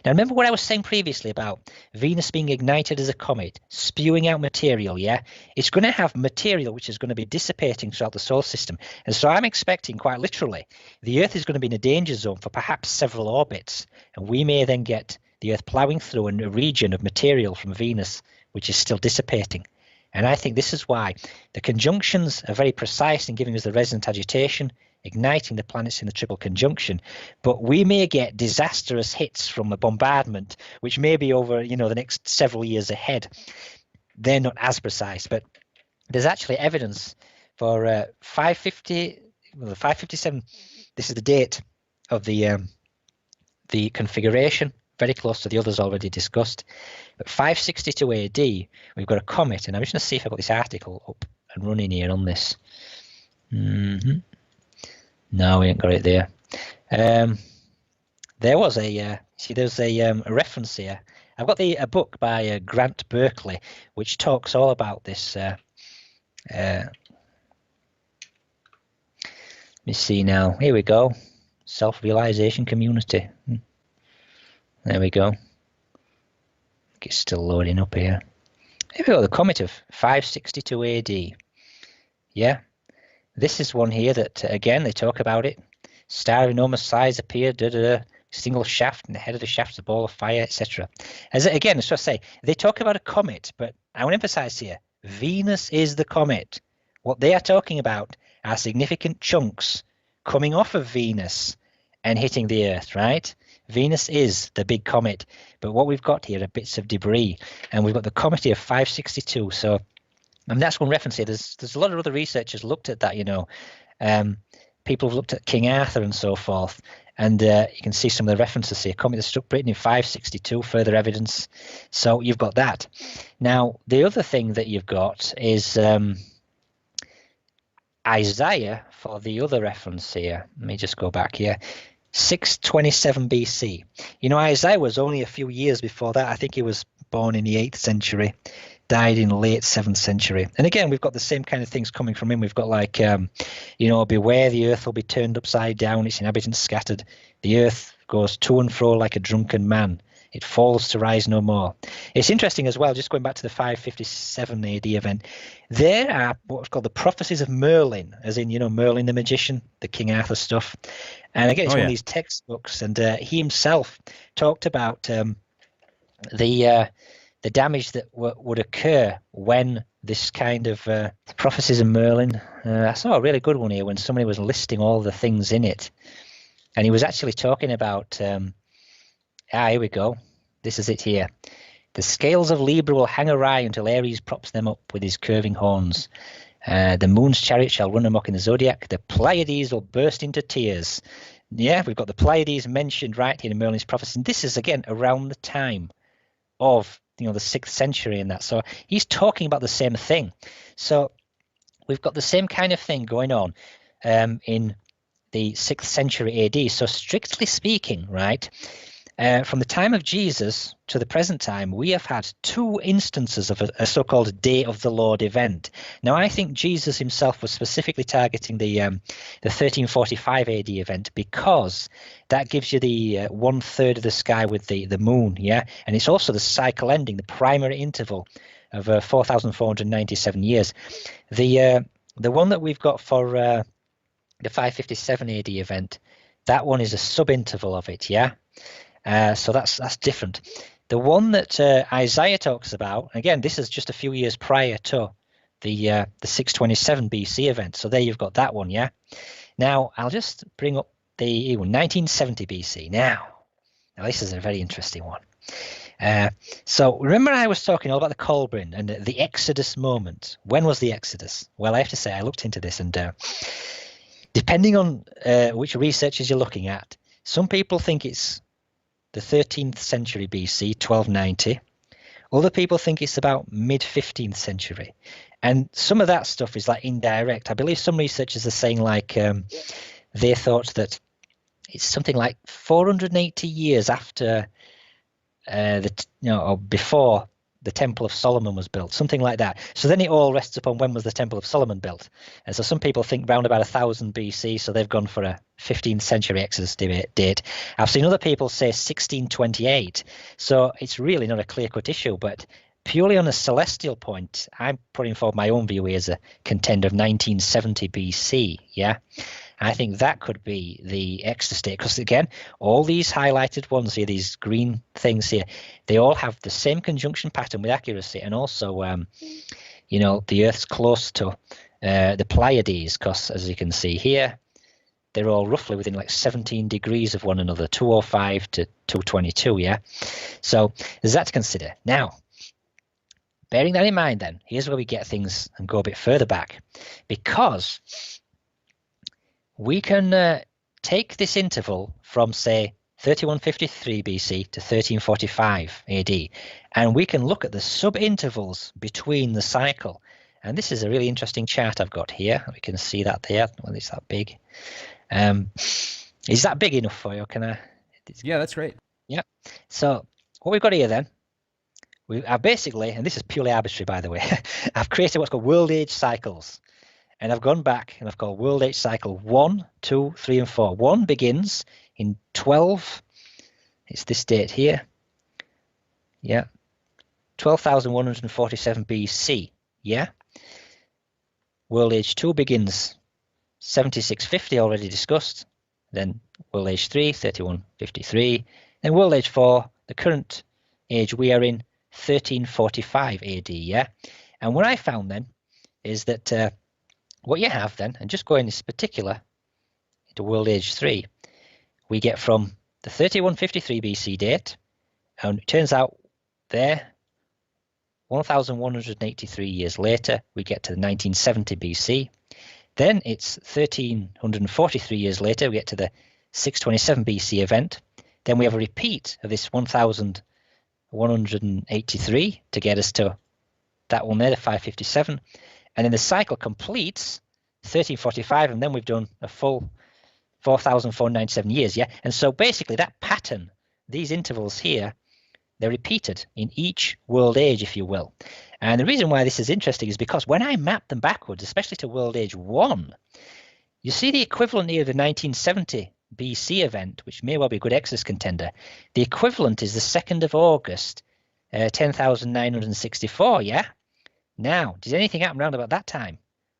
Now, remember what I was saying previously about Venus being ignited as a comet, spewing out material, yeah? It's going to have material which is going to be dissipating throughout the solar system. And so I'm expecting, quite literally, the Earth is going to be in a danger zone for perhaps several orbits. And we may then get the Earth ploughing through a region of material from Venus which is still dissipating. And I think this is why the conjunctions are very precise in giving us the resonant agitation, igniting the planets in the triple conjunction, but we may get disastrous hits from a bombardment, which may be over, the next several years ahead. They're not as precise, but there's actually evidence for 557. This is the date of the configuration, very close to the others already discussed. But 562 AD, we've got a comet, and I'm just going to see if I've got this article up and running here on this. No, we ain't got it there. There was there's a reference here. I've got a book by Grant Berkeley, which talks all about this. Let me see now. Here we go. Self-realization community. There we go. It's still loading up here. Here we go, the comet of 562 AD. Yeah. This is one here that, again, they talk about it. Star of enormous size appeared, single shaft, and the head of the shaft is a ball of fire, etc. As I say, they talk about a comet, but I want to emphasize here, Venus is the comet. What they are talking about are significant chunks coming off of Venus and hitting the Earth, right? Venus is the big comet, but what we've got here are bits of debris, and we've got the comet here 562. So, and that's one reference here. There's a lot of other researchers looked at that, you know. People have looked at King Arthur and so forth, and you can see some of the references here. Comet that struck Britain in 562, further evidence. So you've got that. Now, the other thing that you've got is Isaiah for the other reference here. Let me just go back here. 627 BC. You know, Isaiah was only a few years before that. I think he was born in the 8th century, died in the late 7th century. And again, we've got the same kind of things coming from him. We've got like, you know, beware the earth will be turned upside down, its inhabitants scattered. The earth goes to and fro like a drunken man. It falls to rise no more. It's interesting as well, just going back to the 557 AD event, there are what's called the prophecies of Merlin, as in, you know, Merlin the magician, the King Arthur stuff. And again, it's one of these textbooks, and he himself talked about the damage that would occur when this kind of prophecies of Merlin. I saw a really good one here when somebody was listing all the things in it, and he was actually talking about here we go. This is it here. The scales of Libra will hang awry until Aries props them up with his curving horns. The moon's chariot shall run amok in the zodiac. The Pleiades will burst into tears. Yeah, we've got the Pleiades mentioned right here in Merlin's prophecy. And this is, again, around the time of, you know, the 6th century and that. So he's talking about the same thing. So we've got the same kind of thing going on in the 6th century AD. So strictly speaking, right, from the time of Jesus to the present time, we have had 2 instances of a so-called Day of the Lord event. Now, I think Jesus himself was specifically targeting the 1345 AD event because that gives you the 1/3 of the sky with the moon, yeah? And it's also the cycle ending, the primary interval of 4,497 years. The one that we've got for the 557 AD event, that one is a sub-interval of it, yeah? So that's different. The one that Isaiah talks about, again, this is just a few years prior to the 627 BC event. So there you've got that one, yeah? Now, I'll just bring up the 1970 BC. Now this is a very interesting one. So remember I was talking all about the Colburn and the Exodus moment. When was the Exodus? Well, I have to say I looked into this, and depending on which researchers you're looking at, some people think it's the 13th century BC, 1290. Other people think it's about mid-15th century. And some of that stuff is like indirect. I believe some researchers are saying like they thought that it's something like 480 years after or before the Temple of Solomon was built, something like that. So then it all rests upon when was the Temple of Solomon built. And so some people think round about 1000 BC, so they've gone for a 15th century Exodus date. I've seen other people say 1628. So it's really not a clear-cut issue, but purely on a celestial point, I'm putting forward my own view here as a contender of 1970 BC, yeah? I think that could be the Exodus date, because again, all these highlighted ones here, these green things here, they all have the same conjunction pattern with accuracy, and also, you know, the Earth's close to the Pleiades, because as you can see here, they're all roughly within like 17 degrees of one another, 205 to 222, yeah? So there's that to consider. Now, bearing that in mind then, here's where we get things and go a bit further back, because we can take this interval from, say, 3153 BC to 1345 AD, and we can look at the sub-intervals between the cycle. And this is a really interesting chart I've got here. We can see that there. Well, it's that big. Is that big enough for you? Can I? Yeah, that's great. Yeah. So what we've got here then, I've basically, and this is purely arbitrary, by the way, I've created what's called world age cycles. And I've gone back and I've called world age cycle 1, 2, 3, and 4. 1 begins in 12. It's this date here. Yeah. 12,147 BC. Yeah. World age 2 begins 7650, already discussed. Then world age 3, 3153. Then world age 4, the current age we are in, 1345 AD. Yeah. And what I found then is that what you have then, and just going this particular, to World Age 3, we get from the 3153 BC date, and it turns out there, 1,183 years later, we get to the 1970 BC. Then it's 1,343 years later, we get to the 627 BC event. Then we have a repeat of this 1,183 to get us to that one there, the 557. And then the cycle completes 1345, and then we've done a full 4,497 years, yeah? And so basically that pattern, these intervals here, they're repeated in each world age, if you will. And the reason why this is interesting is because when I map them backwards, especially to World Age 1, you see the equivalent here of the 1970 BC event, which may well be a good Exodus contender. The equivalent is the 2nd of August, 10,964, yeah? Now, did anything happen around about that time?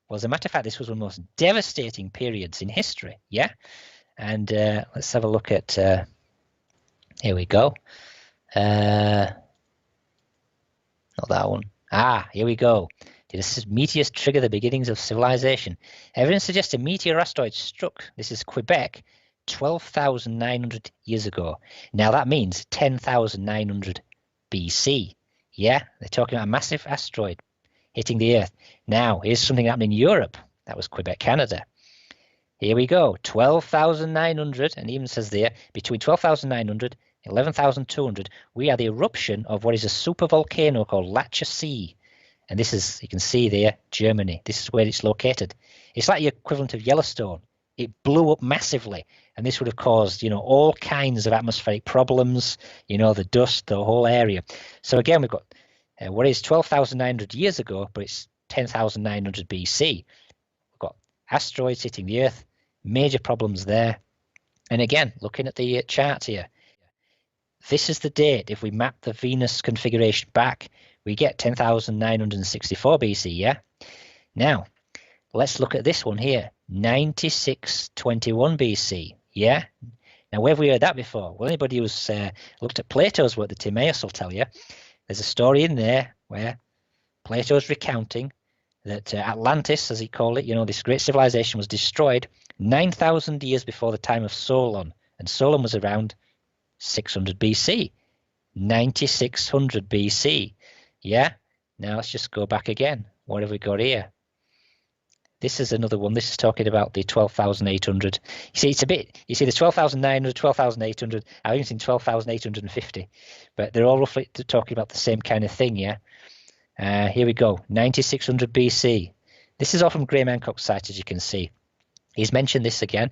Well, as a matter of fact, this was one of the most devastating periods in history, yeah? And let's have a look at, here we go. Not that one. Here we go. Did a meteor trigger the beginnings of civilization? Evidence suggests a meteor or asteroid struck, this is Quebec, 12,900 years ago. Now that means 10,900 BC. Yeah, they're talking about a massive asteroid hitting the Earth. Now, here's something happening in Europe. That was Quebec, Canada. Here we go, 12,900, and even says there, between 12,900 11,200, we are the eruption of what is a supervolcano called Lacher C. And this is, you can see there, Germany. This is where it's located. It's like the equivalent of Yellowstone. It blew up massively, and this would have caused, all kinds of atmospheric problems, the dust, the whole area. So again, we've got what is 12,900 years ago, but it's 10,900 BC. We've got asteroids hitting the Earth, major problems there. And again, looking at the chart here, this is the date. If we map the Venus configuration back, we get 10,964 BC, yeah? Now, let's look at this one here, 9621 BC, yeah? Now, where have we heard that before? Well, anybody who's looked at Plato's work, the Timaeus will tell you, there's a story in there where Plato's recounting that Atlantis, as he called it, this great civilization was destroyed 9,000 years before the time of Solon, and Solon was around 600 BC, 9600 BC. Yeah. Now let's just go back again. What have we got here? This is another one. This is talking about the 12,800. You see, it's a bit, you see the 12,900, 12,800. I've even seen 12,850, but they're all roughly talking about the same kind of thing. Yeah. Here we go. 9600 BC. This is all from Graham Hancock's site, as you can see. He's mentioned this again.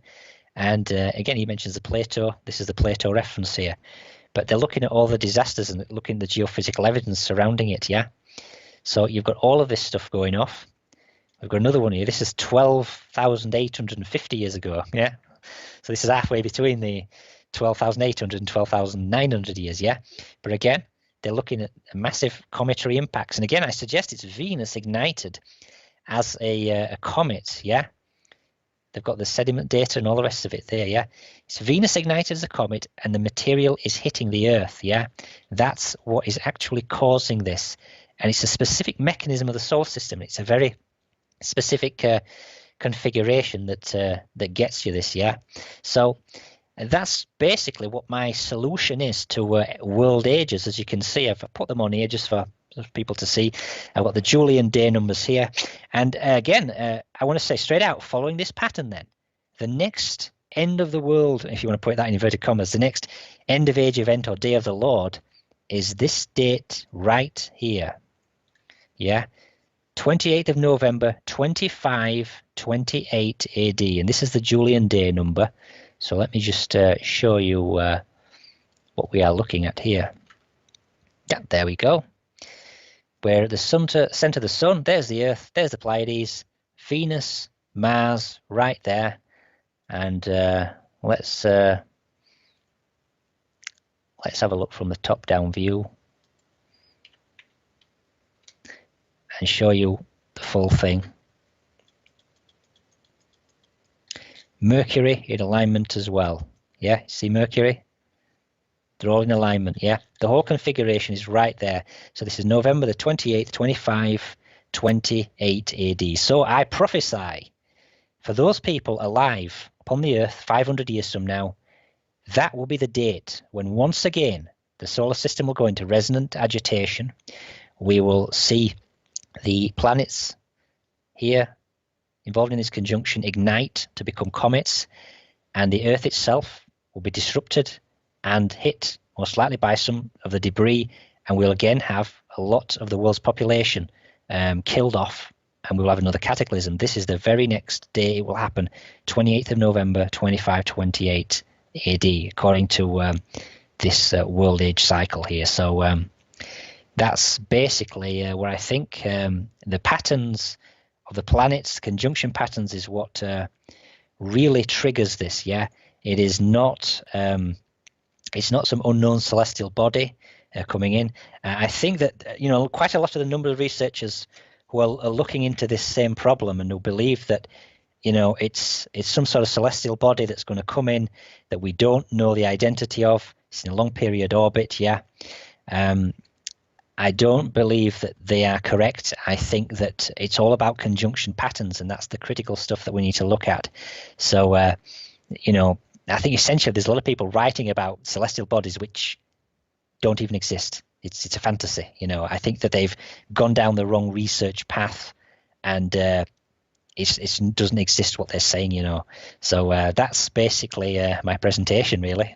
And again, he mentions the Plato. This is the Plato reference here. But they're looking at all the disasters and looking at the geophysical evidence surrounding it, yeah? So you've got all of this stuff going off. We've got another one here. This is 12,850 years ago, yeah? So this is halfway between the 12,800 and 12,900 years, yeah? But again, they're looking at massive cometary impacts. And again, I suggest it's Venus ignited as a comet, yeah? They've got the sediment data and all the rest of it there, yeah? It's Venus ignited as a comet, and the material is hitting the Earth, yeah? That's what is actually causing this. And it's a specific mechanism of the solar system. It's a very specific configuration that gets you this, yeah? So that's basically what my solution is to world ages. As you can see, I've put them on here just for people to see. I've got the Julian day numbers here. And again, I want to say straight out, following this pattern then, the next end of the world, if you want to put that in inverted commas, the next end of age event or day of the Lord is this date right here. Yeah, 28th of November, 2528 AD. And this is the Julian day number. So let me just show you what we are looking at here. Yeah, there we go. Where at the center of the sun, there's the Earth, there's the Pleiades, Venus, Mars, right there. And let's have a look from the top-down view and show you the full thing. Mercury in alignment as well. Yeah, see Mercury? They're all in alignment, yeah? The whole configuration is right there. So this is November the 28th, 2528 AD. So I prophesy for those people alive upon the Earth 500 years from now, that will be the date when once again the solar system will go into resonant agitation. We will see the planets here involved in this conjunction ignite to become comets, and the Earth itself will be disrupted and hit most likely by some of the debris, and we'll again have a lot of the world's population killed off, and we'll have another cataclysm. This is the very next day it will happen, 28th of November 2528 AD, according to this world age cycle here. So that's basically where I think the patterns of the planets, conjunction patterns, is what really triggers this. Yeah, it is not it's not some unknown celestial body coming in. I think that quite a lot of the number of researchers who are looking into this same problem and who believe that it's some sort of celestial body that's going to come in that we don't know the identity of. It's in a long period orbit. Yeah. I don't believe that they are correct. I think that it's all about conjunction patterns, and that's the critical stuff that we need to look at. So, I think essentially there's a lot of people writing about celestial bodies which don't even exist. It's a fantasy. I think that they've gone down the wrong research path, and it doesn't exist what they're saying. So that's basically my presentation, really.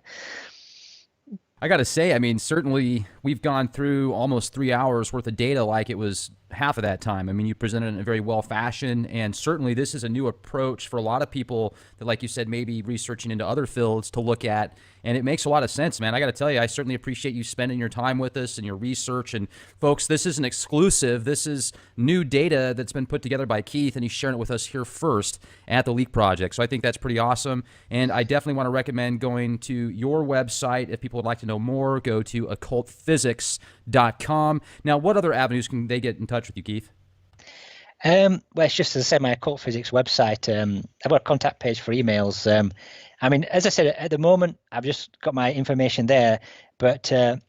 I got to say, I mean, certainly we've gone through almost 3 hours worth of data like it was half of that time. I mean, you presented it in a very well fashion, and certainly this is a new approach for a lot of people that, like you said, maybe researching into other fields to look at, and it makes a lot of sense, man. I got to tell you, I certainly appreciate you spending your time with us and your research. And folks, this is an exclusive. This is new data that's been put together by Keith, and he's sharing it with us here first at the Leak Project. So I think that's pretty awesome, and I definitely want to recommend going to your website. If people would like to know more, go to occultphysics.com. Now, what other avenues can they get in touch with you, Keith? Well, it's just, as I said, my Occult Physics website. I've got a contact page for emails. I mean, as I said, at the moment, I've just got my information there, but I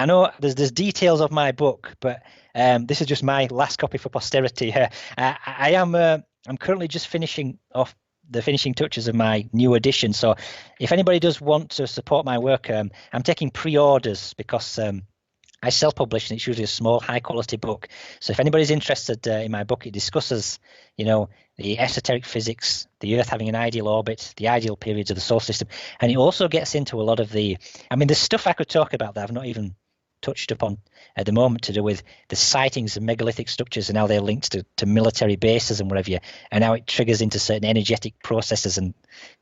know there's details of my book, but this is just my last copy for posterity. I'm currently just finishing off the finishing touches of my new edition. So if anybody does want to support my work, I'm taking pre-orders because I self-publish, and it's usually a small, high-quality book. So if anybody's interested in my book, it discusses, the esoteric physics, the Earth having an ideal orbit, the ideal periods of the solar system, and it also gets into a lot of there's stuff I could talk about that I've not even touched upon at the moment, to do with the sightings of megalithic structures and how they're linked to military bases and whatever, and how it triggers into certain energetic processes and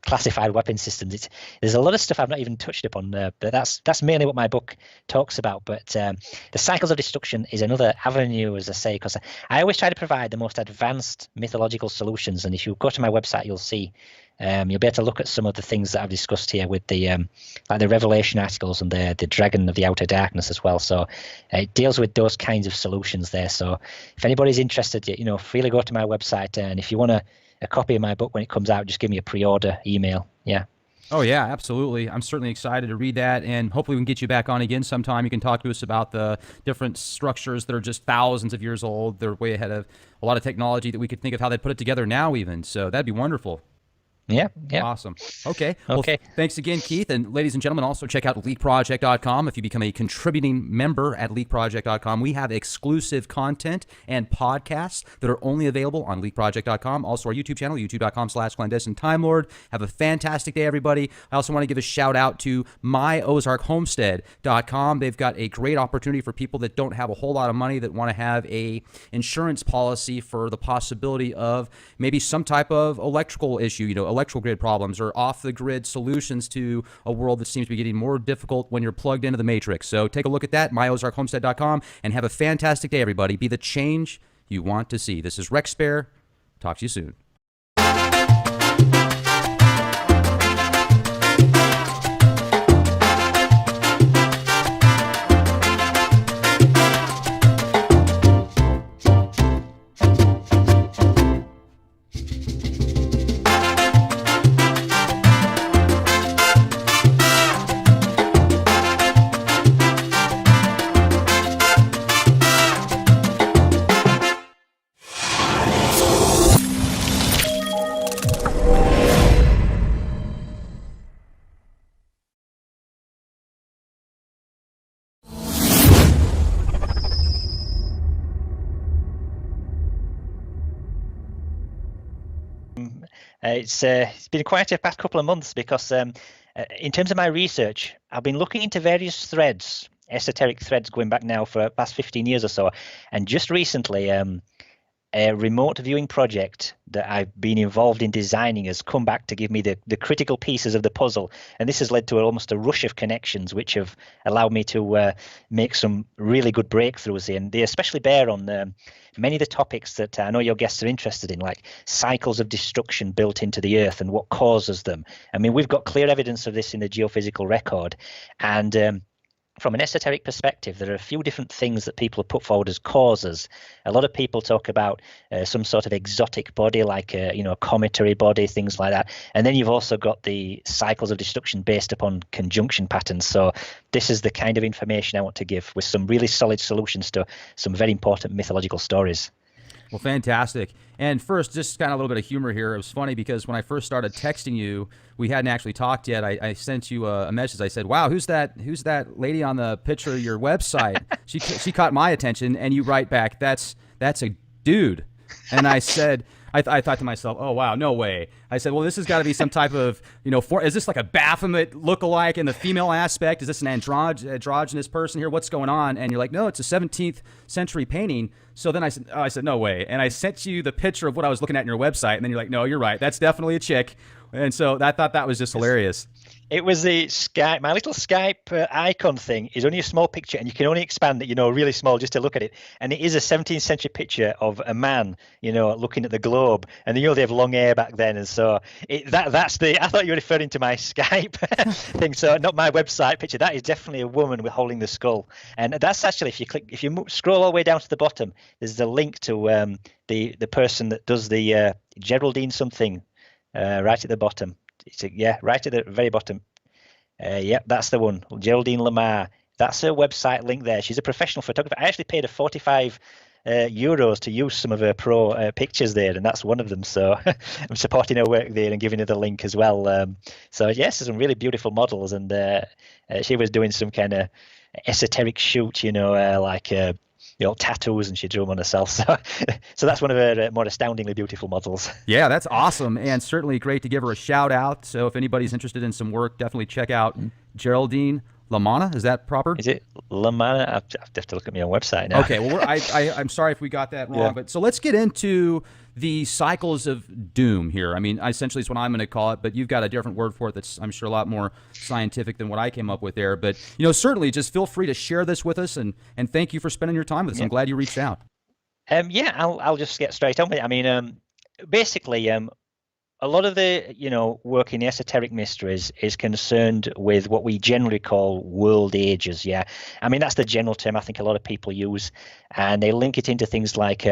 classified weapon systems. There's a lot of stuff I've not even touched upon, but that's mainly what my book talks about. But the cycles of destruction is another avenue, as I say, because I always try to provide the most advanced mythological solutions. And if you go to my website, you'll see you'll be able to look at some of the things that I've discussed here with the like the Revelation articles and the Dragon of the Outer Darkness as well. So it deals with those kinds of solutions there. So if anybody's interested, freely go to my website, and if you want a copy of my book when it comes out, just give me a pre-order email. Yeah. Oh, yeah, absolutely. I'm certainly excited to read that, and hopefully we can get you back on again sometime. You can talk to us about the different structures that are just thousands of years old. They're way ahead of a lot of technology that we could think of how they put it together now even. So that'd be wonderful. Yeah. Awesome. Okay. Well, thanks again, Keith. And ladies and gentlemen, also check out leakproject.com. If you become a contributing member at leakproject.com, we have exclusive content and podcasts that are only available on leakproject.com. Also our YouTube channel, youtube.com/clandestine time lord. Have a fantastic day, everybody. I also want to give a shout out to myozarkhomestead.com. They've got a great opportunity for people that don't have a whole lot of money, that want to have a insurance policy for the possibility of maybe some type of electrical issue, electrical grid problems, or off-the-grid solutions to a world that seems to be getting more difficult when you're plugged into the matrix. So take a look at that, myozarkhomestead.com, and have a fantastic day, everybody. Be the change you want to see. This is Rex Spare. Talk to you soon. It's been quite a past couple of months because in terms of my research, I've been looking into various threads, esoteric threads going back now for the past 15 years or so. And just recently, a remote viewing project that I've been involved in designing has come back to give me the critical pieces of the puzzle. And this has led to almost a rush of connections, which have allowed me to make some really good breakthroughs here. And they especially bear on many of the topics that I know your guests are interested in, like cycles of destruction built into the earth and what causes them. I mean, we've got clear evidence of this in the geophysical record. And from an esoteric perspective, there are a few different things that people have put forward as causes. A lot of people talk about some sort of exotic body, like a cometary body, things like that. And then you've also got the cycles of destruction based upon conjunction patterns. So this is the kind of information I want to give, with some really solid solutions to some very important mythological stories. Well, fantastic. And first, just kind of a little bit of humor here. It was funny because when I first started texting you, we hadn't actually talked yet. I sent you a message. I said, "Wow, who's that lady on the picture of your website?" She caught my attention, and you write back, "That's a dude." And I said, I thought to myself, "Oh wow, no way." I said, "Well, this has got to be some type of, is this like a Baphomet lookalike in the female aspect? Is this an androgynous person here? What's going on?" And you're like, "No, it's a 17th century painting." So then I said, "No way." And I sent you the picture of what I was looking at in your website, and then you're like, "No, you're right. That's definitely a chick." And so I thought that was just hilarious. It was the Skype. My little Skype icon thing is only a small picture, and you can only expand it, really small, just to look at it. And it is a 17th century picture of a man, looking at the globe. And they have long hair back then, and so that's the. I thought you were referring to my Skype thing, so not my website picture. That is definitely a woman with holding the skull, and that's actually, if you scroll all the way down to the bottom, there's a link to the person that does the Geraldine something right at the bottom. Right at the very bottom. That's the one, Geraldine Lamar. That's her website link there. She's a professional photographer. I actually paid her 45 euros to use some of her pro pictures there, and that's one of them. So I'm supporting her work there and giving her the link as well. So yes, some really beautiful models, and she was doing some kind of esoteric shoot, like tattoos, and she drew them on herself. So that's one of her more astoundingly beautiful models. Yeah, that's awesome, and certainly great to give her a shout out. So if anybody's interested in some work, definitely check out Geraldine Lamana. Is that proper? Is it Lamana? I have to look at my own website now. Okay, well, I'm sorry if we got that wrong, but so let's get into the cycles of doom here. I mean, essentially it's what I'm going to call it, but you've got a different word for it that's, I'm sure, a lot more scientific than what I came up with there. But, certainly just feel free to share this with us, and thank you for spending your time with us. I'm glad you reached out. I'll just get straight on with it. I mean, basically, a lot of the work in the esoteric mysteries is concerned with what we generally call world ages. Yeah, I mean, that's the general term I think a lot of people use, and they link it into things like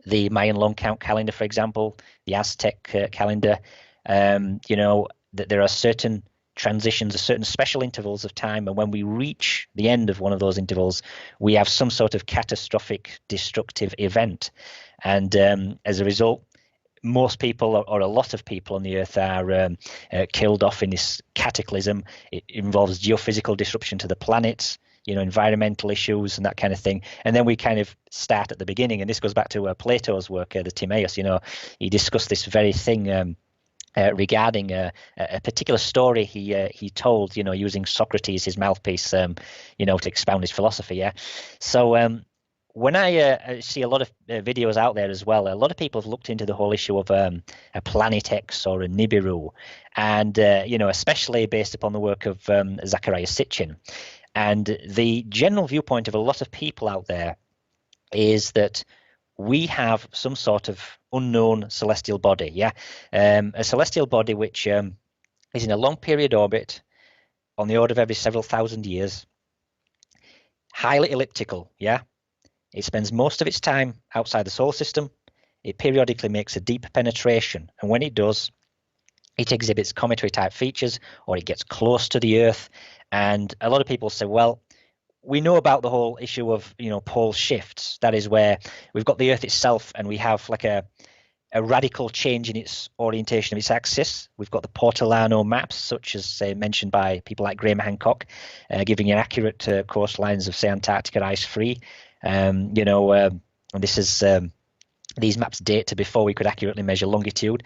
the Mayan long count calendar, for example, the Aztec calendar. That there are certain transitions, certain special intervals of time, and when we reach the end of one of those intervals, we have some sort of catastrophic destructive event, and as a result, most people, or a lot of people on the earth, are killed off in this cataclysm. It involves geophysical disruption to the planets, environmental issues and that kind of thing. And then we kind of start at the beginning, and this goes back to Plato's work, the Timaeus. He discussed this very thing regarding a particular story he told, using Socrates, his mouthpiece, to expound his philosophy. Yeah. So when I see a lot of videos out there as well, a lot of people have looked into the whole issue of a Planet X or a Nibiru, and especially based upon the work of Zachariah Sitchin. And the general viewpoint of a lot of people out there is that we have some sort of unknown celestial body, a celestial body which is in a long period orbit on the order of every several thousand years, highly elliptical, It spends most of its time outside the solar system. It periodically makes a deep penetration, and when it does, it exhibits cometary type features, or it gets close to the Earth. And a lot of people say, well, we know about the whole issue of pole shifts. That is where we've got the Earth itself, and we have like a radical change in its orientation of its axis. We've got the Portolano maps, such as say mentioned by people like Graham Hancock, giving you accurate coastlines of say Antarctica ice free. And this is these maps date to before we could accurately measure longitude.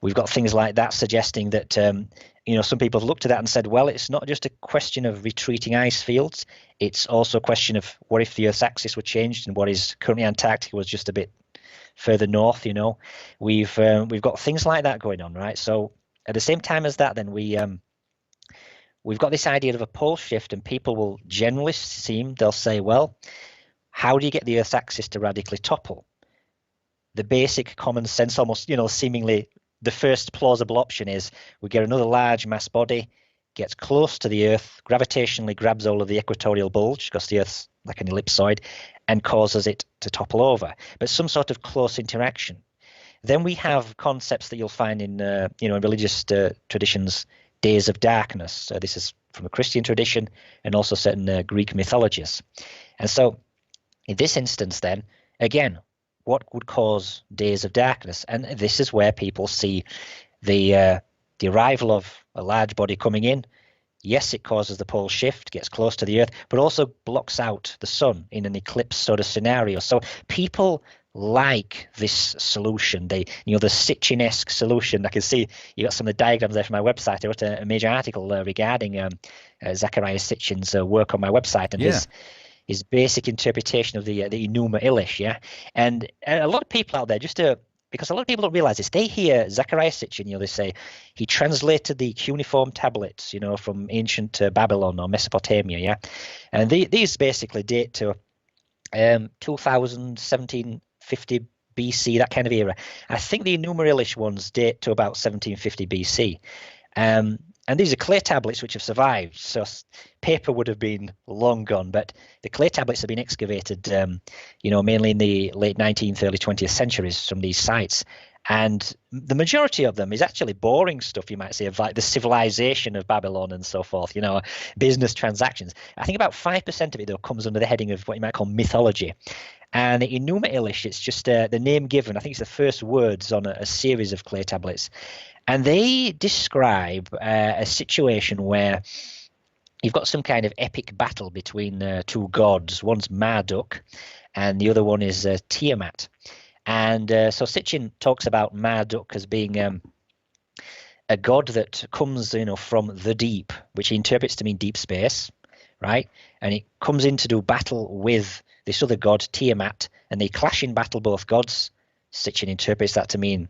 We've got things like that suggesting that some people have looked at that and said, well, it's not just a question of retreating ice fields. It's also a question of what if the Earth's axis were changed and what is currently Antarctica was just a bit further north. We've got things like that going on, right? So at the same time as that, then we've got this idea of a pole shift, and people will generally they'll say, well, how do you get the Earth's axis to radically topple? The basic common sense, almost, seemingly the first plausible option is we get another large mass body, gets close to the Earth, gravitationally grabs all of the equatorial bulge, because the Earth's like an ellipsoid, and causes it to topple over. But some sort of close interaction. Then we have concepts that you'll find in, in religious traditions, days of darkness. This is from a Christian tradition and also certain Greek mythologies. And so in this instance, then, again, what would cause days of darkness? And this is where people see the arrival of a large body coming in. Yes, it causes the pole shift, gets close to the Earth, but also blocks out the sun in an eclipse sort of scenario. So people like this solution, the Sitchin-esque solution. I can see you got some of the diagrams there from my website. I wrote a major article regarding Zecharia Sitchin's work on my website, and his basic interpretation of the Enuma Elish, and a lot of people out there, because a lot of people don't realize this, they hear Zecharia Sitchin, they say he translated the cuneiform tablets, from ancient Babylon or Mesopotamia, and these basically date to 1750 BC, that kind of era. I think the Enuma Elish ones date to about 1750 BC. And these are clay tablets which have survived. So paper would have been long gone, but the clay tablets have been excavated, mainly in the late 19th, early 20th centuries from these sites. And the majority of them is actually boring stuff, you might say, of like the civilization of Babylon and so forth, business transactions. I think about 5% of it, though, comes under the heading of what you might call mythology. And the Enuma Elish, it's just the name given. I think it's the first words on a series of clay tablets. And they describe a situation where you've got some kind of epic battle between two gods. One's Marduk and the other one is Tiamat. And so Sitchin talks about Marduk as being a god that comes, from the deep, which he interprets to mean deep space, right? And it comes in to do battle with this other god, Tiamat, and they clash in battle, both gods. Sitchin interprets that to mean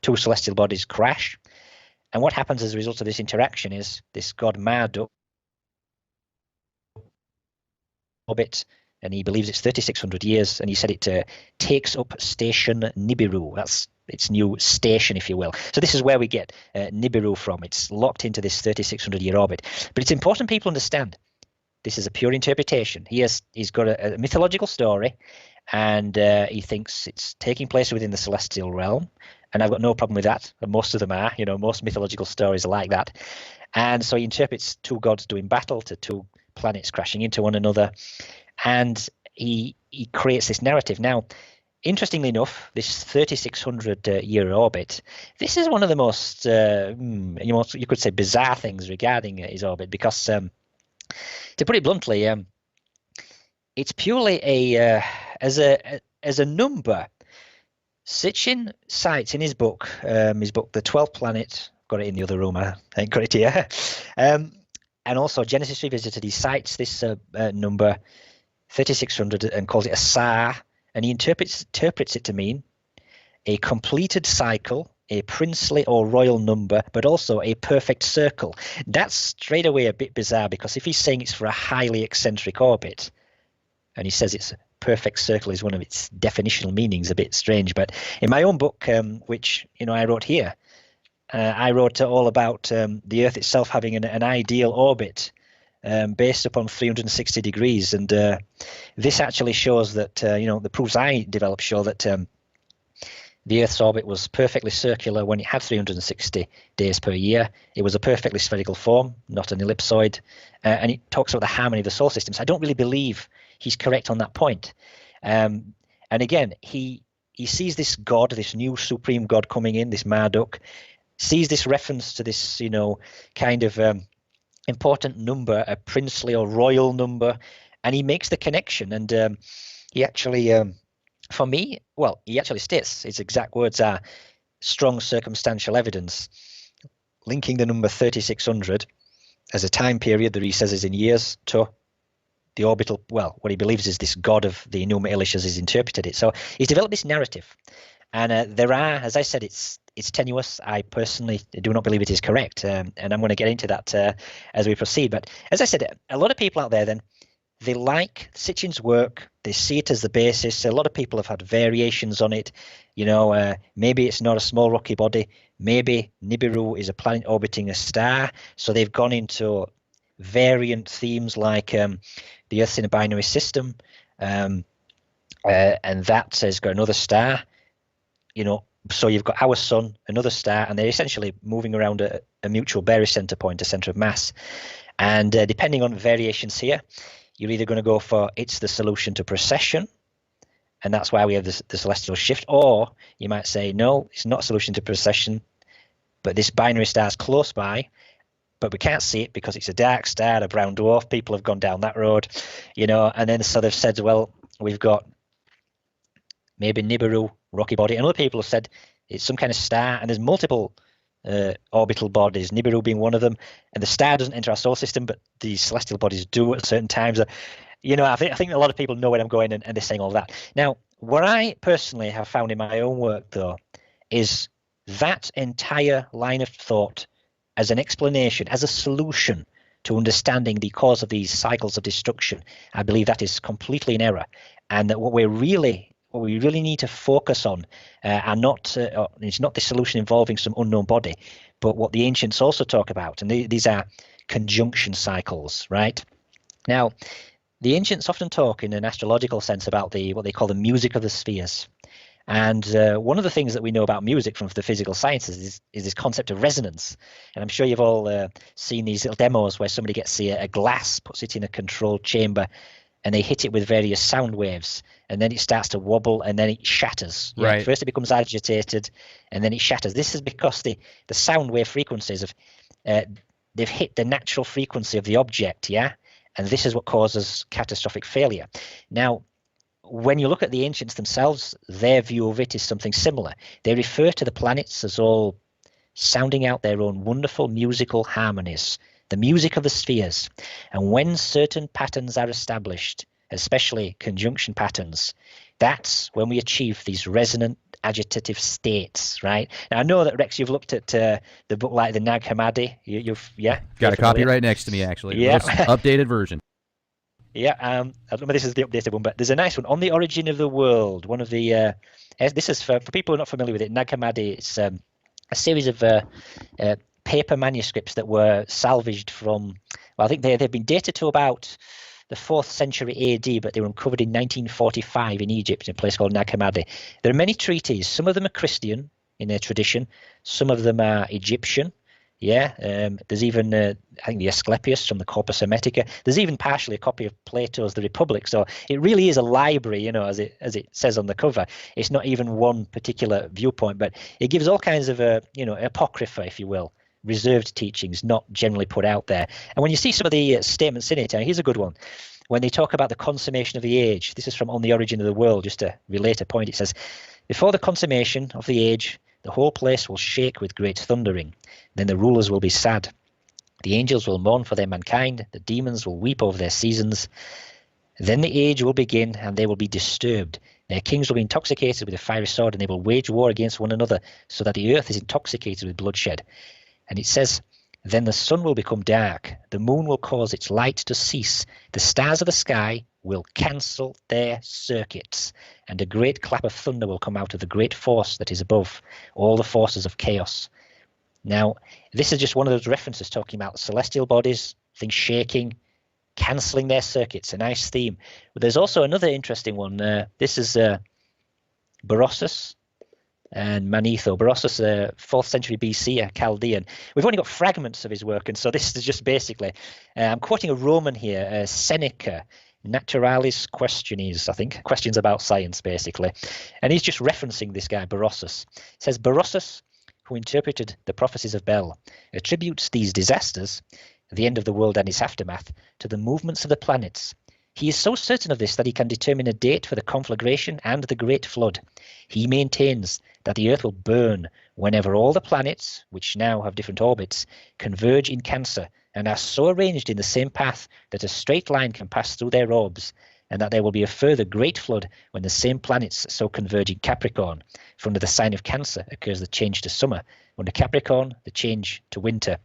two celestial bodies crash. And what happens as a result of this interaction is this god Marduk orbit, and he believes it's 3,600 years, and he said it takes up station Nibiru. That's its new station, if you will. So this is where we get Nibiru from. It's locked into this 3,600-year orbit. But it's important people understand this is a pure interpretation. He's got a mythological story, and he thinks it's taking place within the celestial realm. And I've got no problem with that. And most of them are, most mythological stories are like that. And so he interprets two gods doing battle to two planets crashing into one another. And he creates this narrative. Now, interestingly enough, this 3,600-year orbit, this is one of the most, you could say, bizarre things regarding his orbit, because to put it bluntly, it's purely as a number. Sitchin cites in his book, The 12th Planet, got it in the other room, I ain't got it here, and also Genesis Revisited, he cites this number 3,600 and calls it a sar, and he interprets it to mean a completed cycle, a princely or royal number, but also a perfect circle. That's straight away a bit bizarre, because if he's saying it's for a highly eccentric orbit, and he says it's a perfect circle is one of its definitional meanings, a bit strange. But in my own book, which I wrote here, I wrote all about the Earth itself having an ideal orbit based upon 360 degrees. And this actually shows that, the proofs I developed show that the Earth's orbit was perfectly circular when it had 360 days per year. It was a perfectly spherical form, not an ellipsoid. And it talks about the harmony of the solar system. So I don't really believe he's correct on that point. And again, he sees this god, this new supreme god coming in, this Marduk, sees this reference to this, kind of important number, a princely or royal number, and he makes the connection. And he actually For me, well, he actually states his exact words are strong circumstantial evidence linking the number 3600 as a time period that he says is in years to the orbital, well, what he believes is this god of the Enuma Elish as he's interpreted it. So he's developed this narrative. And there are, as I said, it's tenuous. I personally do not believe it is correct. And I'm going to get into that as we proceed. But as I said, a lot of people out there then, they like Sitchin's work. They see it as the basis. A lot of people have had variations on it. Maybe it's not a small rocky body. Maybe Nibiru is a planet orbiting a star. So they've gone into variant themes like the Earth's in a binary system, and that has got another star. So you've got our sun, another star, and they're essentially moving around a mutual barycenter point, a center of mass. And depending on variations here, you're either going to go for it's the solution to precession, and that's why we have the celestial shift, or you might say, no, it's not a solution to precession, but this binary star is close by, but we can't see it because it's a dark star, a brown dwarf. People have gone down that road, and then so they've said, well, we've got maybe Nibiru, rocky body, and other people have said it's some kind of star, and there's multiple orbital bodies, Nibiru being one of them, and the star doesn't enter our solar system, but the celestial bodies do at certain times. I think a lot of people know where I'm going, and they're saying all that. Now, what I personally have found in my own work, though, is that entire line of thought as an explanation, as a solution to understanding the cause of these cycles of destruction. I believe that is completely in error, and that what we really need to focus on it's not the solution involving some unknown body, but what the ancients also talk about, and these are conjunction cycles, right? Now, the ancients often talk in an astrological sense about what they call the music of the spheres. And one of the things that we know about music from the physical sciences is this concept of resonance. And I'm sure you've all seen these little demos where somebody gets a glass, puts it in a controlled chamber, and they hit it with various sound waves, and then it starts to wobble, and then it shatters. Yeah? Right. First it becomes agitated, and then it shatters. This is because the sound wave frequencies they've hit the natural frequency of the object, yeah? And this is what causes catastrophic failure. Now, when you look at the ancients themselves, their view of it is something similar. They refer to the planets as all sounding out their own wonderful musical harmonies, the music of the spheres. And when certain patterns are established, especially conjunction patterns, that's when we achieve these resonant agitative states, right? Now, I know that, Rex, you've looked at the book like the Nag Hammadi. You've got a copy right next to me, actually. Yeah. The most updated version. Yeah, I don't know if this is the updated one, but there's a nice one on the origin of the world. One of the this is for people who are not familiar with it. Nag Hammadi. It's a series of paper manuscripts that were salvaged from. Well, I think they've been dated to about the 4th century AD, but they were uncovered in 1945 in Egypt in a place called Nag Hammadi. There are many treaties. Some of them are Christian in their tradition. Some of them are Egyptian. Yeah, there's even I think the Asclepius from the Corpus Hermetica. There's even partially a copy of Plato's The Republic. So it really is a library, as it says on the cover. It's not even one particular viewpoint, but it gives all kinds of apocrypha, if you will, reserved teachings, not generally put out there. And when you see some of the statements in it, here's a good one. When they talk about the consummation of the age, this is from On the Origin of the World, just to relate a point. It says, before the consummation of the age, the whole place will shake with great thundering. Then the rulers will be sad. The angels will mourn for their mankind. The demons will weep over their seasons. Then the age will begin, and they will be disturbed. Their kings will be intoxicated with a fiery sword, and they will wage war against one another, so that the earth is intoxicated with bloodshed. And it says, then the sun will become dark. The moon will cause its light to cease. The stars of the sky will cancel their circuits, and a great clap of thunder will come out of the great force that is above, all the forces of chaos. Now, this is just one of those references talking about celestial bodies, things shaking, cancelling their circuits, a nice theme. But there's also another interesting one. This is Berossus and Manetho. Berossus, 4th century BC, a Chaldean. We've only got fragments of his work, and so this is just basically, I'm quoting a Roman here, Seneca, Naturalis Questiones, I think, questions about science, basically. And he's just referencing this guy, Berossus. It says, Berossus, who interpreted the prophecies of Bel, attributes these disasters, the end of the world and its aftermath, to the movements of the planets. He is so certain of this that he can determine a date for the conflagration and the great flood. He maintains that the Earth will burn whenever all the planets, which now have different orbits, converge in Cancer and are so arranged in the same path that a straight line can pass through their orbs, and that there will be a further great flood when the same planets so converge in Capricorn. For under the sign of Cancer occurs the change to summer, under Capricorn the change to winter.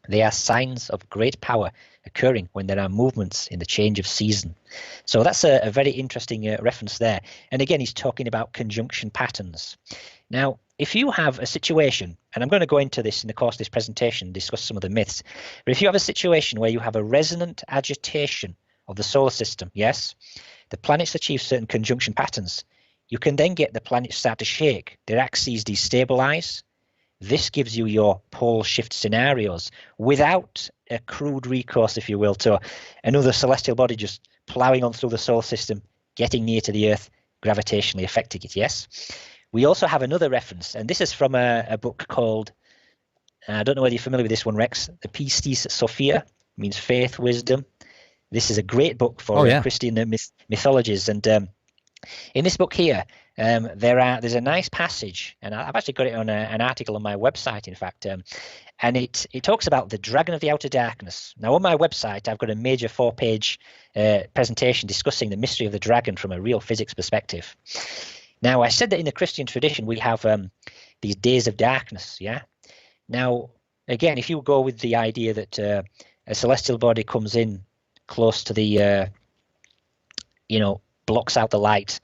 They are signs of great power occurring when there are movements in the change of season. So that's a very interesting reference there. And again, he's talking about conjunction patterns. Now, if you have a situation, and I'm going to go into this in the course of this presentation, discuss some of the myths, but if you have a situation where you have a resonant agitation of the solar system, yes, the planets achieve certain conjunction patterns, you can then get the planets start to shake, their axes destabilize. This gives you your pole shift scenarios without a crude recourse, if you will, to another celestial body just ploughing on through the solar system, getting near to the Earth, gravitationally affecting it, yes? We also have another reference, and this is from a book called, I don't know whether you're familiar with this one, Rex, the Pistis Sophia, means faith, wisdom. This is a great book for Christian mythologies, and in this book here, there's a nice passage, and I've actually got it on an article on my website, in fact, and it talks about the dragon of the outer darkness. Now, on my website, I've got a major 4-page presentation discussing the mystery of the dragon from a real physics perspective. Now, I said that in the Christian tradition, we have these days of darkness, yeah? Now, again, if you go with the idea that a celestial body comes in close to the, blocks out the light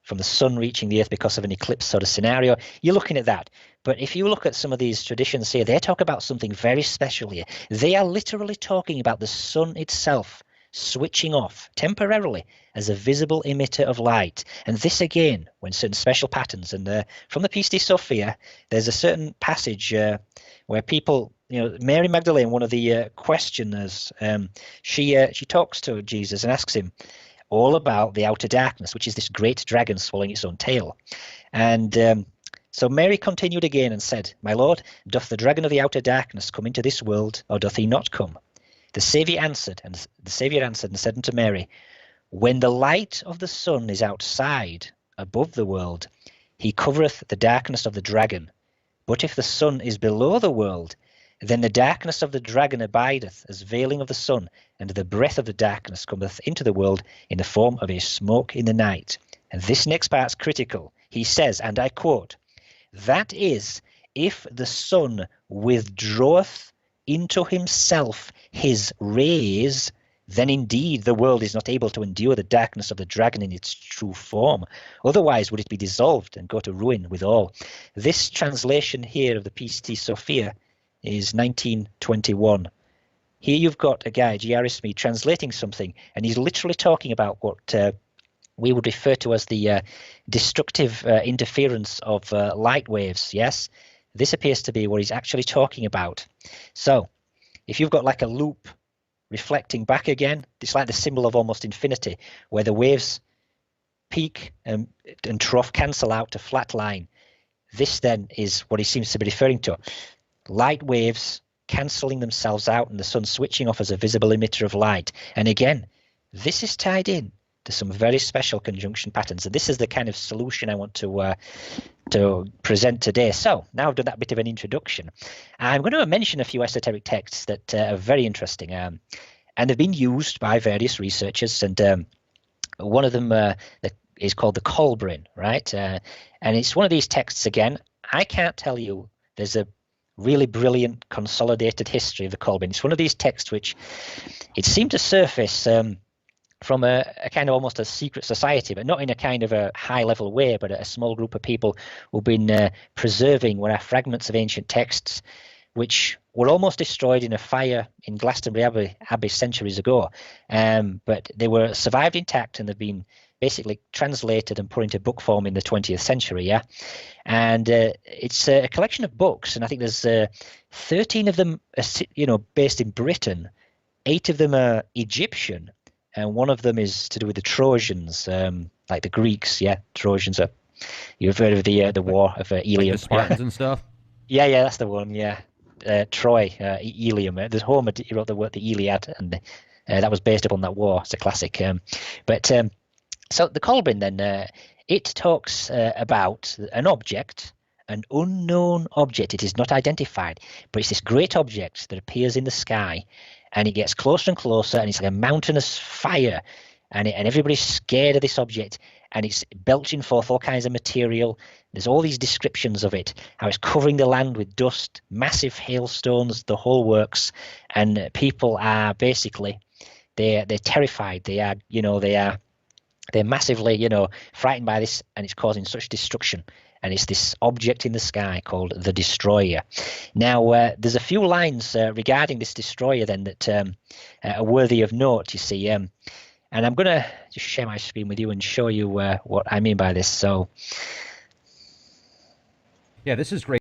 from the sun reaching the Earth because of an eclipse sort of scenario, you're looking at that. But if you look at some of these traditions here, they talk about something very special here. They are literally talking about the sun itself switching off temporarily as a visible emitter of light. And this again, when certain special patterns, and from the Pistis Sophia, there's a certain passage where people, Mary Magdalene, one of the questioners, she talks to Jesus and asks him all about the outer darkness, which is this great dragon swallowing its own tail. And so Mary continued again and said, "My Lord, doth the dragon of the outer darkness come into this world, or doth he not come?" The Saviour answered and said unto Mary, "When the light of the sun is outside, above the world, he covereth the darkness of the dragon. But if the sun is below the world, then the darkness of the dragon abideth as veiling of the sun, and the breath of the darkness cometh into the world in the form of a smoke in the night." And this next part's critical. He says, and I quote, "That is, if the sun withdraweth into himself his rays, then indeed the world is not able to endure the darkness of the dragon in its true form. Otherwise would it be dissolved and go to ruin with all." This translation here of the Pistis Sophia is 1921. Here you've got a guy, G.R. Smith, translating something, and he's literally talking about what we would refer to as the destructive interference of light waves, yes? This appears to be what he's actually talking about. So, if you've got like a loop reflecting back again, it's like the symbol of almost infinity, where the waves peak and trough cancel out to flat line. This then is what he seems to be referring to. Light waves cancelling themselves out and the sun switching off as a visible emitter of light. And again, this is tied in to some very special conjunction patterns. And this is the kind of solution I want to present today. So now I've done that bit of an introduction, I'm going to mention a few esoteric texts that are very interesting. And they've been used by various researchers. And one of them is called the Kolbrin, right? And it's one of these texts, again, I can't tell you there's a really brilliant consolidated history of the Kolbrin. It's one of these texts which it seemed to surface from a kind of almost a secret society, but not in a kind of a high level way, but a small group of people who've been preserving what are fragments of ancient texts which were almost destroyed in a fire in Glastonbury Abbey centuries ago. But they were survived intact, and they've been basically translated and put into book form in the 20th century, yeah? And it's a collection of books, and I think there's 13 of them, based in Britain. 8 of them are Egyptian, and one of them is to do with the Trojans, like the Greeks, yeah? Trojans are, you've heard of the war of Ilium. Like the Spartans and stuff? Yeah, that's the one, yeah. Troy, Ilium. There's Homer, he wrote the Iliad, That was based upon that war. It's a classic. But so the Cauldron then, it talks about an object, an unknown object. It is not identified, but it's this great object that appears in the sky, and it gets closer and closer, and it's like a mountainous fire, and everybody's scared of this object, and it's belching forth all kinds of material. There's all these descriptions of it, how it's covering the land with dust, massive hailstones, the whole works, and people are basically they're terrified. They're massively, frightened by this, and it's causing such destruction. And it's this object in the sky called the Destroyer. Now, there's a few lines regarding this Destroyer then that are worthy of note, you see. And I'm going to just share my screen with you and show you what I mean by this. So, Yeah, this is great.